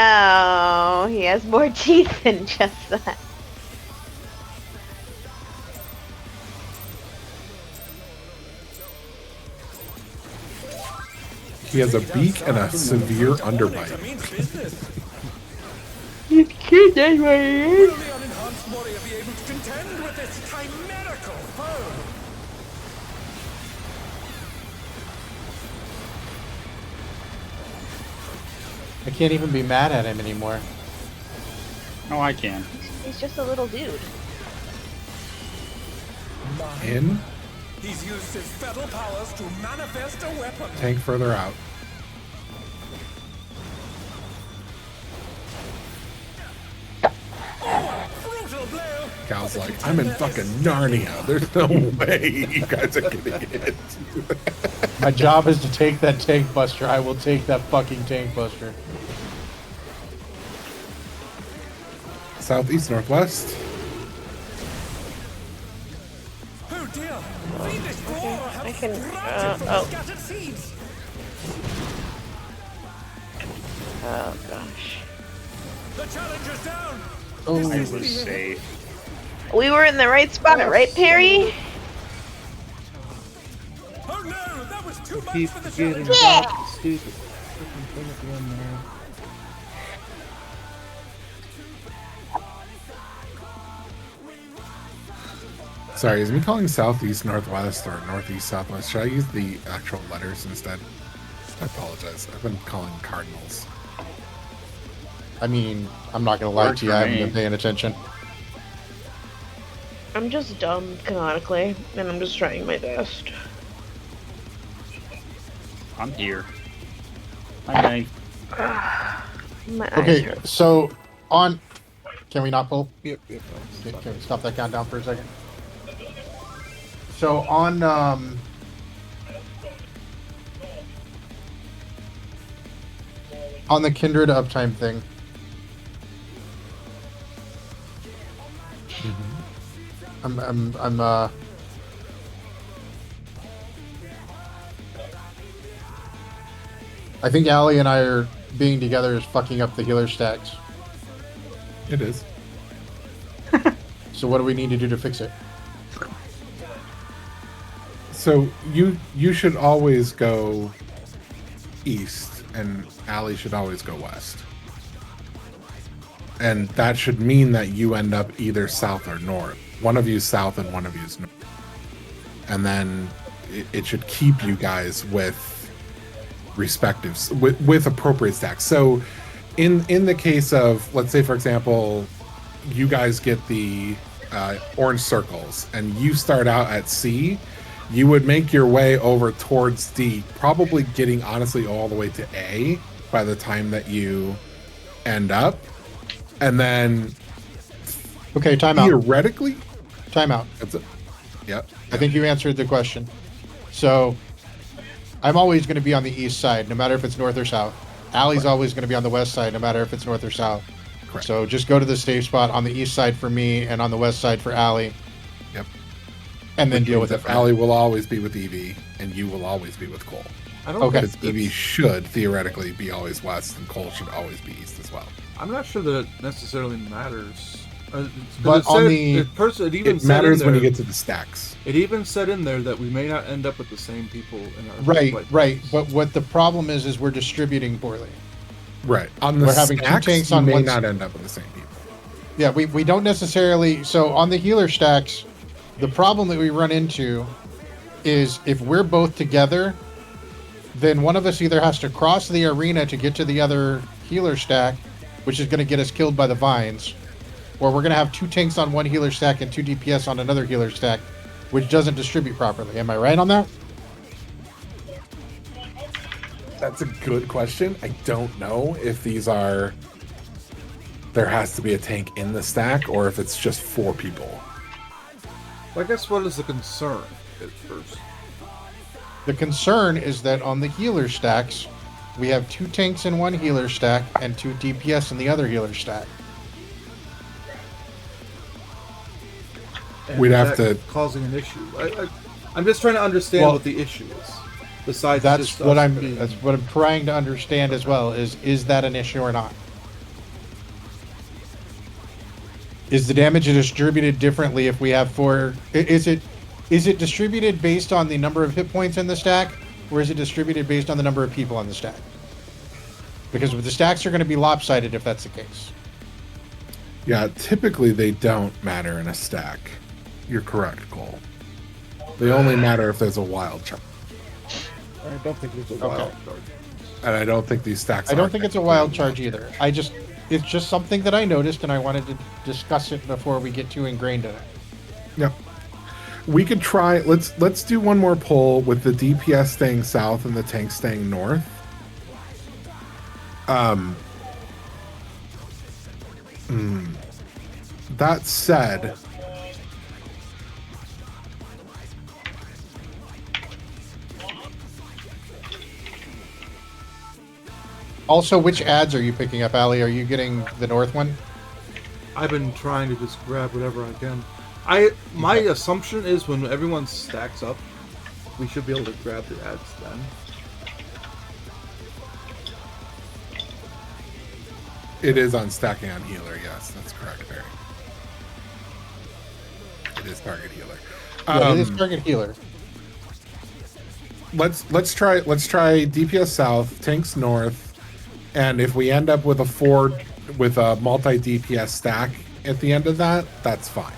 know. He has more teeth than just that. He has a beak and a severe underbite. He's cute, that's what he is. Will the unenhanced warrior be able to contend with this chimerical I can't even be mad at him anymore. Oh, I can. He's just a little dude. In. He's used his fetal powers to manifest a weapon. Tank further out. Brutal blow. Cal's like, I'm in fucking Narnia. There's no way you guys are getting it. My job is to take that tank buster. I will take that fucking tank buster. Southeast, northwest. Oh dear. Fiendish boar I have can. sprouted from Oh. scattered seeds. Oh gosh. The challenger's down. Oh, I was safe. We were in the right spot, right, Perry? Oh no, that was too much Keep for the forgetting challenger. Yeah. about the stupid freaking thing at the end there. Sorry, is me calling southeast, northwest, or northeast, southwest? Should I use the actual letters instead? I apologize. I've been calling cardinals. I mean, I'm not gonna lie Worked to you. for I haven't me. been paying attention. I'm just dumb canonically, and I'm just trying my best. I'm here. Okay. My eyes Okay, hurt. so on. Can we not pull? Yep. Can we stop that countdown for a second? So on the kindred uptime thing. I'm I think Allie and I are being together is fucking up the healer stacks. It is. So what do we need to do to fix it? So you should always go east, and Allie should always go west. And that should mean that you end up either south or north. One of you is south and one of you is north. And then it should keep you guys with respectives, with appropriate stacks. So in the case of, let's say, for example, you guys get the orange circles and you start out at C, you would make your way over towards D, probably getting honestly all the way to A by the time that you end up. And then Okay, timeout. theoretically, Timeout. that's it. Yep. I think you answered the question. So I'm always going to be on the east side, no matter if it's north or south. Allie's always going to be on the west side, no matter if it's north or south. Correct. So just go to the safe spot on the east side for me and on the west side for Allie. Yep. And then deal with it. Allie will always be with Evie, and you will always be with Cole. I don't Okay. think Because Evie should theoretically be always west, and Cole should always be east as well. I'm not sure that it necessarily matters. 'Cause But it on said- the- it even It said matters in when you there- get to the stacks. It even said in there that we may not end up with the same people in our Right, play right. points. But what the problem is we're distributing poorly. Right. On the We're having two stacks, tanks you on may one not end up with the same people. Yeah, we don't necessarily. So on the healer stacks, the problem that we run into is if we're both together, then one of us either has to cross the arena to get to the other healer stack, which is going to get us killed by the vines, or we're going to have two tanks on one healer stack and two DPS on another healer stack, which doesn't distribute properly. Am I right on that? That's a good question. I don't know if these are. There has to be a tank in the stack, or if it's just 4 people. I guess what is the concern at first? The concern is that on the healer stacks, we have two tanks in one healer stack and two DPS in the other healer stack. And We'd is have that to- causing an issue. I'm just trying to understand Well, what the issue is. Besides, That's just what us I'm. being- That's what I'm trying to understand as well. Is that an issue or not? Is the damage distributed differently if we have 4? Is it distributed based on the number of hit points in the stack, or is it distributed based on the number of people on the stack? Because the stacks are going to be lopsided if that's the case. Yeah, typically they don't matter in a stack. You're correct, Cole. They only matter if there's a wild charge. I don't think there's a wild card. and I don't think these stacks. I don't think it's a wild charge either. It's just something that I noticed, and I wanted to discuss it before we get too ingrained in it. Yep. We could try. Let's do one more pull with the DPS staying south and the tank staying north. That said, also, which ads are you picking up, Ali? Are you getting the north one? I've been trying to just grab whatever I can. My assumption is when everyone stacks up, we should be able to grab the ads then. it is on stacking on healer. Yes, that's correct, Barry. It is target healer. Yeah, it is target healer. Let's try DPS south, tanks north, and if we end up with a multi DPS stack at the end of that, that's fine.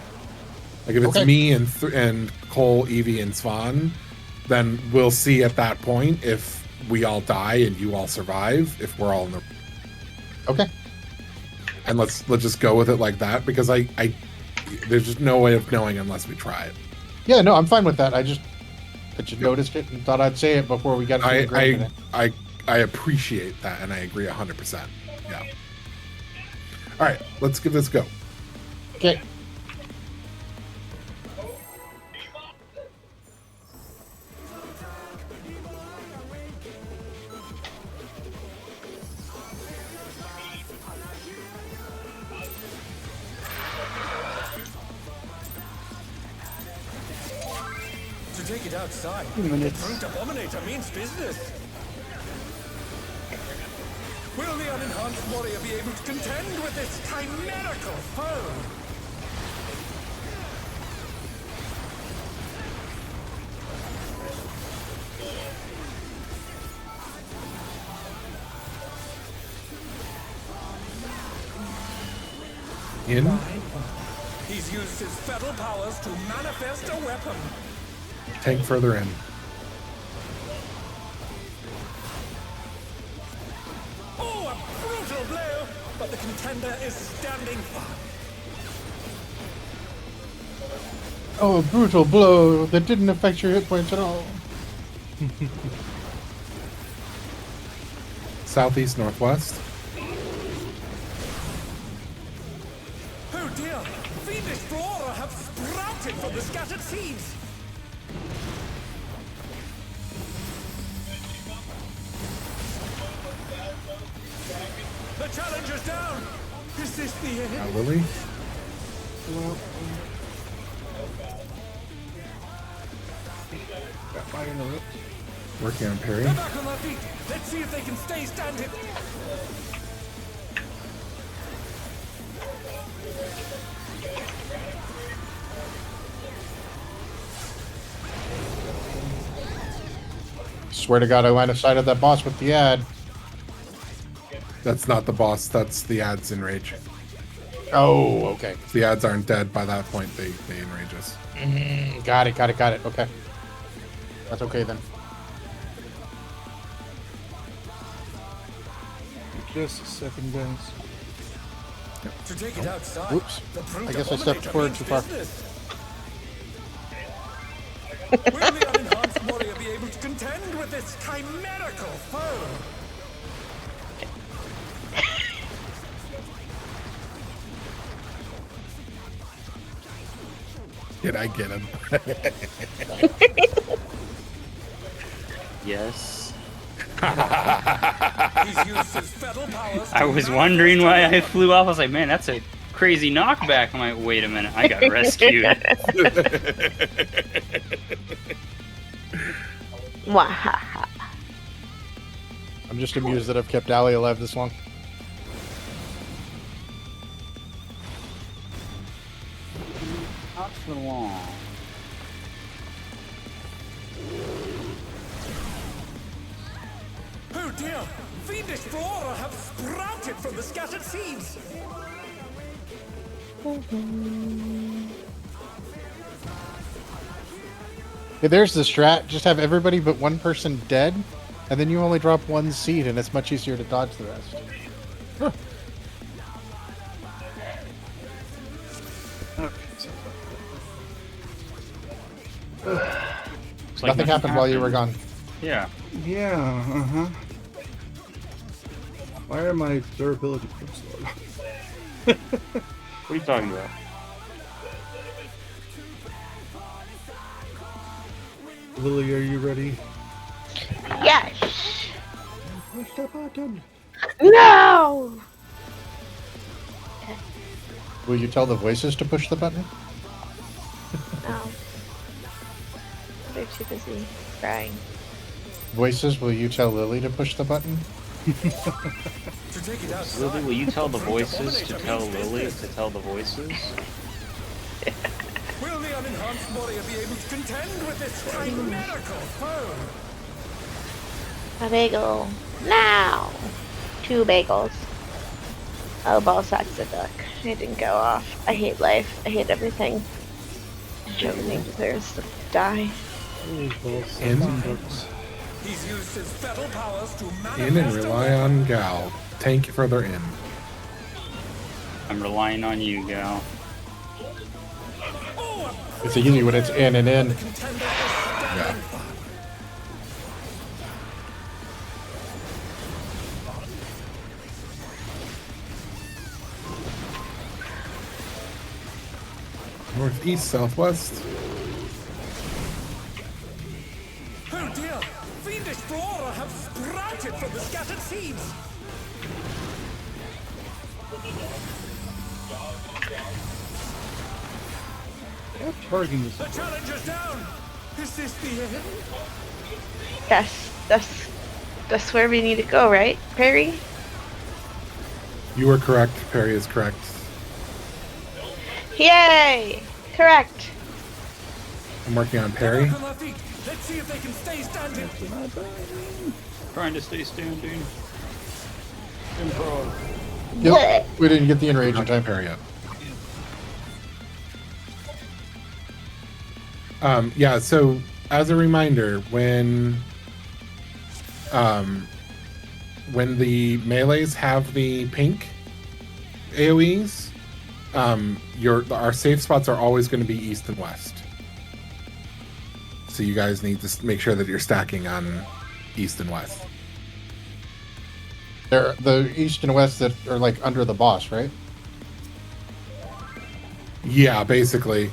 Like if it's me and Cole, Evie, and Svan, then we'll see at that point if we all die and you all survive. If we're all in the and let's just go with it like that, because I there's just no way of knowing unless we try it. Yeah, no, I'm fine with that. I just noticed it and thought I'd say it before we got to the grade. I appreciate that, and I agree 100%. Yeah. All right, let's give this a go. Okay. To take it outside, the brute abominator means business. Will the unenhanced warrior be able to contend with this chimerical foe? He's used his feral powers to manifest a weapon. Tank further in. Oh, a brutal blow! But the contender is standing firm. Oh, a brutal blow that didn't affect your hit points at all. Southeast, northwest. Oh dear! Fiendish flora have sprouted from the scattered seeds! The challenger's down! Is this the end? Lily. Got fire in the lips. Working on parry. They're back on their feet! Let's see if they can stay standing! Swear to God, I line of sight of that boss with the ad. That's not the boss. That's the ads in rage. Oh, okay. If the ads aren't dead by that point, they enrage us. Got it. Okay. That's okay then. Just a second, guys. To take it outside. Oops. The brute I guess I stepped abominator forward means too far. business. Will the unenhanced warrior be able to contend with this chimerical foe? Did I get him? Yes. He's used his feral powers I was wondering why I flew off. I was like, man, that's a crazy knockback. I'm like, wait a minute, I got rescued. Wahaha. I'm just amused that I've kept Ali alive this long. Not for long. Oh dear! Fiendish flora have sprouted from the scattered seeds! Hey, there's the strat. Just have everybody but one person dead, And then you only drop one seed, and it's much easier to dodge the rest. Nothing happened while you were gone. Yeah. Yeah, uh-huh. Why are my durability points low? What are you talking about? Lily, are you ready? Yes. Push that button. No. Will you tell the voices to push the button? No. They're too busy crying. Voices, will you tell Lily to push the button? To take it outside, Lily, will you tell the the voices to dominator tell means Lily business. to tell the voices? Will the unenhanced warrior be able to contend with this chimerical foe? A bagel. Now. 2 bagels. Oh, ball sacks a duck. It didn't go off. I hate life. I hate everything. Joking deserves to die. He's used his fatal powers to manifest In and rely on Gal. Tank further in. I'm relying on you, gal. It's easy when it's in and in. Yeah. Northeast, southwest. Oh dear! Fiendish flora have sprouted from the scattered seeds! I'm targeting this. The challenger's down! Is this the end? That's where we need to go, right, Perry? You are correct. Perry is correct. Yay! Correct. I'm working on Perry. Back on their feet. Let's see if they can stay standing. Trying to stay standing. Improv. Yep, we didn't get the enrage in time. Perry up. Yeah, so as a reminder, when the melees have the pink AoEs, our safe spots are always going to be east and west. So you guys need to make sure that you're stacking on east and west. They're the east and west that are like under the boss, right? Yeah, basically.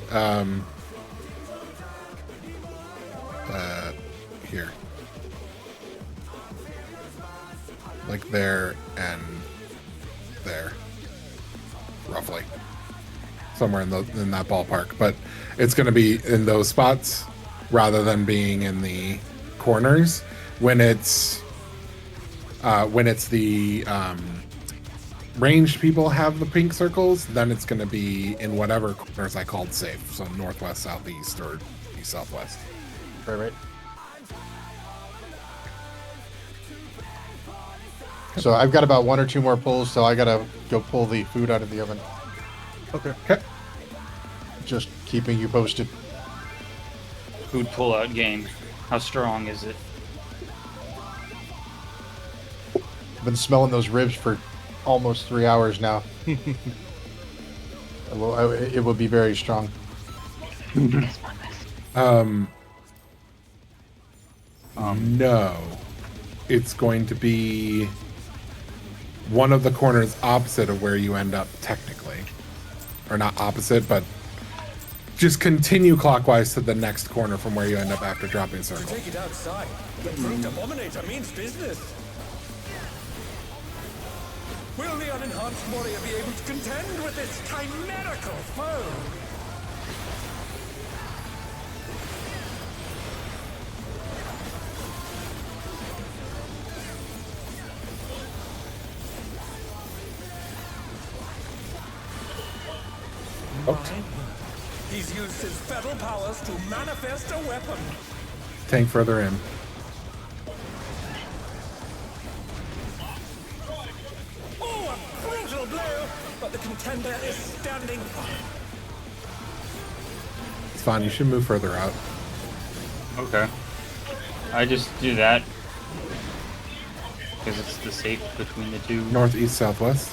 Here. Like there and there. Roughly. Somewhere in that ballpark. But it's going to be in those spots rather than being in the corners. When it's the ranged people have the pink circles, then it's going to be in whatever corners I called safe. So northwest, southeast, or east, southwest. Right. So I've got about 1 or 2 more pulls, so I gotta go pull the food out of the oven. Okay. Just keeping you posted. Food pull-out game. How strong is it? I've been smelling those ribs for almost 3 hours now. It will be very strong. No. It's going to be one of the corners opposite of where you end up technically. Or not opposite, but just continue clockwise to the next corner from where you end up after dropping To circle. take it outside, the brute abominator means business. Will the unenhanced warrior be able to contend with this chimerical foe? He's used his fatal powers to manifest a weapon. Tank further in. Oh, a brutal blow! But the contender is standing. It's fine. You should move further out. Okay. I just do that Because it's the safe between the two. Northeast, southwest.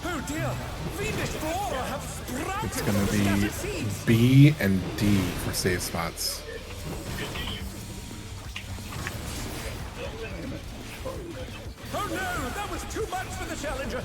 Oh dear! Fiendish flora have sprouted It's gonna from the be scattered seeds. B and D for save spots. Oh no! That was too much for the challenger.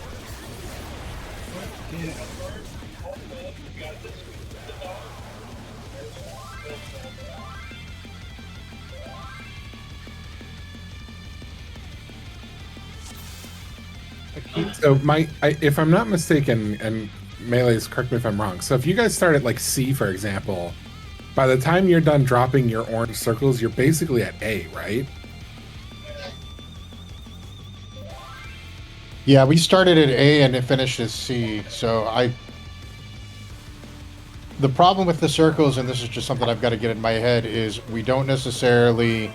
So if I'm not mistaken, and Melee's, correct me if I'm wrong. So if you guys start at like C, for example, by the time you're done dropping your orange circles, you're basically at A, right? Yeah, we started at A and it finished at C. So the problem with the circles, and this is just something I've got to get in my head, is we don't necessarily.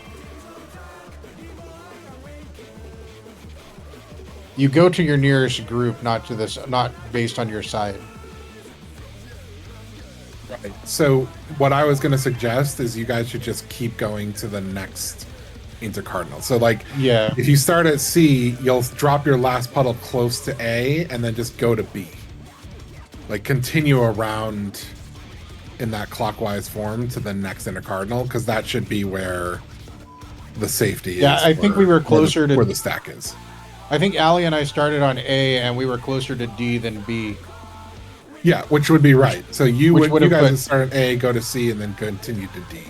You go to your nearest group, not based on your side. Right. So what I was going to suggest is you guys should just keep going to the next intercardinal. So like, Yeah. if you start at C, you'll drop your last puddle close to A and then just go to B. Like continue around in that clockwise form to the next intercardinal, because that should be where the safety is. Yeah, I think we were closer to where the stack is. I think Allie and I started on A, and we were closer to D than B. Yeah, which would be right. So you Which would you would've guys put- would start at A, go to C, and then continue to D.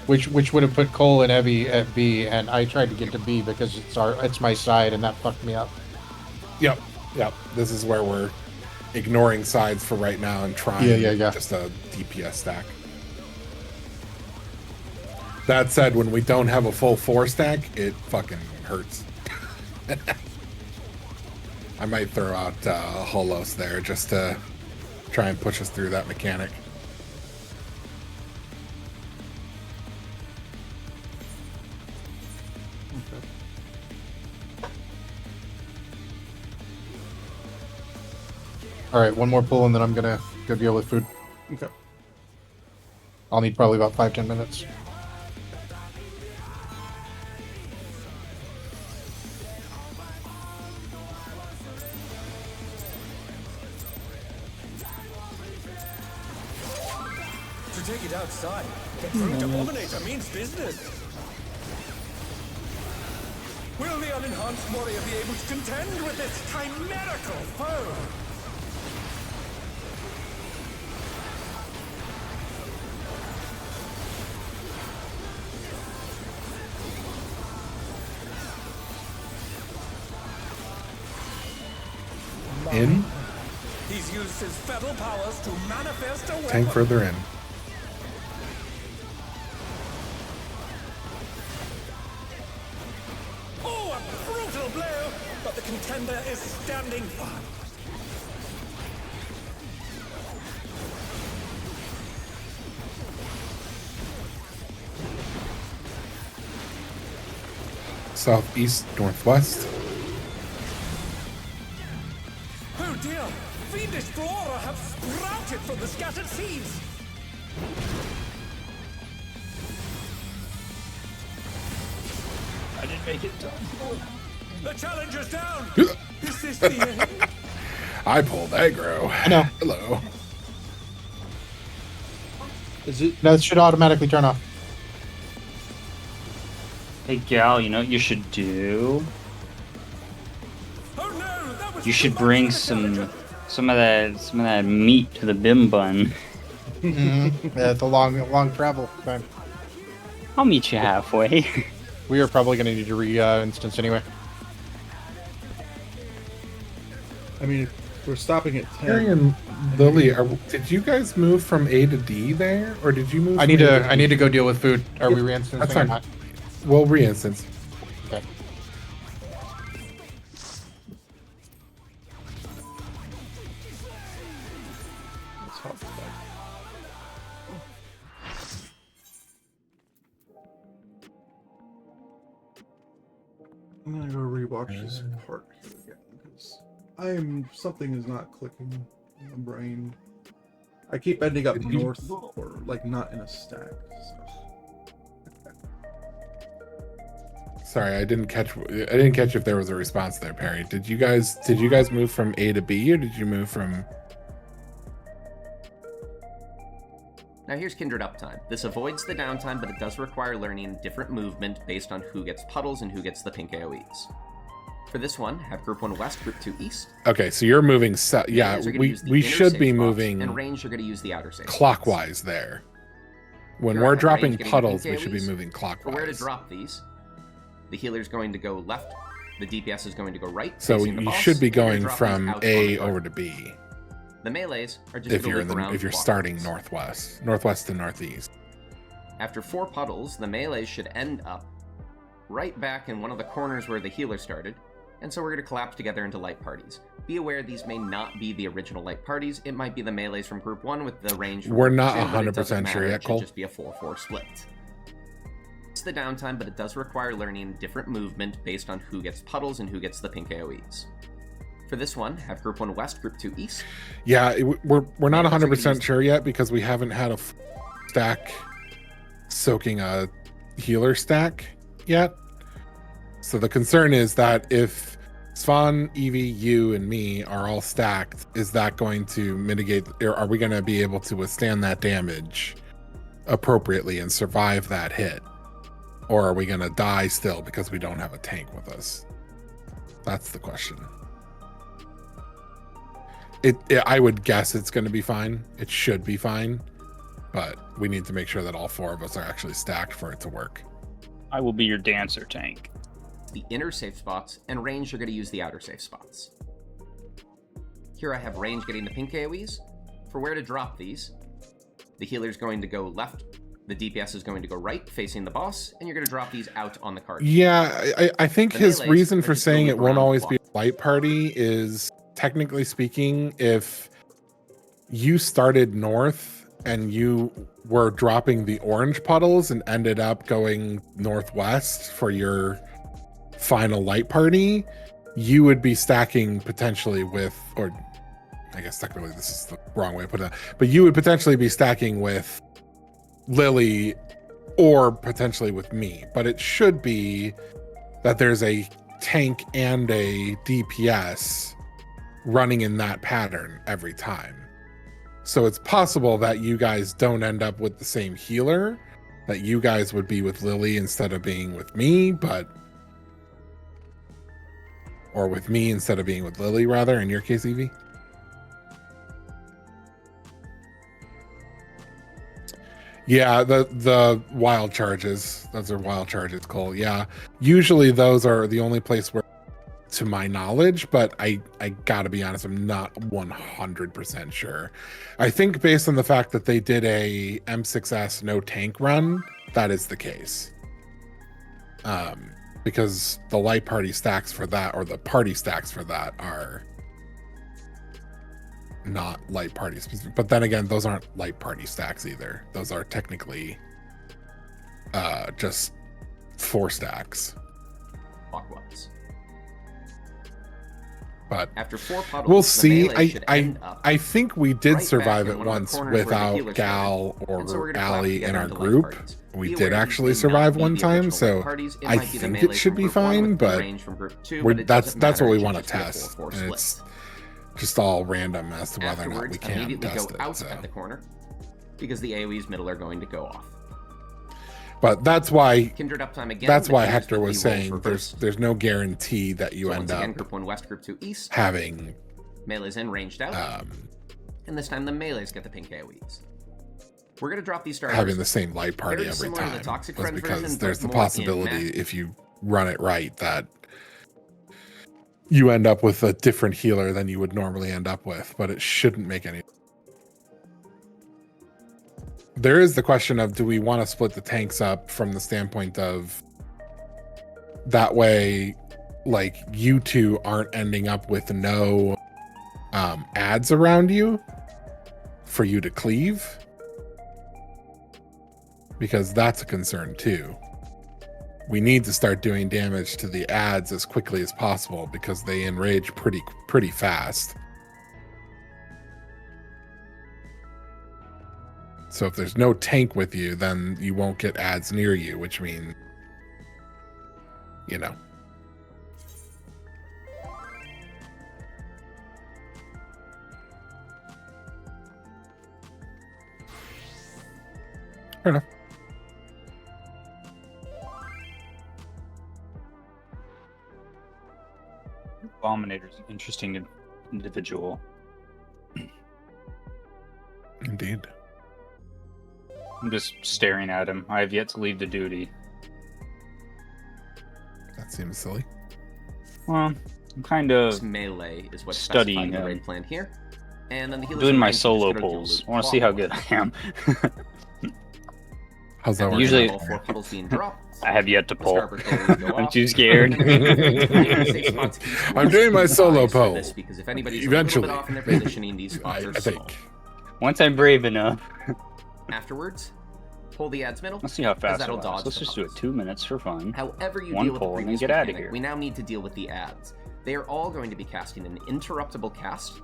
Which would have put Cole and Evie at B, and I tried to get to B because it's my side, and that fucked me up. Yep. This is where we're ignoring sides for right now and trying Yeah. just a DPS stack. That said, when we don't have a full 4 stack, it fucking hurts. I might throw out Holos there just to try and push us through that mechanic. All right, one more pull, and then I'm gonna go deal with food. Okay. I'll need probably about 5-10 minutes. To take it outside, the fruit abominator means business. Will the unenhanced warrior be able to contend with this chimerical foe? In? He's used his feral powers to manifest a weapon. Tank further in. Oh, a brutal blow! But the contender is standing firm. Southeast, northwest. Oh dear! Fiendish flora have sprouted from the scattered seeds! I didn't make it. The challenger's down! Is this the end? I pulled aggro. I know. Hello. Is it? No, it should automatically turn off. Hey Gal, you know what you should do? Oh no! That was You too should much bring for the some of that meat to the bim bun. Yeah, it's a long travel time. I'll meet you halfway. We are probably going to need to re-instance anyway. I mean, if we're stopping at 10. Harry and Lily, did you guys move from A to D there, or did you move? I need from A to D? go deal with food. Are we Yep, re-instancing that's or fine. not? We'll re-instance. Okay. Let's hop back. I'm gonna go rewatch this part here again because something is not clicking in the brain. I keep ending up north or like not in a stack. So. Sorry, I didn't catch if there was a response there, Perry. Did you guys move from A to B, or did you move from? Now here's Kindred Uptime. This avoids the downtime, but it does require learning different movement based on who gets puddles and who gets the pink AoEs. For this one, have Group 1 West, Group 2 East. Okay, so you're moving. Yeah, Melees are gonna we use the we inner should safe be spots, moving and range are going to use the outer safe spots. clockwise there. When Here I we're have dropping range getting the puddles, pink we should be AoEs. moving For where to clockwise. drop these, the healer's going to go left, the DPS is going to go right. So facing the you boss, should be and you're gonna going drop these from out on A the card. over to B. The melees are just If going you're to loop around if you're clockwise. starting northwest to northeast. After 4 puddles, the melees should end up right back in one of the corners where the healer started, and so we're going to collapse together into light parties. Be aware these may not be the original light parties. It might be the melees from Group 1 with the range from We're Group not 2, but it doesn't 100% sure matter. yet, It should Cole. just be a 4-4 split. It's the downtime, but it does require learning different movement based on who gets puddles and who gets the pink AoEs. For this one, have Group 1 West, Group 2 East. Yeah, we're not Melees are gonna 100% use- sure yet because we haven't had a stack soaking a healer stack yet. So the concern is that if Svan, Evie, you, and me are all stacked, is that going to mitigate, or are we going to be able to withstand that damage appropriately and survive that hit? Or are we going to die still because we don't have a tank with us? That's the question. I would guess it's going to be fine. It should be fine. But we need to make sure that all 4 of us are actually stacked for it to work. I will be your dancer tank. The inner safe spots, and range are going to use the outer safe spots. Here I have range getting the pink AoEs. For where to drop these, the healer's going to go left, the DPS is going to go right, facing the boss, and you're going to drop these out on the card. Yeah, I think The his melees reason are for just gonna saying loop it won't around always be clockwise. a light party is, technically speaking, if you started north and you were dropping the orange puddles and ended up going northwest for your final light party, you would be stacking potentially with, or I guess technically this is the wrong way to put it, but you would potentially be stacking with Lily or potentially with me. But it should be that there's a tank and a DPS running in that pattern every time. So it's possible that you guys don't end up with the same healer, that you guys would be with Lily instead of being with me, or with me instead of being with Lily, rather, in your case, Evie. Yeah, the wild charges. Those are wild charges, Cole. Yeah. Usually those are the only place where, to my knowledge, but I gotta be honest, I'm not 100% sure. I think based on the fact that they did a M6S no tank run, that is the case. Because the light party stacks for that, or the party stacks for that, are not light party specific. But then again, those aren't light party stacks either. Those are technically just 4 stacks. Clockwise. But After 4 puddles, we'll the see. melee should end up I think we did right survive back it in one of the once corners where the without healer Gal started. And so we're or gonna collapse Allie in together our into light group. parties. We Be did aware actually these may not survive be one the time, original so light parties. It I might be the think melee it should from be Group 1 fine, with the but range from Group 2, we're, but it that's doesn't what matter, we it want to should just be a test. 4-4 And split. it's just all random as to whether or not we Afterwards, can immediately test go it. out So. at the corner, because the AoE's middle are going to go off. But that's why Kindred uptime again. that's but why used Hector with was the rolls saying reversed. there's no guarantee that you So end once again, up Group 1 West, Group 2 East. having Melee's in, ranged out. And this time the melees get the pink AoEs. We're going to drop these starters. having the same light party Very every similar to the time, Toxic was Friend because version, there's but the more in possibility, mech. if you run it right, that you end up with a different healer than you would normally end up with, but it shouldn't make any. There is the question of, do we want to split the tanks up from the standpoint of that way, like, you two aren't ending up with no ads around you for you to cleave, because that's a concern too. We need to start doing damage to the ads as quickly as possible because they enrage pretty fast. So if there's no tank with you, then you won't get ads near you, which means you know. Fair enough. Abominator's an interesting individual. Indeed. I'm just staring at him. I have yet to leave the duty. That seems silly. Well, I'm kind of melee is what's studying the him. raid plan here. And then the healers Doing in my range are just solo gonna pulls. do I want to see how good I am. How's that working? Usually- all 4 puddles being dropped. I have yet to The pull. Starboard goalies go I'm off, too scared. and then safe spots keep I'm doing my solo eyes for pull. this, because if anybody's a Eventually, little bit off in their maybe. positioning, these spots are I small. think. Once I'm brave enough. Afterwards, pull the adds middle. Let's see how fast it that'll lasts. dodge Let's the just do it puddles. 2 minutes for fun. However you One deal with the pull and then previous get outta mechanic, here. we now need to deal with the adds. They are all going to be casting an interruptible cast.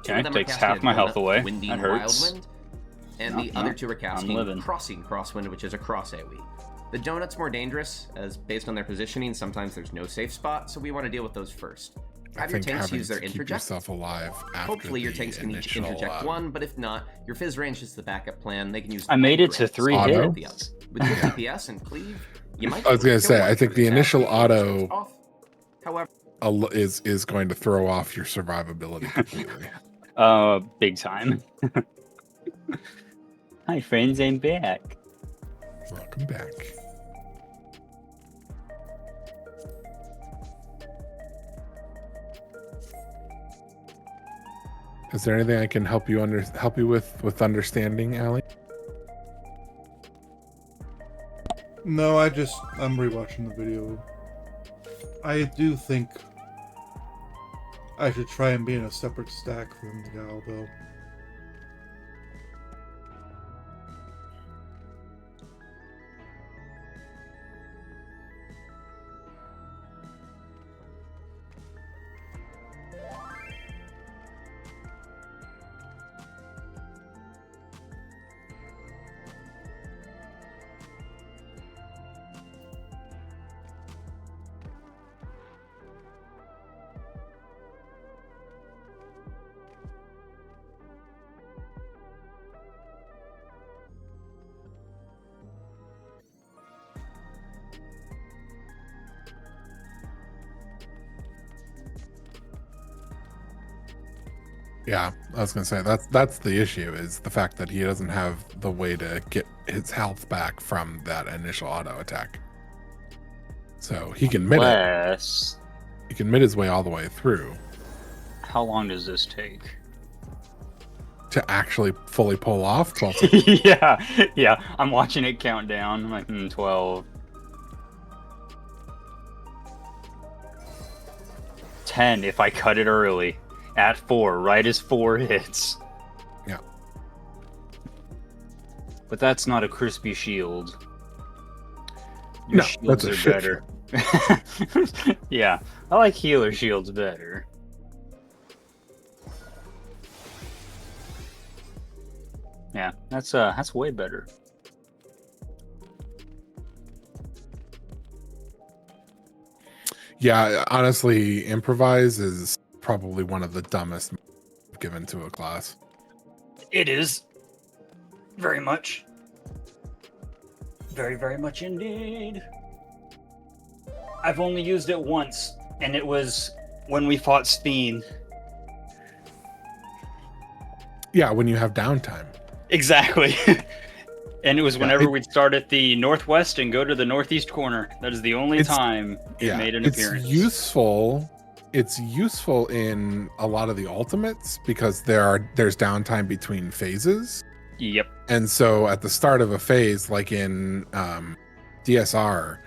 Two Okay, of them are takes casting half a my donut, health away. Windy That Wild hurts. Wind, and No, the no, other two are I'm casting living. Crossing Crosswind, which is a cross AoE. The donut's more dangerous, as based on their positioning, sometimes there's no safe spot, so we want to deal with those first. I Have your think tanks having use their to keep interject. yourself alive after Hopefully your the tanks can each initial, interject one, but if not, your Fizz range is the backup plan. They can use I made it to grades 3 Auto? hits. with good DPS and cleave. You might I was be able gonna to say, kill I one think for the this initial action. auto Off. However, is going to throw off your survivability completely. Big time. Hi friends, I'm back. Welcome back. Is there anything I can help you with understanding, Allie? No, I'm rewatching the video. I do think I should try and be in a separate stack from Gal, though. Yeah, I was gonna say that's the issue, is the fact that he doesn't have the way to get his health back from that initial auto attack. So he can mid it. Unless... He can mid his way all the way through How long does this take? to actually fully pull off 12 seconds. yeah. I'm watching it count down. I'm like, 12. 10 if I cut it early. At 4, right as 4 hits. Yeah. But that's not a crispy shield. No, shields that's a are shit better. Yeah, I like healer shields better. Yeah, that's way better. Yeah, honestly, improvise is probably one of the dumbest given to a class. It is. Very much. Very, very much indeed. I've only used it once, and it was when we fought Steen. Yeah, when you have downtime. Exactly. And it was whenever we'd start at the northwest and go to the northeast corner. That is the only time it made an appearance. It's useful. It's useful in a lot of the ultimates because there's downtime between phases. Yep. And so at the start of a phase, like in DSR,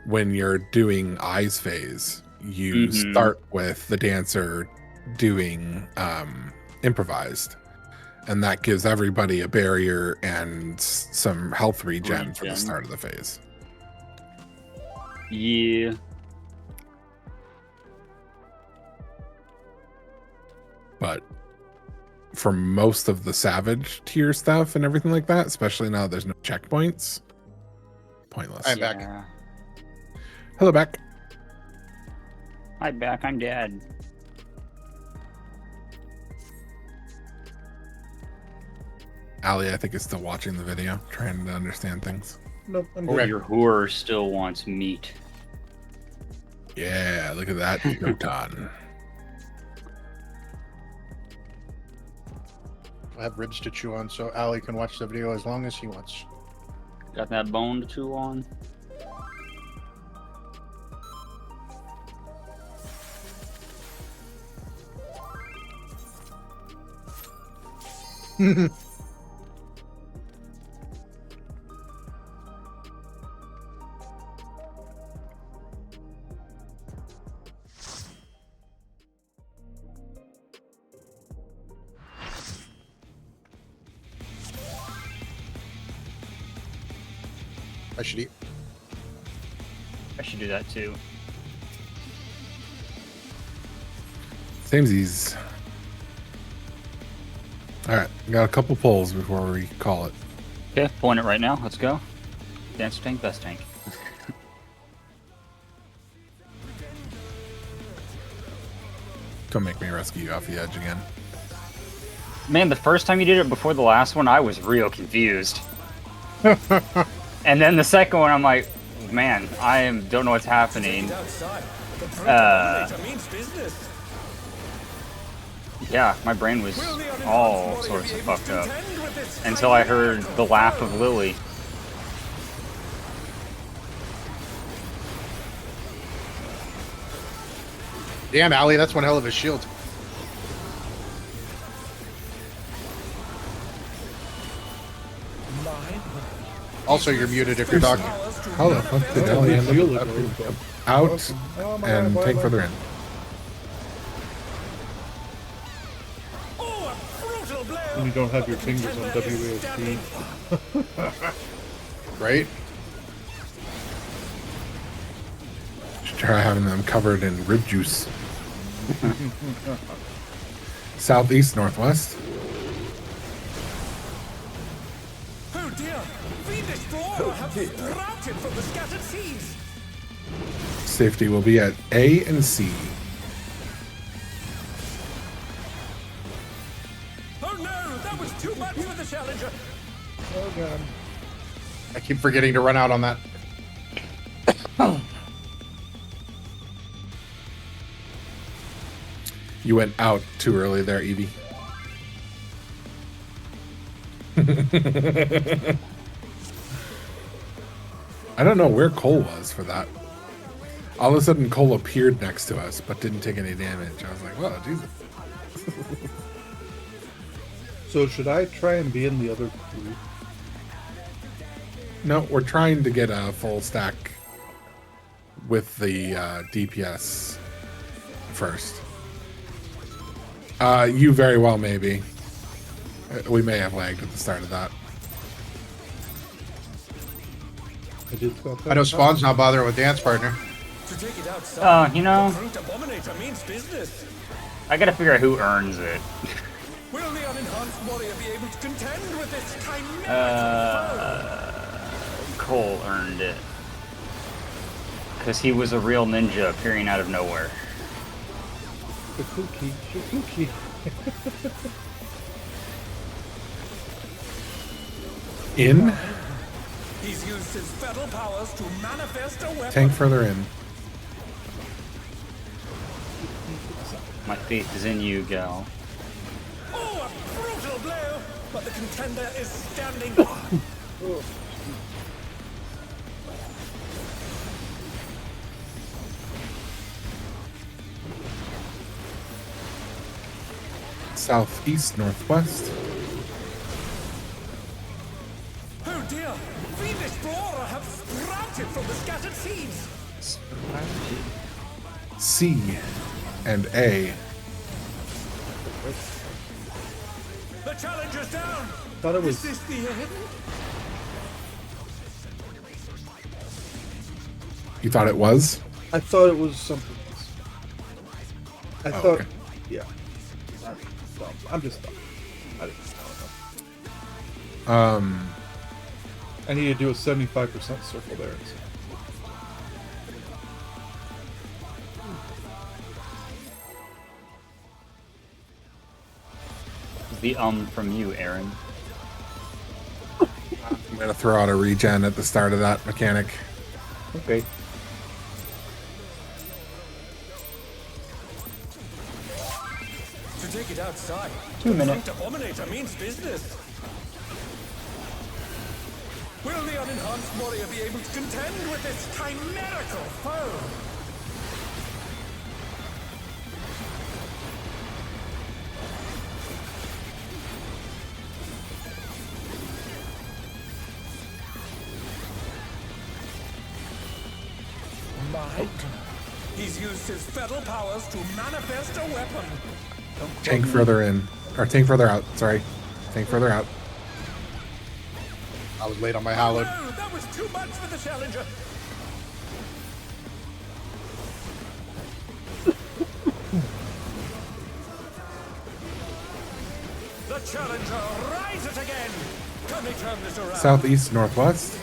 when you're doing Eyes phase, you start with the dancer doing improvised. And that gives everybody a barrier and some health regen for the start of the phase. Yeah. But for most of the Savage tier stuff and everything like that, especially now there's no checkpoints, pointless. I'm back. Hello, back. Hi, back. I'm dead. Ali, I think, is still watching the video, trying to understand things. Nope, I'm Okay. good. Your whore still wants meat. Yeah, look at that. Noton. I have ribs to chew on, so Ali can watch the video as long as he wants. Got that bone to chew on? I should eat. I should do that too. Samesies. All right, got a couple polls before we call it. Okay, pulling it right now. Let's go. Dancer tank, best tank. Don't make me rescue you off the edge again. Man, the first time you did it before the last one, I was real confused. And then the second one, I'm like, man, don't know what's happening. Yeah, my brain was all sorts of fucked up until I heard the laugh of Lily. Damn, Ali, that's one hell of a shield. Also, you're muted if you're talking. How the fuck did Ali end up out and tank further in? When you don't have your fingers on WASD. Right? Should try having them covered in rib juice. Southeast, northwest. Oh dear! Fiendish Flora have sprouted from the scattered seeds! Safety will be at A and C. Oh no! That was too much for the Challenger! Oh god. I keep forgetting to run out on that. You went out too early there, Evie. I don't know where Cole was for that. All of a sudden, Cole appeared next to us, but didn't take any damage. I was like, "Whoa, Jesus!" So should I try and be in the other group? No, we're trying to get a full stack with the DPS first. You very well may be. We may have lagged at the start of that. I know Spawn's not bothering with Dance Partner. To take it outside, You know, the Brute Abominator means business. I gotta figure out who earns it. Will the unenhanced warrior be able to contend with this chimerical Cole earned it. Because he was a real ninja appearing out of nowhere. Shakuki. In? He's used his feral powers to manifest a weapon. Tank further in. My faith is in you, gal. Oh, a brutal blow! But the contender is standing. Southeast, northwest. Oh dear! Fiendish Flora have sprouted from the scattered seeds. C and A. The Challenger's down. Thought it was. Is this the end? You thought it was? I thought it was something else. I Oh, thought. okay. Yeah. I'm just dumb. I didn't know. I need to do a 75% circle there. the from you, Aaron. I'm gonna throw out a regen at the start of that mechanic. Okay. To take it outside. 2 minutes. The Abominator means business. Will the unenhanced warrior be able to contend with this chimerical foe? My. He's used his fetal powers to manifest a weapon. Tank further in. Or tank further out, sorry. Tank further out. I was late on my hallowed. No, that was too much for the challenger. The challenger rises again. Can they turn this around? Southeast, northwest.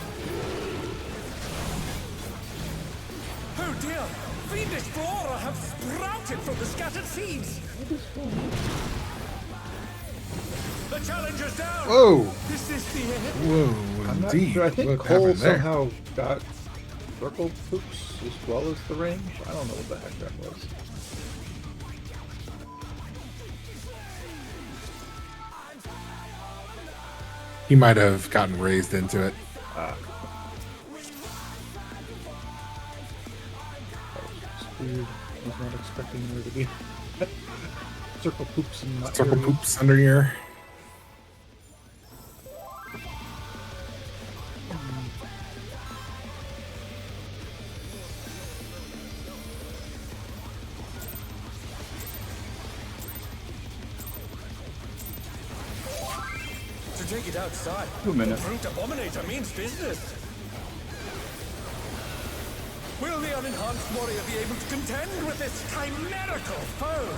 Oh dear! Fiendish flora have sprouted from the scattered seeds. The challenger's down. Whoa! Is this the end? Whoa, I'm not indeed. sure. I think What Cole happened there? somehow got circle poops as well as the range. I don't know what the heck that was. He might have gotten raised into it. I was not expecting there to be circle poops in my Circle area. poops under your. To take it outside. 2 minutes. The brute abominator means business. Will the unenhanced warrior be able to contend with this chimerical foe?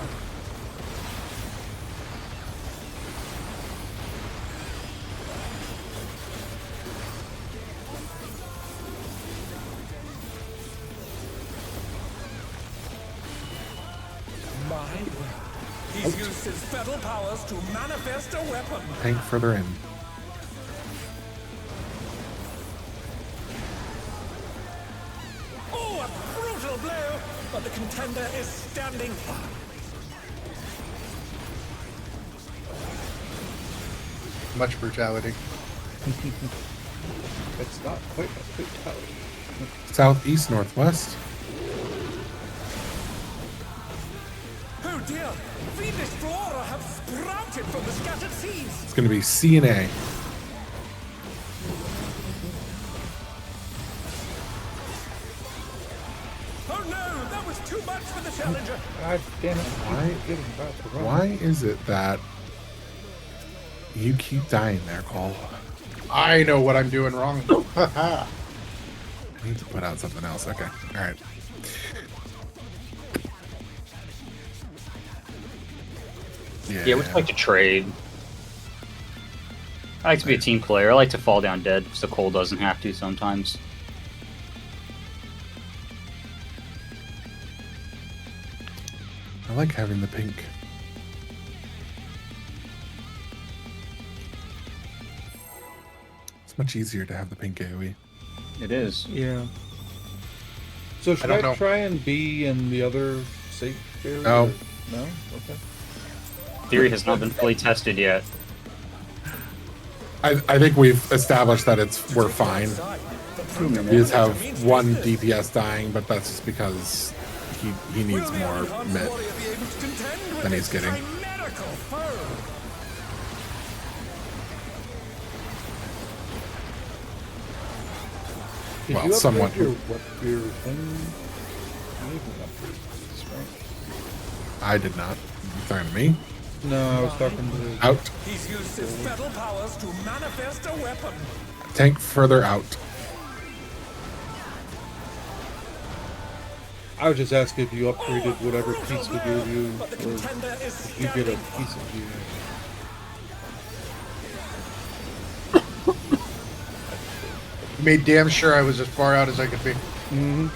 He's used his fetal powers to manifest a weapon. Tank further in. Oh, a brutal blow! But the contender is standing firm. Much brutality. It's not quite a fatality. Southeast, northwest. Oh dear! Fiendish flora have sprouted from the scattered seeds. It's going to be C and A. Oh no! That was too much for the challenger. God damn it. Why? Getting about to run. Why is it that you keep dying there, Cole? I know what I'm doing wrong. I need to put out something else. Okay. All right. Yeah, we just like to trade. I like to be a team player. I like to fall down dead so Cole doesn't have to sometimes. I like having the pink. It's much easier to have the pink AoE. It is. Yeah. So should don't I know. try and be in the other safe area? No. or- No? Okay. Theory has not been fully tested yet. I think we've established that we're fine. We just have one DPS dying, but that's just because he needs more mid than he's getting. Did Well, you upgrade somewhat. Your thing? You didn't upgrade this, right? I did not. You talking to me? No, I was talking to... Out. He's used his fetal powers to manifest a weapon. Tank further out. I was just asking if you upgraded whatever piece would give you, But the or contender is if you get a standing piece of you. Made damn sure I was as far out as I could be. Mm-hmm.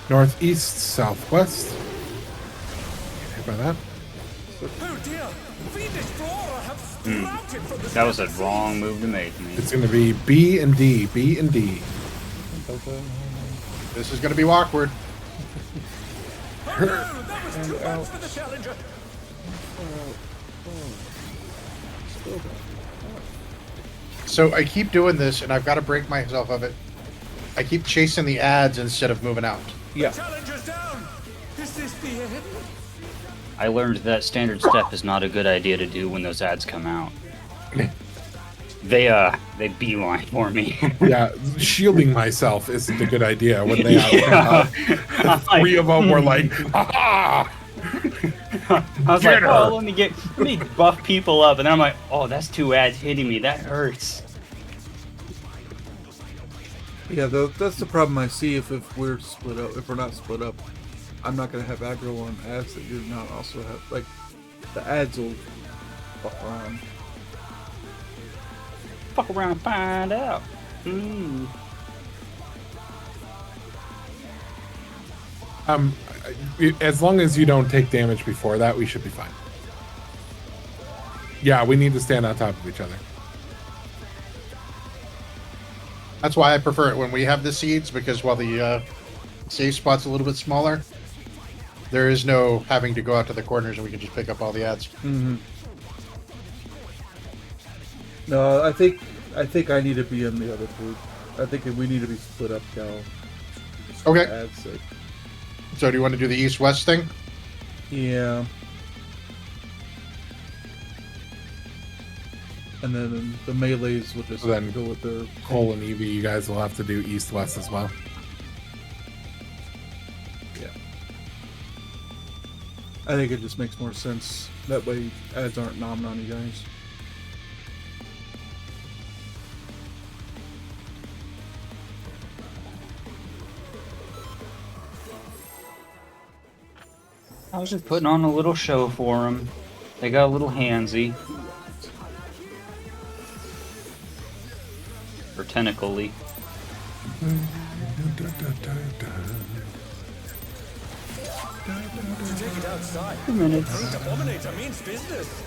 Northeast, southwest. Get hit by that. Oh dear! Fiendish flora have sprouted from the That was a scattered wrong seeds. move to make, man. It's going to be B and D, B and D. This is going to be awkward. Oh no! That was too much for the challenger. So I keep doing this, and I've got to break myself of it. I keep chasing the ads instead of moving out. Yeah. Challenger's down. Is this the end? I learned that standard step is not a good idea to do when those ads come out. They beeline for me. Yeah, shielding myself isn't a good idea when they Yeah. three of them were like, ha I was like, oh, let me buff people up, and then I'm like, oh, that's two ads hitting me. That hurts. Yeah, that's the problem I see if we're split up. If we're not split up, I'm not gonna have aggro on ads that you're not also have. Like, the ads will fuck around. Fuck around and find out. Mm. As long as you don't take damage before that, we should be fine. Yeah, we need to stand on top of each other. That's why I prefer it when we have the seeds, because while the safe spot's a little bit smaller, there is no having to go out to the corners, and we can just pick up all the ads. Mm-hmm. No, I think I need to be in the other group. I think we need to be split up, Cal. Okay. Ads sake. So do you want to do the east-west thing? Yeah. And then the melees will just Then go with their Cole and Evie, you guys will have to do east-west as well. Yeah. I think it just makes more sense. That way ads aren't nomming on you guys. I was just putting on a little show for them. They got a little handsy. Or tentacly. To take it outside. 2 minutes. Great Abominator means business.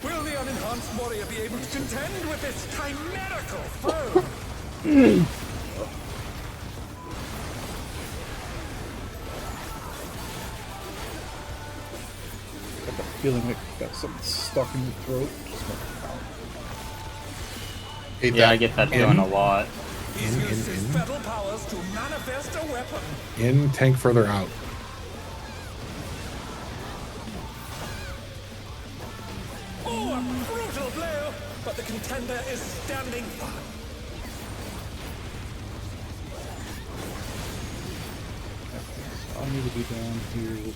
Will the unenhanced warrior be able to contend with this chimerical foe? Got that feeling like got something stuck in your throat. Just like, Hate Yeah, that. I get that feeling a lot. He uses his fatal powers to manifest a weapon. In, tank further out. Oh, a brutal blow! But the contender is standing firm. I need to be down here.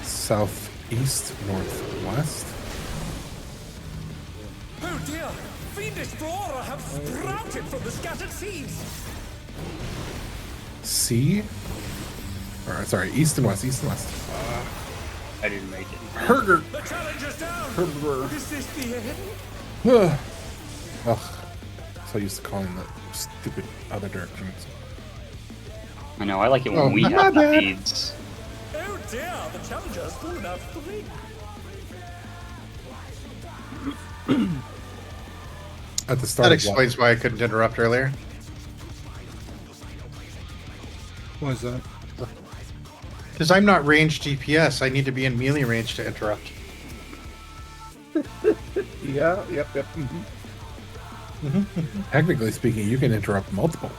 Southeast, northwest. Oh dear! Fiendish flora have sprouted from the scattered seeds. C? Or, sorry, east and west, east and west. I didn't make it. Herger! The challenger's down. Is this the end? Ugh. So used to calling the stupid other directions. I know, I like it when Oh, we my have the bad. feeds. Oh dear! The challenger's fallen out of the ring. At the start That of explains why I couldn't interrupt earlier. Why is that? Because I'm not ranged DPS, I need to be in melee range to interrupt. Yeah, yep. Technically speaking, you can interrupt multiple.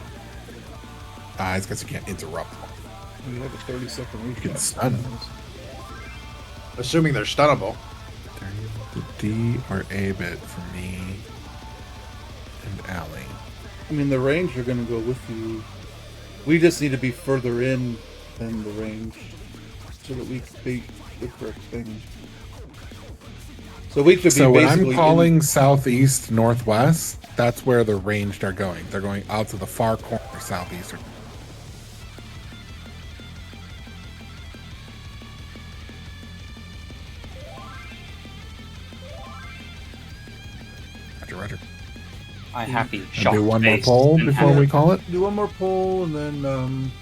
It's because you can't interrupt. We have a 30-second recap. can stun. Assuming they're stunnable. The D or A bit for me and Allie. I mean, the range are going to go with you. We just need to be further in than the range so that we can beat the correct thing. So we should be So when basically I'm calling southeast, northwest, that's where the ranged are going. They're going out to the far corner southeast. Roger, roger. I happy And shot do one more face poll and before have- we call it. do one more poll, and then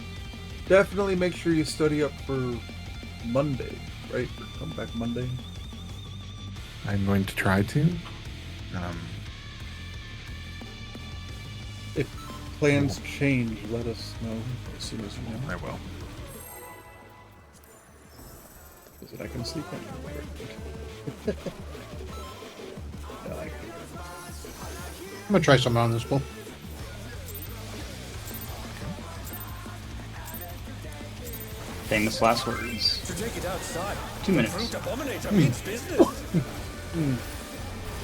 definitely make sure you study up for Monday, right? Come back Monday. I'm going to try to. If plans change, let us know as soon as you know. I will. Because I can sleep anywhere. I like it. I'm gonna try something on this bull. Famous last words. To take it outside. 2 minutes. Fruit abominator means business.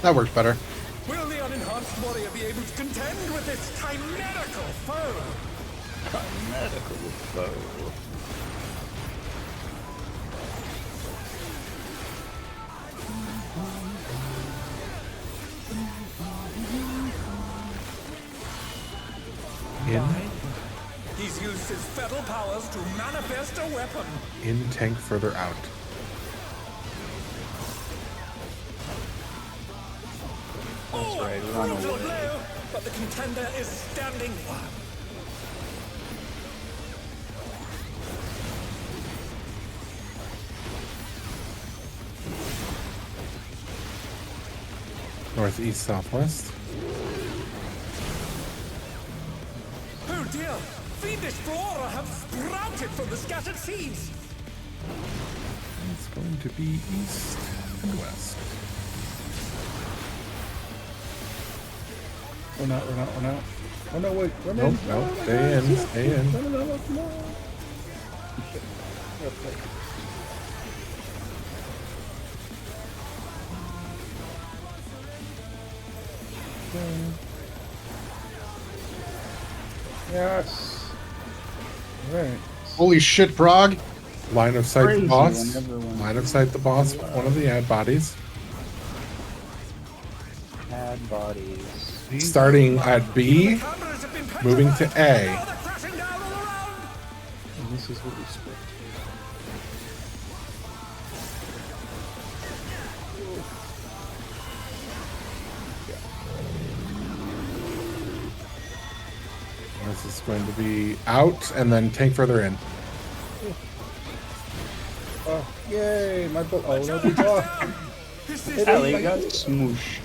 That works better. Will the unenhanced warrior be able to contend with this chimerical foe? Medical foe. He's used his feral powers to manifest a weapon. In tank further out. Oh, right, a run brutal away. blow, but the contender is standing firm. Northeast, southwest. Oh dear! Fiendish flora have sprouted from the scattered seeds! It's going to be east and west. Run out. Oh no, wait. Run Nope, in. nope. Stay in, stay in. No, come on. Okay. Yes. Alright. Holy shit, Prog! Line of sight Crazy the boss. when everyone- Line of sight the boss. One of the ad bodies. Bad bodies. Starting at B, The cameras have been moving to petrified, A. and now they're crashing down all around! And this is what we split. This is going to be out and then tank further in. Oh, yay! My boat. Oh, no, we blocked. This is Ellie got smooshed.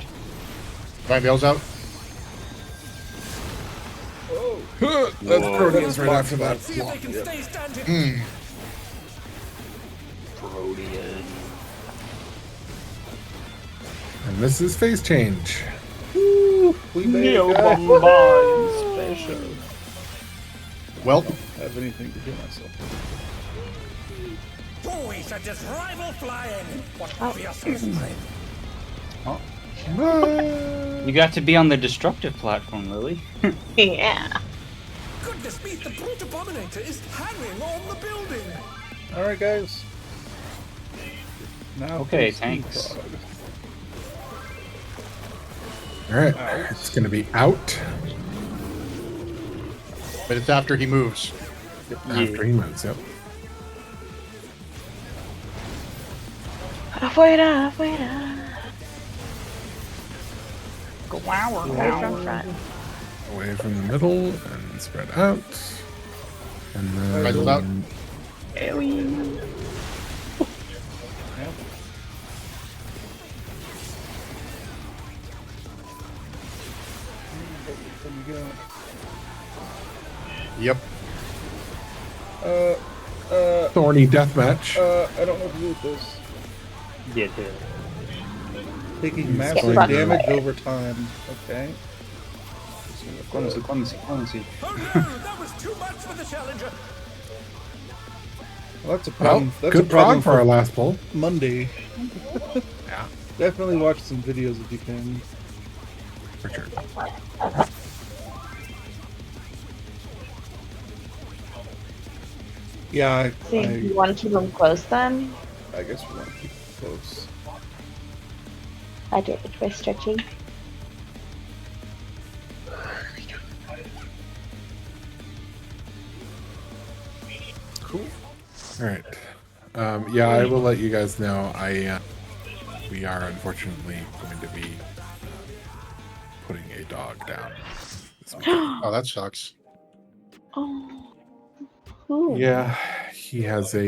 Vineveil's out. That's Proteus right after that. See if they can stay standing. Protean. And this is phase change. We made Neo it, guys. Bombine special. Well, I don't have anything to do myself. Boys are just rival flying! What obvious strength! You got to be on the destructive platform, Lily. Yeah. Goodness me, the brute abominator is hanging on the building! Alright, guys. Now Okay, for tanks. Speed Frog. Alright, it's going to be out but it's after he moves. after he moves. Yep. Afuera. Wow. From front. Away from the middle and spread out. And then Right, out. Yep. Thorny deathmatch. I don't know what to do with this. Get here. Taking massive fucked. damage over time. Okay. Clemency. Oh no, that was too much for the challenger! Well, that's a Well, problem. That's good a problem prog for our last pull. Monday. Yeah, Definitely watch some videos if you can. for sure. Yeah, So you want to keep them close then? I guess we want to keep it close. I do it by stretching. Cool. All right. Yeah, I will let you guys know. We are unfortunately going to be putting a dog down. Oh, that sucks. Oh. Ooh. Yeah, he has a